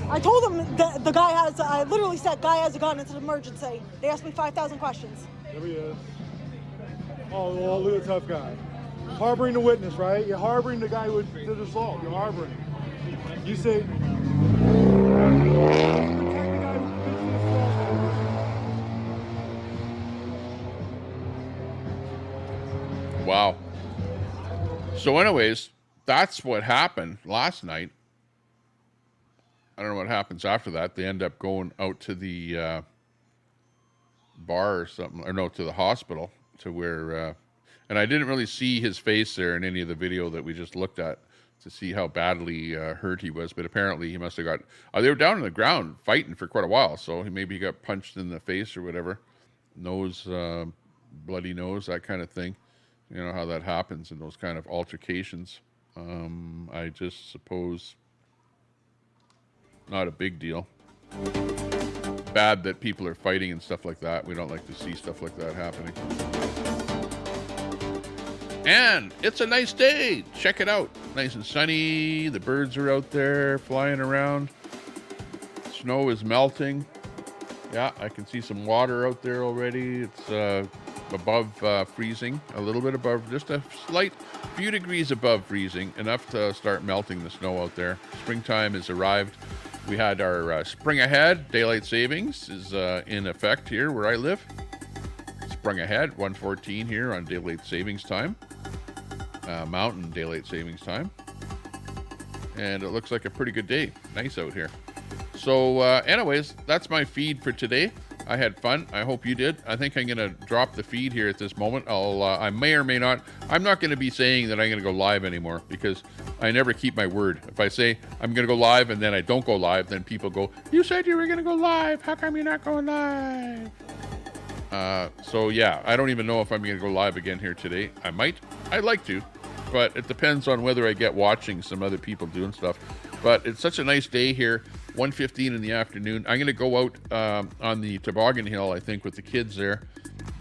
I told him the guy has. I literally said, "Guy has a gun. It's an emergency." They asked me 5,000 questions. There he is. Oh, well, look at the tough guy. Harboring the witness, right? You're harboring the guy who did the assault. You're harboring. You say. Wow. So anyways, that's what happened last night. I don't know what happens after that. They end up going out to the bar or something, or no, to the hospital, to where, and I didn't really see his face there in any of the video that we just looked at to see how badly hurt he was, but apparently he must have got, they were down on the ground fighting for quite a while, so maybe he got punched in the face or whatever. Nose, bloody nose, that kind of thing. You know how that happens in those kind of altercations. I just suppose not a big deal. Bad that people are fighting and stuff like that. We don't like to see stuff like that happening. And it's a nice day. Check it out. Nice and sunny. The birds are out there flying around. Snow is melting. Yeah, I can see some water out there already. It's above freezing, a little bit above, just a slight few degrees above freezing, enough to start melting the snow out there. Springtime has arrived. We had our spring ahead. Daylight savings is in effect here where I live. Sprung ahead, 1:14 here on daylight savings time. Mountain daylight savings time. And it looks like a pretty good day. Nice out here. So anyways, that's my feed for today. I had fun. I hope you did. I think I'm going to drop the feed here at this moment. I may or may not. I'm not going to be saying that I'm going to go live anymore because I never keep my word. If I say I'm going to go live and then I don't go live, then people go, you said you were going to go live. How come you're not going live? So yeah, I don't even know if I'm going to go live again here today. I might. I'd like to, but it depends on whether I get watching some other people doing stuff. But it's such a nice day here. 1:15 in the afternoon. I'm going to go out on the toboggan hill, I think, with the kids there,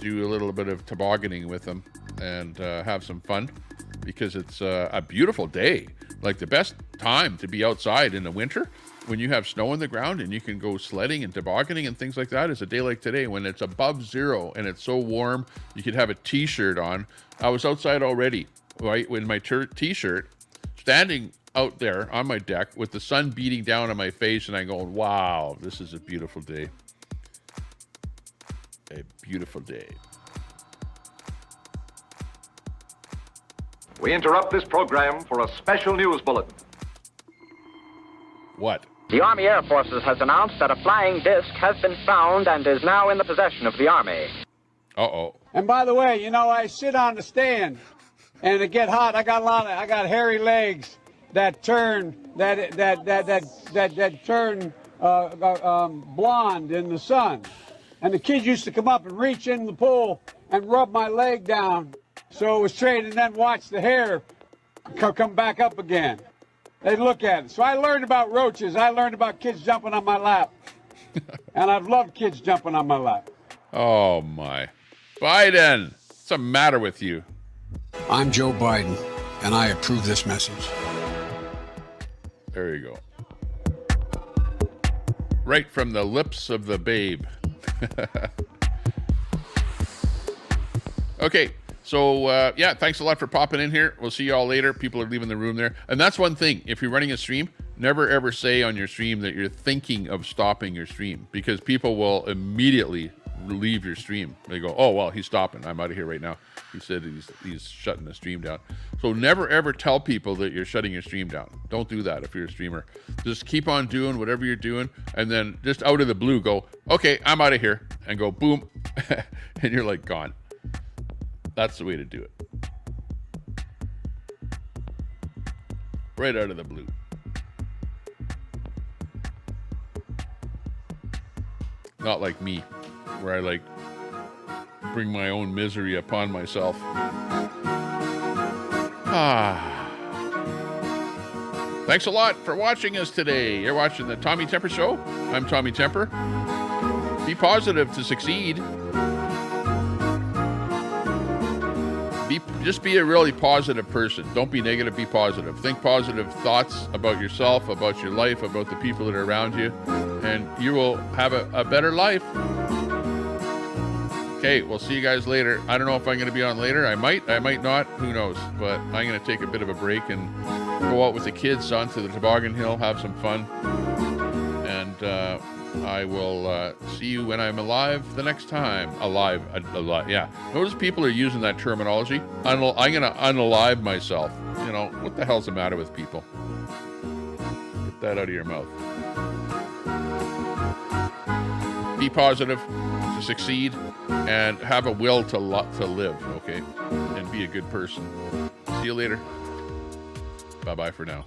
do a little bit of tobogganing with them and have some fun because it's a beautiful day. Like the best time to be outside in the winter when you have snow on the ground and you can go sledding and tobogganing and things like that is a day like today when it's above zero and it's so warm you could have a t-shirt on. I was outside already, right, with my t-shirt, standing out there on my deck with the sun beating down on my face and I'm going, wow, this is a beautiful day. A beautiful day. We interrupt this program for a special news bulletin. What? The Army Air Forces has announced that a flying disc has been found and is now in the possession of the Army. Uh-oh. And by the way, you know, I sit on the stand and it get hot. I got hairy legs that turn turn blonde in the sun. And the kids used to come up and reach in the pool and rub my leg down so it was straight, and then watch the hair come back up again. They'd look at it. So I learned about roaches. I learned about kids jumping on my lap. And I've loved kids jumping on my lap. Oh, my. Biden, what's the matter with you? I'm Joe Biden, and I approve this message. There you go. Right from the lips of the babe. Okay, so yeah, thanks a lot for popping in here. We'll see you all later. People are leaving the room there. And that's one thing. If you're running a stream, never ever say on your stream that you're thinking of stopping your stream, because people will immediately leave your stream. They go, oh, well, he's stopping. I'm out of here right now. He said he's shutting the stream down. So never ever tell people that you're shutting your stream down. Don't do that if you're a streamer. Just keep on doing whatever you're doing, and then just out of the blue go, okay, I'm out of here, and go boom, and you're like gone. That's the way to do it. Right out of the blue. Not like me, where I like bring my own misery upon myself. Thanks a lot for watching us today. You're watching the Tommy Temper Show. I'm Tommy Temper. Be positive to succeed. Just be a really positive person. Don't be negative, be positive. Think positive thoughts about yourself, about your life, about the people that are around you, and you will have a better life. Okay, we'll see you guys later. I don't know if I'm going to be on later. I might not. Who knows? But I'm going to take a bit of a break and go out with the kids onto the toboggan hill, have some fun. And I will see you when I'm alive the next time. Alive, yeah. Notice people are using that terminology. I'm going to unalive myself. You know, what the hell's the matter with people? Get that out of your mouth. Be positive to succeed and have a will to live, okay? And be a good person. See you later. Bye-bye for now.